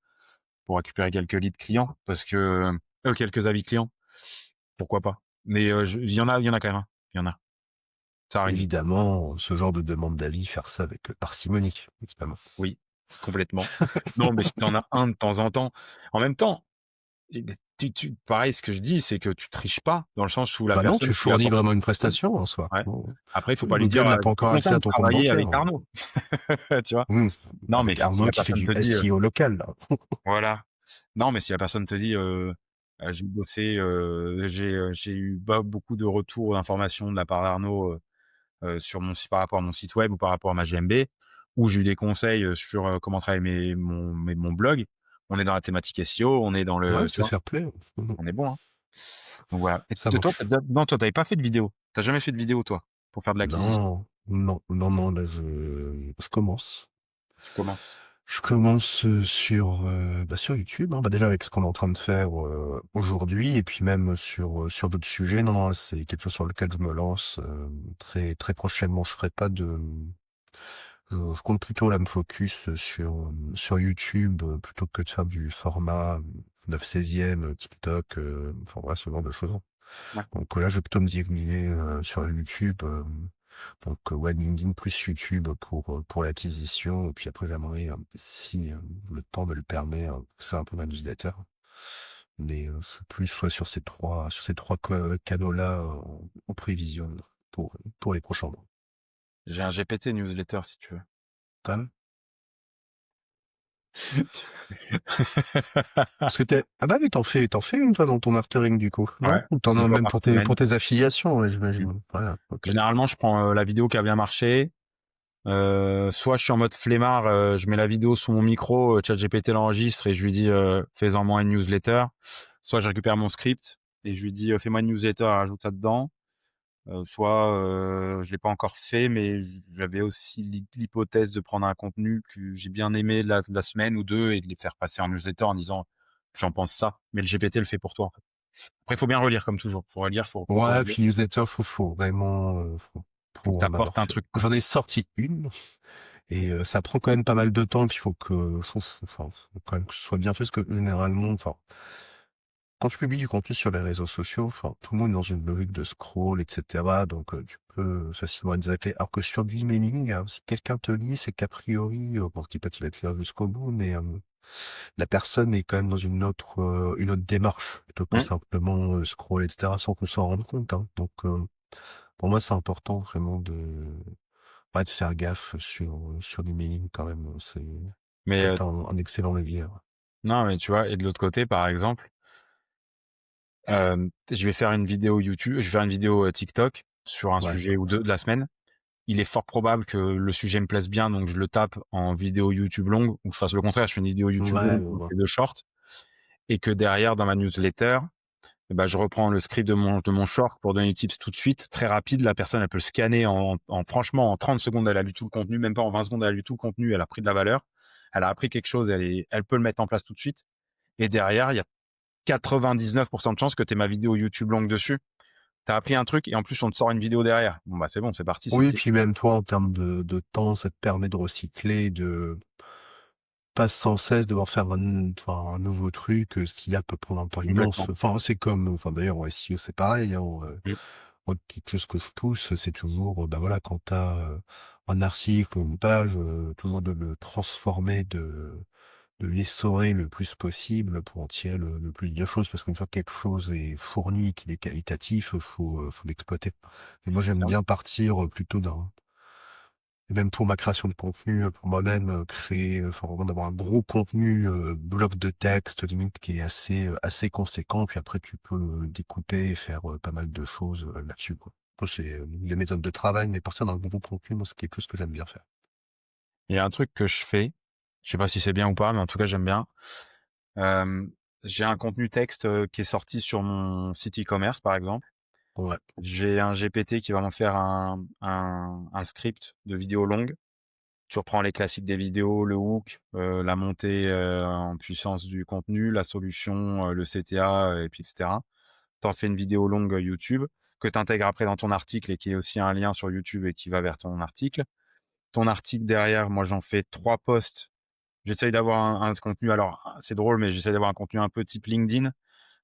pour récupérer quelques leads clients parce que quelques avis clients, pourquoi pas? Mais il y en a quand même, hein, il y en a. Ça arrive. évidemment, ce genre de demande d'avis, faire ça avec parcimonie, évidemment. Oui, complètement. Non, mais si tu en as un de temps en temps. En même temps, et tu pareil, ce que je dis, c'est que tu triches pas, dans le sens où la Bah non, personne, tu tu lui fournis apportes vraiment une oui, prestation en soi. ouais. Bon, Après, il faut pas lui Google dire, n'a pas «Je suis encore content accès à de ton compte travailler bancaire. avec Arnaud». Tu vois? Non, mais Avec si Arnaud la qui fait personne du te dit, SEO local, là. voilà. Non, mais si la personne te dit, «J'ai bossé, j'ai eu pas beaucoup de retours d'informations de la part d'Arnaud, sur mon site par rapport à mon site web ou par rapport à ma GMB, ou j'ai eu des conseils, sur, comment travailler mon blog». On est dans la thématique SEO, on est dans Ouais, le tu c'est vois? fair play. On est bon, hein. Donc voilà. Et Ça toi, marche. non, toi, tu pas fait de vidéo? Tu jamais fait de vidéo, toi, pour faire de l'acquisition? Non, non, non, non, là, je commence. Tu commences. Je commence sur YouTube, hein. Bah, déjà avec ce qu'on est en train de faire aujourd'hui, et puis même sur d'autres sujets. Non, non, c'est quelque chose sur lequel je me lance très très prochainement. Je compte plutôt là me focus sur YouTube plutôt que de faire du format 9/16, TikTok, enfin voilà ce genre de choses. Ouais. Donc là, je vais plutôt me diriger sur YouTube. Donc ouais, LinkedIn plus YouTube pour l'acquisition. Et puis après, j'aimerais, si le temps me le permet, c'est un peu ma newsletter. Mais je suis plus soit sur ces trois canaux-là en prévision pour les prochains mois. J'ai un GPT newsletter, si tu veux. Quand même. Parce que ah bah oui, t'en fais une toi dans ton marketing du coup, non? Ouais, Ou t'en une as fois même par semaine. pour tes affiliations, ouais, Mmh. j'imagine. Voilà, ok. Généralement, je prends, la vidéo qui a bien marché, soit je suis en mode flemmard, je mets la vidéo sous mon micro, ChatGPT l'enregistre et je lui dis, «Fais-en moi une newsletter». Soit je récupère mon script et je lui dis, «Fais-moi une newsletter, rajoute ça dedans». Soit, je l'ai pas encore fait, mais j'avais aussi l'hypothèse de prendre un contenu que j'ai bien aimé la semaine ou 2 et de les faire passer en newsletter en disant: «J'en pense ça», mais le GPT le fait pour toi, en fait. Après, il faut bien relire comme toujours. Faut relire, faut Ouais, corriger. puis newsletter, je trouve faut vraiment, Faut que pour tu en avoir apportes un fait. truc, quoi. J'en ai sorti une et ça prend quand même pas mal de temps. Puis il faut que je trouve, enfin, faut quand même que ce soit bien fait parce que généralement, enfin, quand tu publies du contenu sur les réseaux sociaux, enfin, tout le monde est dans une logique de scroll, etc. Donc tu peux facilement être zappé. Alors que sur du emailing, si quelqu'un te lit, c'est qu'a priori, bon, je dis pas qu'il va te lire jusqu'au bout, mais la personne est quand même dans une autre démarche plutôt que Mmh. simplement scroller, etc. sans qu'on s'en rende compte, hein. Donc pour moi, c'est important vraiment ouais, de faire gaffe sur l'emailing quand même. Ça Mais, peut être un excellent levier. Ouais. non, mais tu vois et de l'autre côté, par exemple, je vais faire une vidéo YouTube je vais faire une vidéo, TikTok sur un Ouais. sujet ou 2 de la semaine. il est fort probable que le sujet me plaise bien, donc je le tape en vidéo YouTube longue, ou je fasse le contraire, je fais une vidéo YouTube Ouais, longue, je je vois. fais 2 shorts et que derrière dans ma newsletter, bah, je reprends le script de mon short pour donner des tips tout de suite, très rapide. La personne, elle peut le scanner en franchement, en 30 secondes, elle a lu tout le contenu, même pas en 20 secondes, elle a lu tout le contenu, elle a pris de la valeur. Elle a appris quelque chose, elle peut le mettre en place tout de suite. Et derrière, il y a 99% de chances que tu aies ma vidéo YouTube longue dessus. Tu as appris un truc et en plus, on te sort une vidéo derrière. Bon, bah, c'est bon, c'est parti, c'est Oui, plié. puis même toi, en termes de temps, ça te permet de recycler, de pas sans cesse devoir faire un nouveau truc, ce qui là peut prendre un temps immense. Complètement. Enfin, c'est comme, enfin d'ailleurs en SEO c'est pareil, hein, Mmh. moi quelque chose que je pousse, c'est toujours, bah voilà, quand t'as un article ou une page, toujours de le transformer, de l'essorer le plus possible pour en tirer le plus de choses, parce qu'une fois que quelque chose est fourni, qu'il est qualitatif, faut l'exploiter. Et moi j'aime C'est vrai. bien partir plutôt d'un et même pour ma création de contenu, pour moi-même, créer, enfin vraiment d'avoir un gros contenu, bloc de texte limite qui est assez conséquent. Puis après tu peux le découper et faire, pas mal de choses, là-dessus, quoi. Ça c'est, les méthodes de travail, mais partir d'un gros contenu, moi c'est quelque chose que j'aime bien faire. Il y a un truc que je fais, je sais pas si c'est bien ou pas, mais en tout cas, j'aime bien. Hem, j'ai un contenu texte, qui est sorti sur mon site e-commerce, par exemple. Ouais. J'ai un GPT qui va m'en faire un script de vidéo longue. Tu reprends les classiques des vidéos, le hook, la montée, en puissance du contenu, la solution, le CTA, et puis et cetera. Tu en fais une vidéo longue, YouTube, que tu intègres après dans ton article et qui est aussi un lien sur YouTube et qui va vers ton article. Ton article derrière, moi, j'en fais 3 posts. J'essaye d'avoir un contenu, alors c'est drôle, mais j'essaie d'avoir un contenu un peu type LinkedIn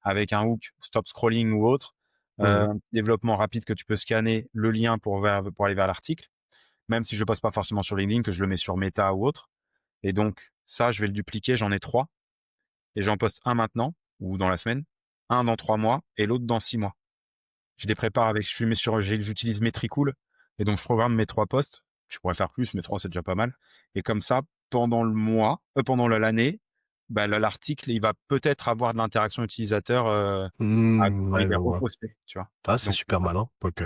avec un hook, stop scrolling ou autre, Mmh. développement rapide que tu peux scanner le lien pour aller vers l'article, même si je poste pas forcément sur LinkedIn, que je le mets sur Meta ou autre. Et donc ça, je vais le dupliquer, j'en ai 3 et j'en poste un maintenant ou dans la semaine, un dans 3 mois et l'autre dans 6 mois. Je les prépare avec je mets sur j'utilise Metricool et donc je programme mes 3 posts. Je pourrais faire plus, mais 3 c'est déjà pas mal et comme ça, pendant le mois, pendant l'année, bah, l'article, il va peut-être avoir de l'interaction utilisateur, Mmh, quand ouais, il je est vois. reposté, tu vois? Ah, c'est Donc super malin. OK.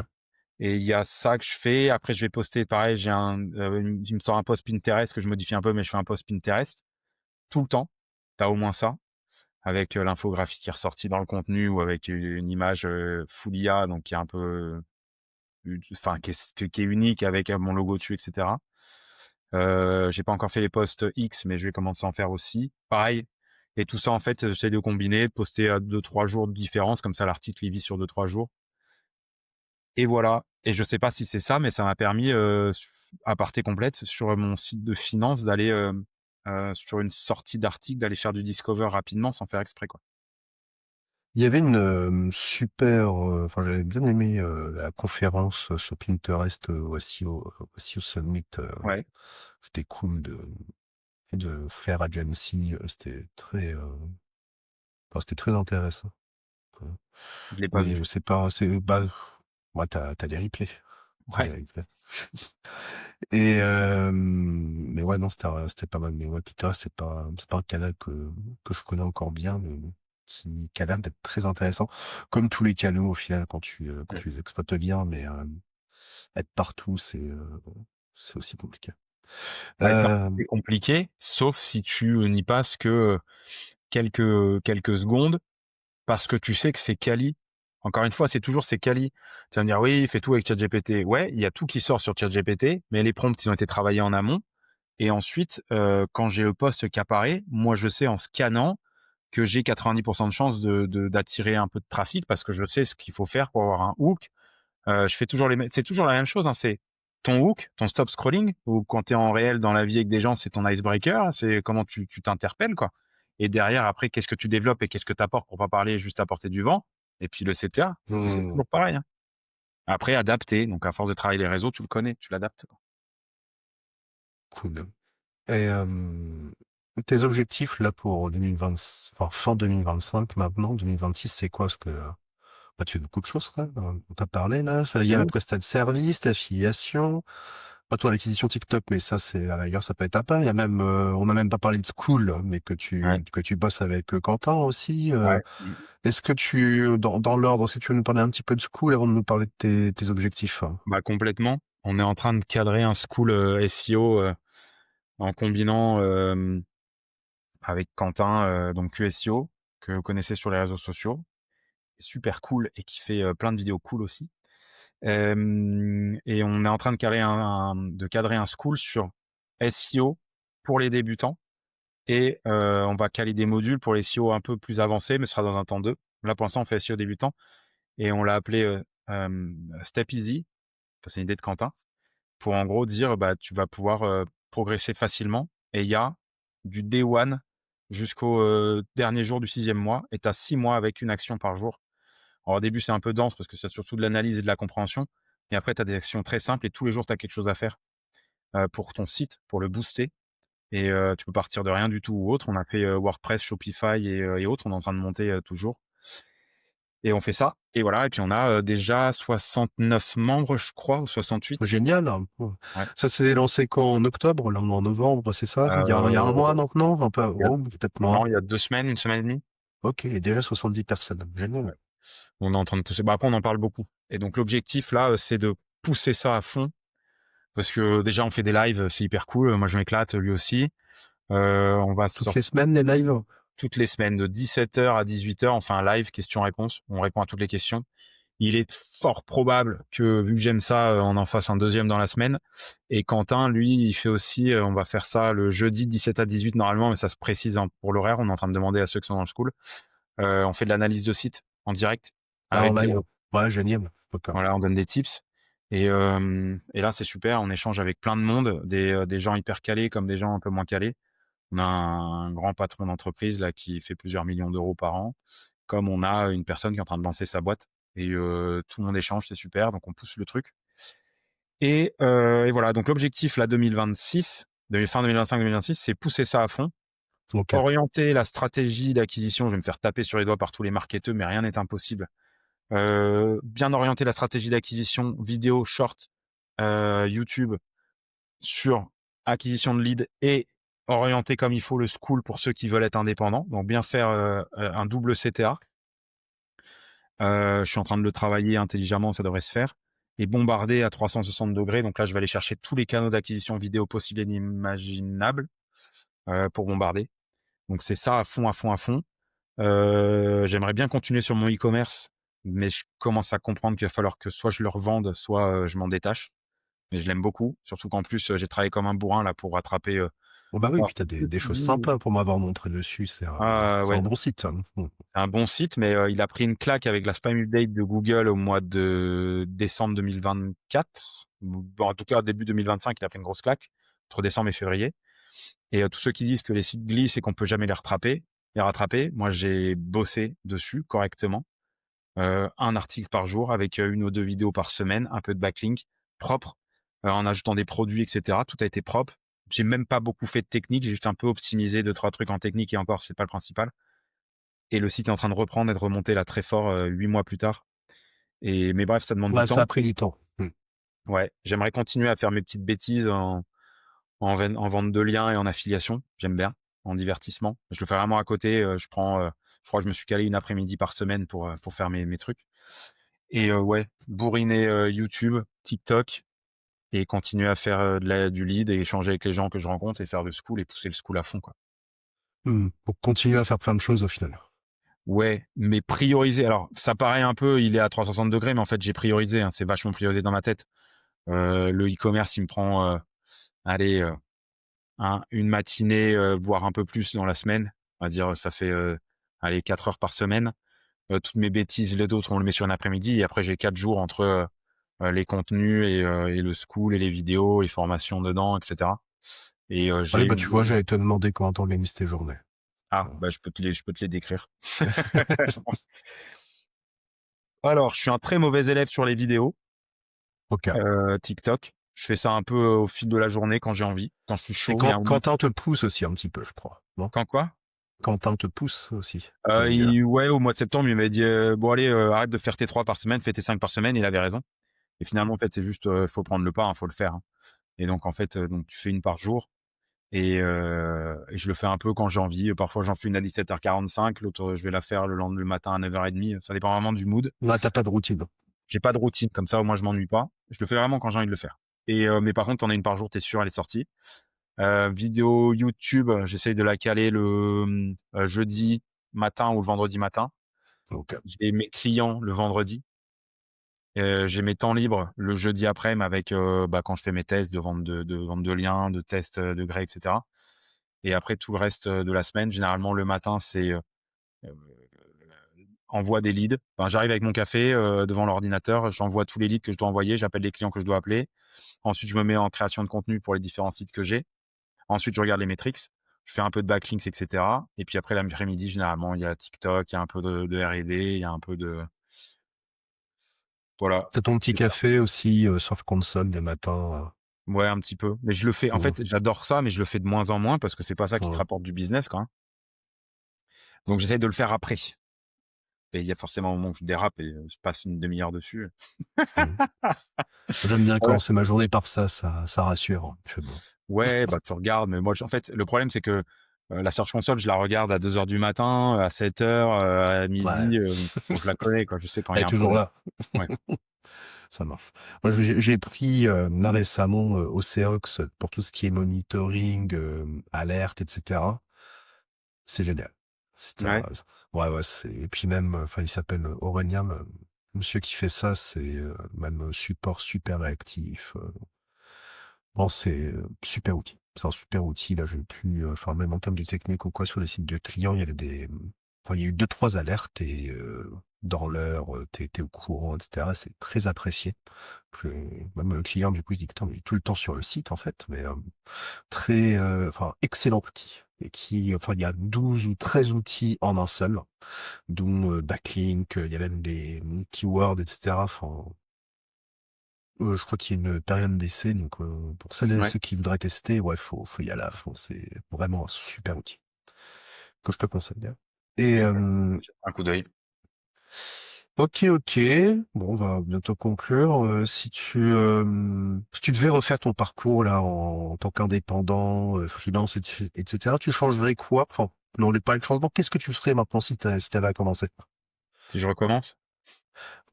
et il y a ça que je fais. Après, je vais poster pareil, j'ai il me sort un post Pinterest que je modifie un peu, mais je fais un post Pinterest tout le temps. Tu as au moins ça avec, l'infographie qui est ressortie dans le contenu ou avec une image, full IA, donc qui est un peu, enfin qui est unique avec, mon logo dessus et cetera. J'ai pas encore fait les posts X, mais je vais commencer à en faire aussi. Pareil et tout ça, en fait, j'essaie de combiner, de poster à 2-3 jours de différence, comme ça l'article, il vit sur 2-3 jours et voilà et je sais pas si c'est ça, mais ça m'a permis, aparté complète, sur mon site de finance d'aller, sur une sortie d'article, d'aller faire du discover rapidement sans faire exprès, quoi. Il y avait une, super, enfin j'avais bien aimé, la conférence, sur Pinterest, au Summit, Ouais, c'était cool de faire agency, c'était très, enfin c'était très intéressant, quoi. je l'ai pas Mais vu. c'est pas c'est bah, ouais, tu les replays. Tu les Ouais, replays. Et mais ouais, non, c'était pas mal. Mais ouais, Pinterest, c'est pas un canal que je connais encore bien, mais qui a l'air d'être très intéressant. Comme tous les canaux, au final, quand mmh. tu les exploites bien, mais être partout, c'est aussi compliqué. Bah, être parti, Euh, c'est compliqué, sauf si tu n'y passes que, quelques secondes parce que tu sais que c'est quali. Encore une fois, c'est toujours c'est quali. Tu vas me dire: «Oui, fais tout avec ChatGPT». Ouais, il y a tout qui sort sur ChatGPT, mais les prompts, ils ont été travaillés en amont et ensuite, quand j'ai le post qui apparaît, moi, je sais en scannant que j'ai 90 de chances d'attirer un peu de trafic parce que je sais ce qu'il faut faire pour avoir un hook. Je fais toujours c'est toujours la même chose, hein, c'est ton hook, ton stop scrolling ou quand tu es en réel dans la vie avec des gens, c'est ton icebreaker, c'est comment tu t'interpelles, quoi et derrière après, qu'est-ce que tu développes et qu'est-ce que tu apportes pour pas parler juste apporter du vent et puis le CTA et c'est hmm, toujours pareil, hein. Après adapter, donc à force de travailler les réseaux, tu le connais, tu l'adaptes, quoi. cool. Et tes objectifs là pour 2020, enfin fin 2025, maintenant 2026, c'est quoi? Parce que bah, tu fais beaucoup de choses, quoi. On t'a parlé là, il y Et a la oui, prestat de service, l'affiliation, pas toi l'acquisition TikTok, mais ça c'est à la rigueur ça peut être à part. Il y a même, on n'a même pas parlé de School, mais ouais, que tu bosses avec Quentin aussi. ouais, mmh. Est-ce que dans l'ordre, est-ce que tu veux nous parler un petit peu de School avant de nous parler de tes objectifs? Bah, complètement. On est en train de cadrer un school SEO en combinant avec Quentin, donc QSEO, que vous connaissez sur les réseaux sociaux, super cool et qui fait plein de vidéos cool aussi. Et on est en train de cadrer un school sur SEO pour les débutants et on va caler des modules pour les SEO un peu plus avancés, mais ce sera dans un temps 2. Là, pour l'instant, on fait SEO débutant et on l'a appelé Step Easy. Enfin, c'est une idée de Quentin pour en gros dire, bah, tu vas pouvoir progresser facilement et il y a du day one jusqu'au dernier jour du 6e mois et tu as 6 mois avec une action par jour. Alors au début, c'est un peu dense parce que c'est surtout de l'analyse et de la compréhension et après tu as des actions très simples et tous les jours, tu as quelque chose à faire pour ton site, pour le booster et tu peux partir de rien du tout ou autre. On a fait WordPress, Shopify et autres. On est en train de monter toujours et on fait ça et voilà et puis on a déjà 69 membres, je crois, ou 68. Génial, hein. Ouais. Ça s'est lancé quand? En octobre, là, on est en novembre, c'est ça? Il y a un mois Heu, maintenant? Un peu, il y a oh, peut-être moins. non, il y a 2 semaines, 1 semaine et demie. Ok, et déjà 70 personnes. Ouais. Génial. On est en train de pousser. Bah, après, on en parle beaucoup et donc l'objectif là, c'est de pousser ça à fond parce que déjà on fait des lives, c'est hyper cool. Moi, je m'éclate, lui aussi. On va Toutes sortir les semaines, les lives? toutes les semaines de 17h à 18h, on fait un live questions-réponses. On répond à toutes les questions. Il est fort probable que, vu que j'aime ça, on en fasse un deuxième dans la semaine. Et Quentin, lui, il fait aussi, on va faire ça le jeudi 17 à 18 normalement, mais ça se précise pour l'horaire. On est en train de demander à ceux qui sont dans le school. On fait de l'analyse de site en direct Ah, en avec live. Ouais, génial. Ok. voilà, on donne des tips. Et là, c'est super. On échange avec plein de monde, des gens hyper calés comme des gens un peu moins calés. On a un grand patron d'entreprise là qui fait plusieurs millions d'euros par an, comme on a une personne qui est en train de lancer sa boîte et tout le monde échange, c'est super, donc on pousse le truc et voilà, donc l'objectif là 2026, fin 2025-2026, c'est pousser ça à fond, Ok. orienter la stratégie d'acquisition. Je vais me faire taper sur les doigts par tous les marketeurs, mais rien n'est impossible. Bien orienter la stratégie d'acquisition vidéo, short, YouTube sur acquisition de leads et orienter comme il faut le school pour ceux qui veulent être indépendants. Donc bien faire un double CTA. Je suis en train de le travailler intelligemment, ça devrait se faire. Et bombarder à 360 degrés. Donc là, je vais aller chercher tous les canaux d'acquisition vidéo possibles et inimaginables pour bombarder. Donc c'est ça à fond, à fond, à fond. J'aimerais bien continuer sur mon e-commerce, mais je commence à comprendre qu'il va falloir que soit je le revende, soit je m'en détache. Mais je l'aime beaucoup, surtout qu'en plus j'ai travaillé comme un bourrin là pour rattraper. Bon, bah oui, Alors, puis t'as des choses sympas pour m'avoir montré dessus. C'est ouais, un bon site, ça. c'est un bon site, mais il a pris une claque avec la spam update de Google au mois de décembre 2024. Bon, en tout cas, début 2025, il a pris une grosse claque entre décembre et février. Et tous ceux qui disent que les sites glissent et qu'on peut jamais les rattraper, moi j'ai bossé dessus correctement. Un article par jour avec 1 ou 2 vidéos par semaine, un peu de backlink propre, en ajoutant des produits, etc. Tout a été propre. J'ai même pas beaucoup fait de technique, j'ai juste un peu optimisé 2-3 trucs en technique et encore, c'est pas le principal. Et le site est en train de reprendre et de remonter là très fort 8 mois plus tard. Mais bref, ça demande du Ouais, ça temps. a pris du temps. Ouais, j'aimerais continuer à faire mes petites bêtises en vente de liens et en affiliation. J'aime bien, en divertissement. Je le fais vraiment à côté. Je crois que je me suis calé une après-midi par semaine pour faire mes trucs. Et ouais, bourriner YouTube, TikTok et continuer à faire du lead et échanger avec les gens que je rencontre et faire le school et pousser le school à fond, quoi. Pour continuer à faire plein de choses au final. Ouais, mais prioriser. Alors, ça paraît un peu, il est à 360 degrés, mais en fait, j'ai priorisé. Hein, c'est vachement priorisé dans ma tête. Le e-commerce, il me prend, allez, une matinée, voire un peu plus dans la semaine. On va dire, ça fait, allez, 4 heures par semaine. Toutes mes bêtises, les autres, on le met sur un après-midi et après, j'ai 4 jours entre les contenus et le school et les vidéos, les formations dedans, etc. Et Ouais, j'ai bah tu vois, j'allais te demander comment t'organises tes journées. bah, je peux te les décrire. Alors, je suis un très mauvais élève sur les vidéos, Ok. TikTok. Je fais ça un peu au fil de la journée quand j'ai envie, quand je suis Et chaud. Il y a un moment. Quentin te pousse aussi un petit peu, je crois. Non? Quand quoi? Quentin te pousse aussi pour les vidéos. Ouais, au mois de septembre, il m'a dit bon allez, arrête de faire tes 3 par semaine, fais tes 5 par semaine. Il avait raison. Et finalement, en fait, c'est juste, faut prendre le pas, hein, faut le faire. Hein. Et donc en fait, donc tu fais une par jour. Et je le fais un peu quand j'ai envie. Parfois, j'en fais une à 17h45, l'autre, je vais la faire le matin à 9h30. Ça dépend vraiment du mood. Là, t'as pas de routine. J'ai pas de routine, comme ça, au moins, je m'ennuie pas. Je le fais vraiment quand j'ai envie de le faire. mais par contre, tu en as une par jour, tu es sûr, elle est sortie. Vidéo YouTube, j'essaye de la caler le, jeudi matin ou le vendredi matin. OK. J'ai mes clients le vendredi. J'ai mes temps libres le jeudi après-midi avec, quand je fais mes tests de vente de liens, de tests, de gré et cetera. Et après tout le reste, de la semaine, généralement le matin, c'est, heu, envoi des leads. Enfin, j'arrive avec mon café, devant l'ordinateur, j'envoie tous les leads que je dois envoyer, j'appelle les clients que je dois appeler. Ensuite, je me mets en création de contenu pour les différents sites que j'ai. Ensuite, je regarde les métriques, je fais un peu de backlinks et cetera. Et puis après l'après-midi, généralement, il y a TikTok, il y a un peu de R&D, il y a un peu de voilà, Tu ton petit c'est ça. café aussi, Surf Console des matins, Ouais, un petit peu, mais je le fais en mmh, fait, j'adore ça, mais je le fais de moins en moins parce que c'est pas ça qui te mmh, rapporte du business, quoi, hein. Donc j'essaie de le faire après et il y a forcément un moment où je dérape et je passe une demi-heure dessus. mmh. J'aime bien Ouais. commencer ma journée par ça rassure, hein. Je fais bon. Ouais, bah, tu regardes, mais moi, en fait, le problème, c'est que, la Search Console, je la regarde à 2 heures du matin, à 7 heures, à Ouais, midi. Donc je la connais, quoi, je sais quand il elle y est a un toujours problème. là. Ouais. Ça marche. Moi, j'ai pris, là récemment, Oceox pour tout ce qui est monitoring, alerte et cetera. C'est génial. C'est un Ouais. ouais, ouais, c'est et puis même, enfin, il s'appelle Aurélien, le monsieur qui fait ça, c'est, même, support super réactif, bon, c'est, super outil. C'est un super outil, là, j'ai pu, enfin, même en termes de technique ou quoi, sur les sites de clients, il y avait des, enfin, il y a eu deux trois alertes et dans l'heure, tu au courant et cetera. C'est très apprécié. Que même le client, du coup, il se dit: «Putain, mais il est tout le temps sur le site, en fait», mais très, enfin, excellent outil et qui enfin, il y a 12 ou 13 outils en un seul, dont, Backlink, il y a même des, keywords et cetera. Enfin, je crois qu'il y a une période d'essai, donc, pour celles et Ouais. ceux qui voudraient tester, ouais, faut y aller à fond. C'est vraiment un super outil que je te conseille bien et Et bah, je jetterai un coup d'œil. OK, OK. Bon, on va bientôt conclure. Si tu devais refaire ton parcours là en tant qu'indépendant, freelance, et cetera, tu changerais quoi? Enfin, non, pas le changement. Qu'est-ce que tu ferais maintenant si t'avais à commencer? Si je recommence?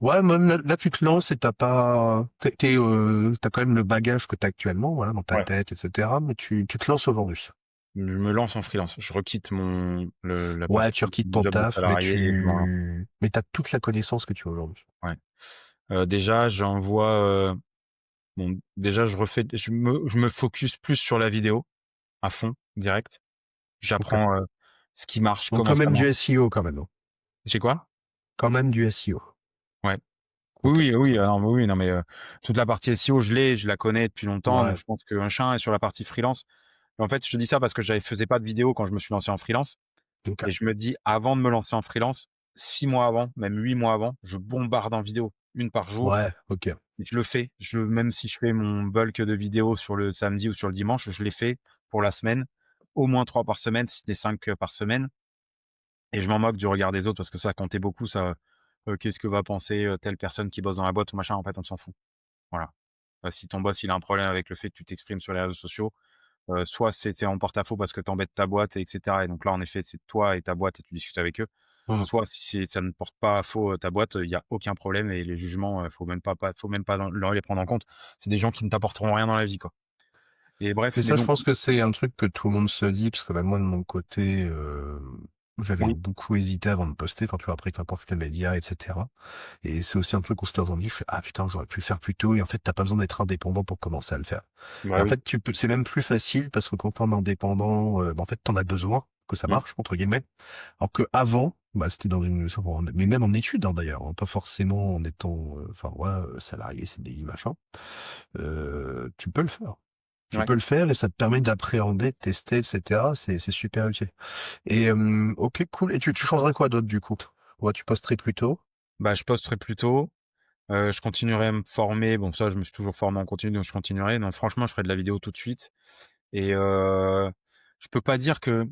Ouais, même là, tu te lances et t'as pas, t'as quand même le bagage que t'as actuellement, voilà, dans ta Ouais. tête, et cetera. Mais tu te lances aujourd'hui. Je me lance en freelance. Je requitte la Ouais, tu partie requittes ton job de taf, mais salarié et je me relance. t'as toute la connaissance que tu as aujourd'hui. Ouais. Déjà, déjà, je me focus plus sur la vidéo, à fond, direct. OK. J'apprends, ce qui marche, Donc comment quand ça même du marche. SEO quand même, hein. C'est quoi? Quand même du SEO. Ouais. Oui, OK, oui, ça oui, non, mais oui, non, mais toute la partie SEO, je la connais depuis longtemps, donc ouais, je pense que machin et sur la partie freelance, en fait, je te dis ça parce que faisais pas de vidéo quand je me suis lancé en freelance OK. et je me dis avant de me lancer en freelance, 6 mois avant, même 8 mois avant, je bombarde en vidéo, une par jour. Ouais, OK. Je le fais. Même si je fais mon bulk de vidéos sur le samedi ou sur le dimanche, je les fais pour la semaine, au moins 3 par semaine, si ce n'est 5 par semaine. Et je m'en moque du regard des autres parce que ça comptait beaucoup, ça. Qu'est-ce que va penser telle personne qui bosse dans la boîte ou machin? En fait, on s'en fout. Voilà. Si ton boss il a un problème avec le fait que tu t'exprimes sur les réseaux sociaux, soit c'est en porte-à-faux parce que t'embêtes ta boîte, et cetera. Et donc là, en effet, c'est toi et ta boîte et tu discutes avec eux. Mmh. Soit si ça ne porte pas à faux, ta boîte, il y a aucun problème et les jugements, faut même pas les prendre en compte. C'est des gens qui ne t'apporteront rien dans la vie, quoi. Et Mais bref, mais ça, je donc pense que c'est un truc que tout le monde se dit, parce que même moi, de mon côté, j'avais oui, beaucoup hésité avant de poster, enfin, tu vois, après, qu'importe quel média, et cetera. Et c'est aussi un truc où je te aujourd'hui, je fais: «Ah putain, j'aurais pu le faire plus tôt», et en fait, t'as pas besoin d'être indépendant pour commencer à le faire. Et bah en oui. fait, c'est même plus facile parce que quand t'es indépendant, en fait, t'en as besoin que ça Mmh. marche, entre guillemets. Alors que avant, bah, c'était dans une, mais même en études, hein, d'ailleurs, hein, pas forcément en étant, enfin, voilà, salarié, CDI, machin. Tu peux le faire. Tu Ouais. peux le faire et ça te permet d'appréhender, de tester, et cetera. C'est super utile. Et OK, cool. Et tu changerais quoi d'autre du coup? Ouais, tu posterais plus tôt? Bah, je posterai plus tôt, je continuerai à me former. Bon, ça, je me suis toujours formé en continu, donc je continuerai. Non, franchement, je ferai de la vidéo tout de suite et je peux pas dire que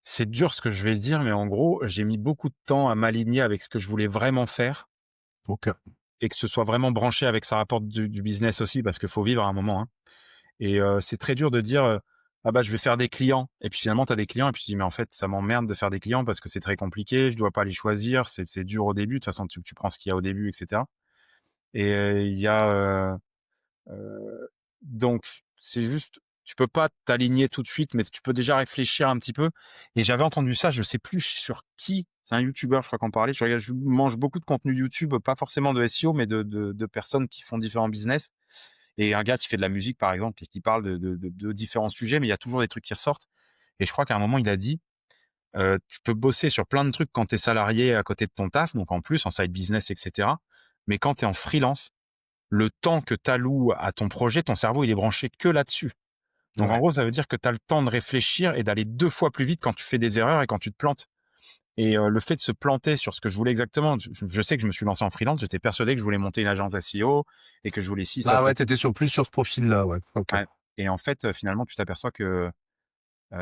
c'est dur ce que je vais dire, mais en gros, j'ai mis beaucoup de temps à m'aligner avec ce que je voulais vraiment faire OK. et que ce soit vraiment branché avec ça rapporte du business aussi parce qu'il faut vivre à un moment, hein. Et c'est très dur de dire, «Ah bah, je vais faire des clients» et puis finalement tu as des clients et puis tu dis: «Mais en fait, ça m'emmerde de faire des clients parce que c'est très compliqué, je dois pas les choisir, c'est dur au début». De toute façon, tu prends ce qu'il y a au début et cetera. Et il y a, Donc c'est juste, tu peux pas t'aligner tout de suite, mais tu peux déjà réfléchir un petit peu. Et j'avais entendu ça, je sais plus sur qui, c'est un youtubeur, je crois, qu'en parlait. Je mange beaucoup de contenu YouTube, pas forcément de SEO, mais de personnes qui font différents business. Et un gars qui fait de la musique, par exemple, et qui parle de différents sujets, mais il y a toujours des trucs qui ressortent. Et je crois qu'à un moment, il a dit, tu peux bosser sur plein de trucs quand tu es salarié à côté de ton taf, donc en plus, en side business, et cetera. Mais quand tu es en freelance, le temps que tu alloues à ton projet, ton cerveau, il est branché que là-dessus. Donc en Ouais. gros, ça veut dire que tu as le temps de réfléchir et d'aller 2 fois plus vite quand tu fais des erreurs et quand tu te plantes. Et le fait de se planter sur ce que je voulais exactement, je sais que je me suis lancé en freelance, j'étais persuadé que je voulais monter une agence SEO et que je voulais ci, ça, Ah ça. ouais, t'étais plus sur ce profil-là, ouais. Ok. Ouais. Et en fait, finalement, tu t'aperçois que,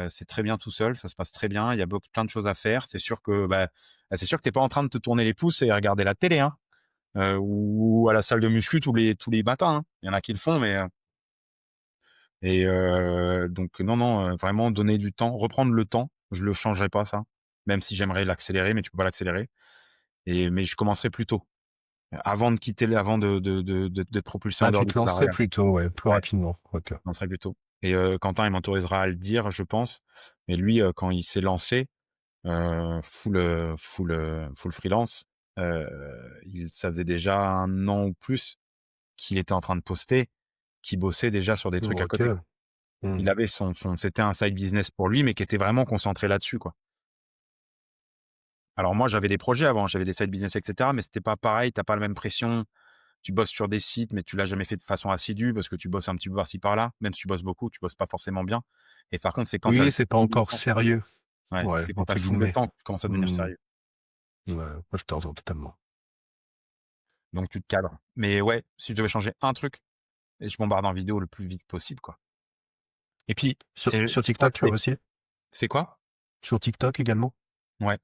c'est très bien tout seul, ça se passe très bien, il y a beaucoup plein de choses à faire. C'est sûr que, c'est sûr que tu pas en train de te tourner les pouces et regarder la télé, hein, ou à la salle de muscu tous les matins, hein. Il y en a qui le font, mais donc non, non, vraiment donner du temps, reprendre le temps, je le changerai pas ça, même si j'aimerais l'accélérer, mais tu peux pas l'accélérer. Mais je commencerai plus tôt, avant de d'être propulsé en Ah, dehors tu du te lancerais salariat. plus tôt, ouais, plus Ouais, rapidement. Ok. je lancerai plus tôt. Et Quentin, il m'autorisera à le dire, je pense. Mais lui, quand il s'est lancé, full freelance, ça faisait déjà 1 an ou plus qu'il était en train de poster, qu'il bossait déjà sur des trucs à Ok. côté, quoi. Hmm. Il avait c'était un side business pour lui, mais qui était vraiment concentré là-dessus, quoi. Alors moi, j'avais des projets avant, j'avais des side business, et cetera, mais c'était pas pareil, tu pas la même pression. Tu bosses sur des sites, mais tu l'as jamais fait de façon assidue parce que tu bosses un petit peu par-ci par-là. Même si tu bosses beaucoup, tu bosses pas forcément bien. Et par contre, c'est quand tu as Oui, le c'est pas full de encore temps. sérieux. Ouais, Ouais, c'est quand tu as entre le full de guillemets. temps que tu commences à devenir Hmm. sérieux. Ouais, moi, je te rejoins totalement. Donc tu te cadres. Mais ouais, si je devais changer un truc, et je bombarde en vidéo le plus vite possible, quoi. Et puis, Sur je crois que TikTok aussi? c'est quoi? Sur TikTok également? Ouais.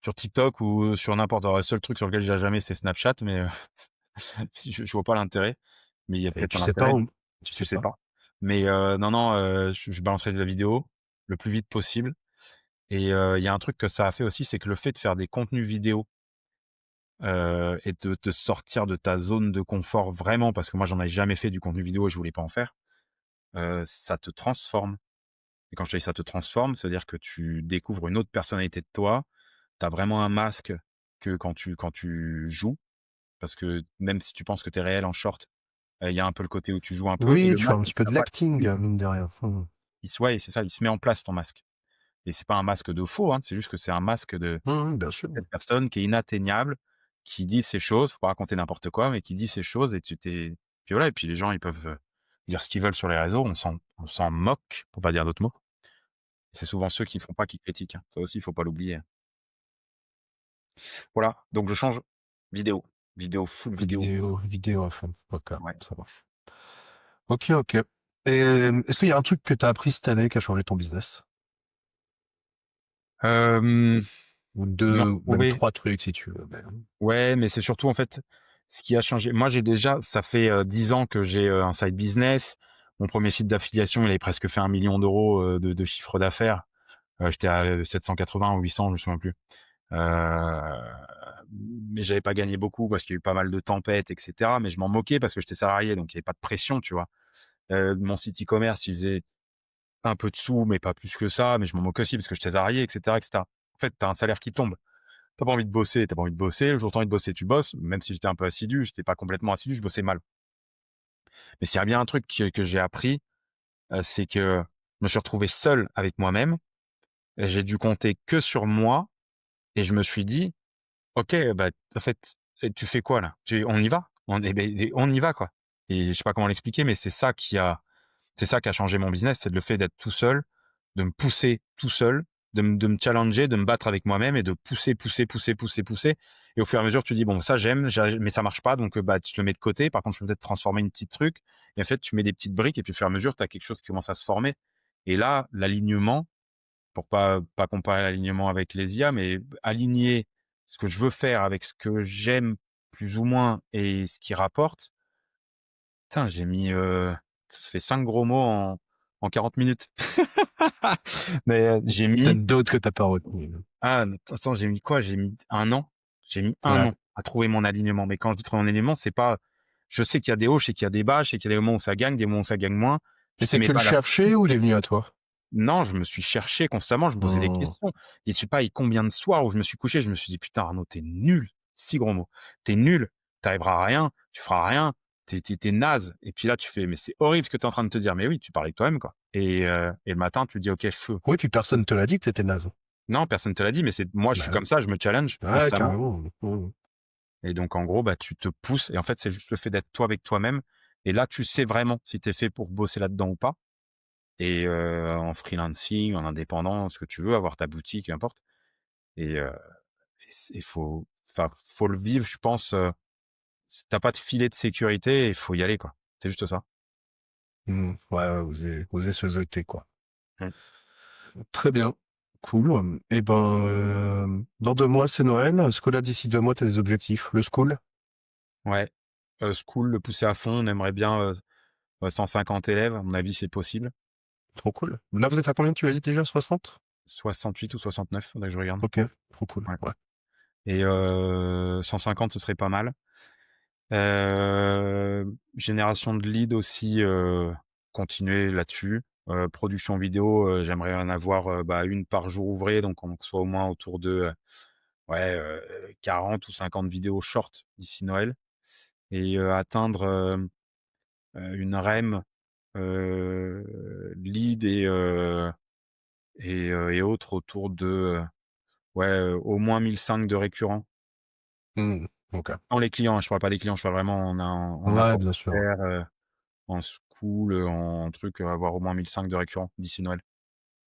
Sur TikTok ou sur n'importe, alors le seul truc sur lequel j'ai jamais, c'est Snapchat, mais je vois pas l'intérêt. Mais il y a Et peut-être tu un sais pas intérêt, où? Tu je sais sais pas? pas. Mais non, non, je balancerai de la vidéo le plus vite possible. Et il y a un truc que ça a fait aussi, c'est que le fait de faire des contenus vidéo, et de te sortir de ta zone de confort vraiment, parce que moi j'en avais jamais fait du contenu vidéo et je voulais pas en faire, ça te transforme. Et quand je te dis ça te transforme, c'est-à-dire que tu découvres une autre personnalité de toi. Tu as vraiment un masque que quand tu joues, parce que même si tu penses que tu es réel en short, il y a un peu le côté où tu joues un peu et Oui, le tu fais masque, un tu petit peu l'as de pas tout de l'acting, suite. mine de rien. Hmm. Ouais, c'est ça, il se met en place ton masque. Et c'est pas un masque de faux, hein, c'est juste que c'est un masque de Bien sûr. cette personne qui est inatteignable, qui dit ces choses, faut pas raconter n'importe quoi, mais qui dit ces choses et puis voilà, et puis les gens, ils peuvent, dire ce qu'ils veulent sur les réseaux, on s'en moque, pour pas dire d'autres mots. C'est souvent ceux qui font pas qui critiquent, hein. Ça aussi, il faut pas l'oublier, hein. Voilà, donc je change vidéo, full vidéo. Vidéo à fond. Ok, Ouais. ça marche. Ok, ok. Et est-ce qu'il y a un truc que tu as appris cette année qui a changé ton business? Hem, Ou me deux, ou même retrouver, trois trucs si tu veux. Mais... ouais, mais c'est surtout, en fait, ce qui a changé. Moi, j'ai déjà ça fait, 10 ans que j'ai, un side business. Mon premier site d'affiliation, il avait presque fait 1 000 000 €, de chiffre d'affaires. J'étais à, 780 ou 800, je me souviens plus. Heu, mais j'avais pas gagné beaucoup parce qu'il y a eu pas mal de tempêtes, et cetera. Mais je m'en moquais parce que j'étais salarié, donc il y avait pas de pression, tu vois? Mon site e-commerce, il faisait un peu de sous, mais pas plus que ça. Mais je m'en moque aussi parce que j'étais salarié, et cetera, et cetera. En fait, tu as un salaire qui tombe. T'as pas envie de bosser, t'as pas envie de bosser. Le jour où tu as envie de bosser, tu bosses. Même si j'étais un peu assidu, j'étais pas complètement assidu, je bossais mal. Mais s'il y a bien un truc que j'ai appris, c'est que je me suis retrouvé seul avec moi-même. Et j'ai dû compter que sur moi et je me suis dit: «OK, bah, en fait, tu fais quoi là? On y va? On y va, quoi». Et je sais pas comment l'expliquer, mais c'est ça qui a changé mon business, c'est le fait d'être tout seul, de me pousser tout seul, de me challenger, de me battre avec moi-même et de pousser, pousser, pousser, pousser, pousser. Et au fur et à mesure, tu dis: «Bon, ça j'aime, mais ça marche pas, donc bah, tu le mets de côté. Par contre, je peux peut-être transformer une petite truc». Et en fait, tu mets des petites briques et puis au fur et à mesure, tu as quelque chose qui commence à se former. Et là, l'alignement, pour pas comparer l'alignement avec les IA, mais aligner ce que je veux faire avec ce que j'aime plus ou moins et ce qui rapporte. Putain, j'ai mis, ça fait 5 gros mots en 40 minutes. Mais, j'ai mis, peut-être d'autres que t'as pas retenu. attends, j'ai mis quoi? J'ai mis 1 an. J'ai mis un Ouais. an à trouver mon alignement. Mais quand je dis trouver mon alignement, c'est pas je sais qu'il y a des hauts, je sais qu'il y a des bas, je sais qu'il y a des moments où ça gagne, des moments où ça gagne moins. Et Je te c'est que mets tu le pas la cherchais ou il est venu à toi? non, je me suis cherché constamment, je me posais des Mmh. questions. Et je sais pas, et combien de soirs où je me suis couché, je me suis dit: «Putain Arnaud, tu nul!» 6 gros mots. «Tu nul, tu arriveras à rien, tu feras rien, tu naze» et puis là, tu fais: «Mais c'est horrible ce que tu es en train de te dire». Mais oui, tu parles avec toi-même, quoi et le matin, tu te dis: «OK, feu». Oui, puis personne te l'a dit que t'étais naze. Non, personne te l'a dit, mais c'est moi, je suis Bah, comme ça, je me challenge ouais, constamment carrément. Mmh. et donc en gros, bah, tu te pousses et en fait, c'est juste le fait d'être toi avec toi-même et là, tu sais vraiment si tu es fait pour bosser là-dedans ou pas et en freelancing, en indépendant, ce que tu veux, avoir ta boutique, peu importe et faut enfin, faut le vivre, je pense, si tu pas de filet de sécurité, il faut y aller, quoi. C'est juste ça. Mmh. Ouais, ouais, oser se jeter, quoi. Mmh. Très bien. Cool. Et ben, dans 2 mois, c'est Noël. Est-ce que là, d'ici 2 mois, tu as des objectifs? Le school? Ouais, school, le pousser à fond, on aimerait bien, 150 élèves, à mon avis, c'est possible. Trop cool. Là, vous êtes à combien, tu as dit déjà? 60? 68 ou 69, faudrait que je regarde. OK, trop cool. Ouais Ouais. et 150, ce serait pas mal. Génération de leads aussi, continuer là-dessus. Production vidéo, j'aimerais en avoir, bah, 1 par jour ouvré, donc on soit au moins autour de, ouais, 40 ou 50 vidéos short d'ici Noël et atteindre, une REM, lead et autres autour de, ouais, au moins 1 500 de récurrents. Mmh. OK. Sans les clients, hein, je parle pas des clients, je parle vraiment en Ouais, apport bien sûr. d'affaires, en school, en truc, avoir au moins 1 500 de récurrents d'ici Noël.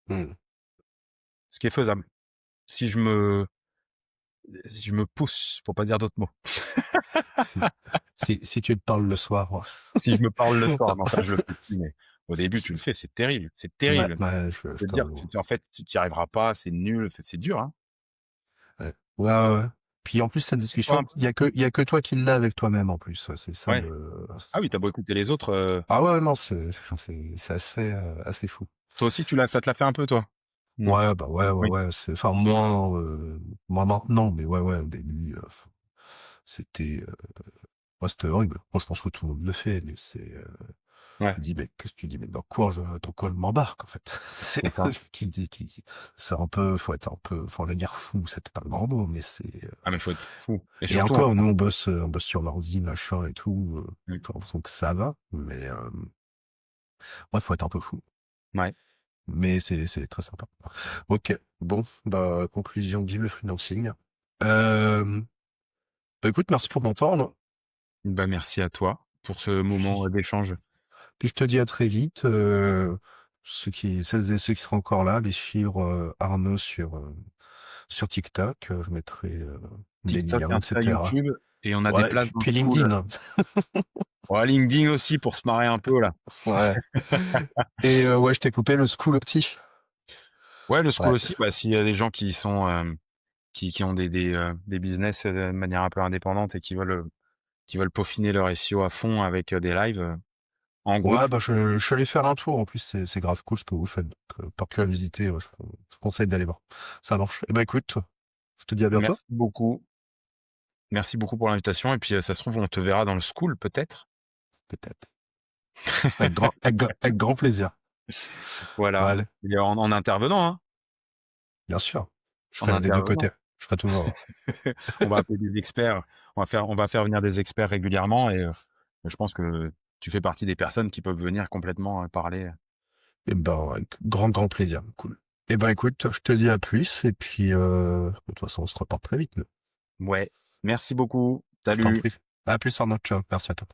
Mmh. Ce qui est faisable. Si je me pousse, pour pas dire d'autres mots. Si si tu te parles le soir, ouais. Si je me parle le soir, non ça je le fais plus, mais au début tu le fais, c'est terrible, c'est Ouais, terrible. ouais, De je te dire, t'avoue. en fait, tu y arriveras pas, c'est nul, c'est dur, hein. Ouais. Ouais, ouais, ouais. Puis en plus, cette Et toi un discussion, peu? il y a que toi qui l'as avec toi-même en plus. C'est ça Ouais. le. Ah oui, tu as beau écouter les autres, Ah ouais, non, c'est assez, assez fou. toi aussi ça te l'a fait un peu toi? Non? Ouais, bah ouais, ouais, Oui. ouais. Enfin, moins maintenant, mais ouais, ouais, au début, c'était, ouais, c'était horrible. Moi, je pense que tout le monde le fait, mais Ouais, tu dis, mais qu'est-ce que tu dis, mais dans quoi je m'embarque, en fait? c'est ça. Tu dis, c'est un peu, faut être un peu, faut le dire fou, c'est pas le grand mot, mais Ah mais faut être fou et et surtout encore, nous, on bosse sur l'ordi, machin et tout, mmh, j'ai l'impression que ça va, mais, ouais, faut être un peu fou. ouais. Mais c'est très sympa. Ok, bon, bah, conclusion, vive le freelancing. Bah écoute, merci pour m'entendre. Bah, merci à toi pour ce moment, Puis, d'échange. puis je te dis à très vite. Celles et ceux qui seront encore là, les suivre Arnaud sur TikTok. Je mettrai les TikTok, liens, Insta, etc. YouTube et on a des Ouais, places dans le puis school. LinkedIn. Hein. Ouais, LinkedIn aussi pour se marrer un peu là. Ouais. Et ouais, je t'ai coupé le school aussi. Ouais, le school Ouais. aussi, bah, s'il y a des gens qui sont, qui ont des business, de manière un peu indépendante et qui veulent peaufiner leur SEO à fond avec, des lives, en groupe. Ouais, bah je suis allé faire un tour. En plus, c'est grave cool ce que vous faites. Donc, par curiosité, ouais, je conseille d'aller voir. Ça marche. Et ben écoute, je te dis à bientôt. Merci beaucoup. Merci beaucoup pour l'invitation et puis, ça se trouve, on te verra dans le school peut-être? Peut-être. Avec grand plaisir. Voilà Allez, et en intervenant, hein, bien sûr. Je en ferai des deux intervenant. côtés. Je ferai toujours. On va appeler des experts, on va faire venir des experts régulièrement et je pense que tu fais partie des personnes qui peuvent venir complètement, parler. Et ben, avec grand plaisir. Cool. Et ben écoute, je te dis à plus. Et puis, de toute façon, on se reparle très vite. Ouais, merci beaucoup. Je t'en Salut. prie. À plus, Arnaud. Ciao. Merci à toi.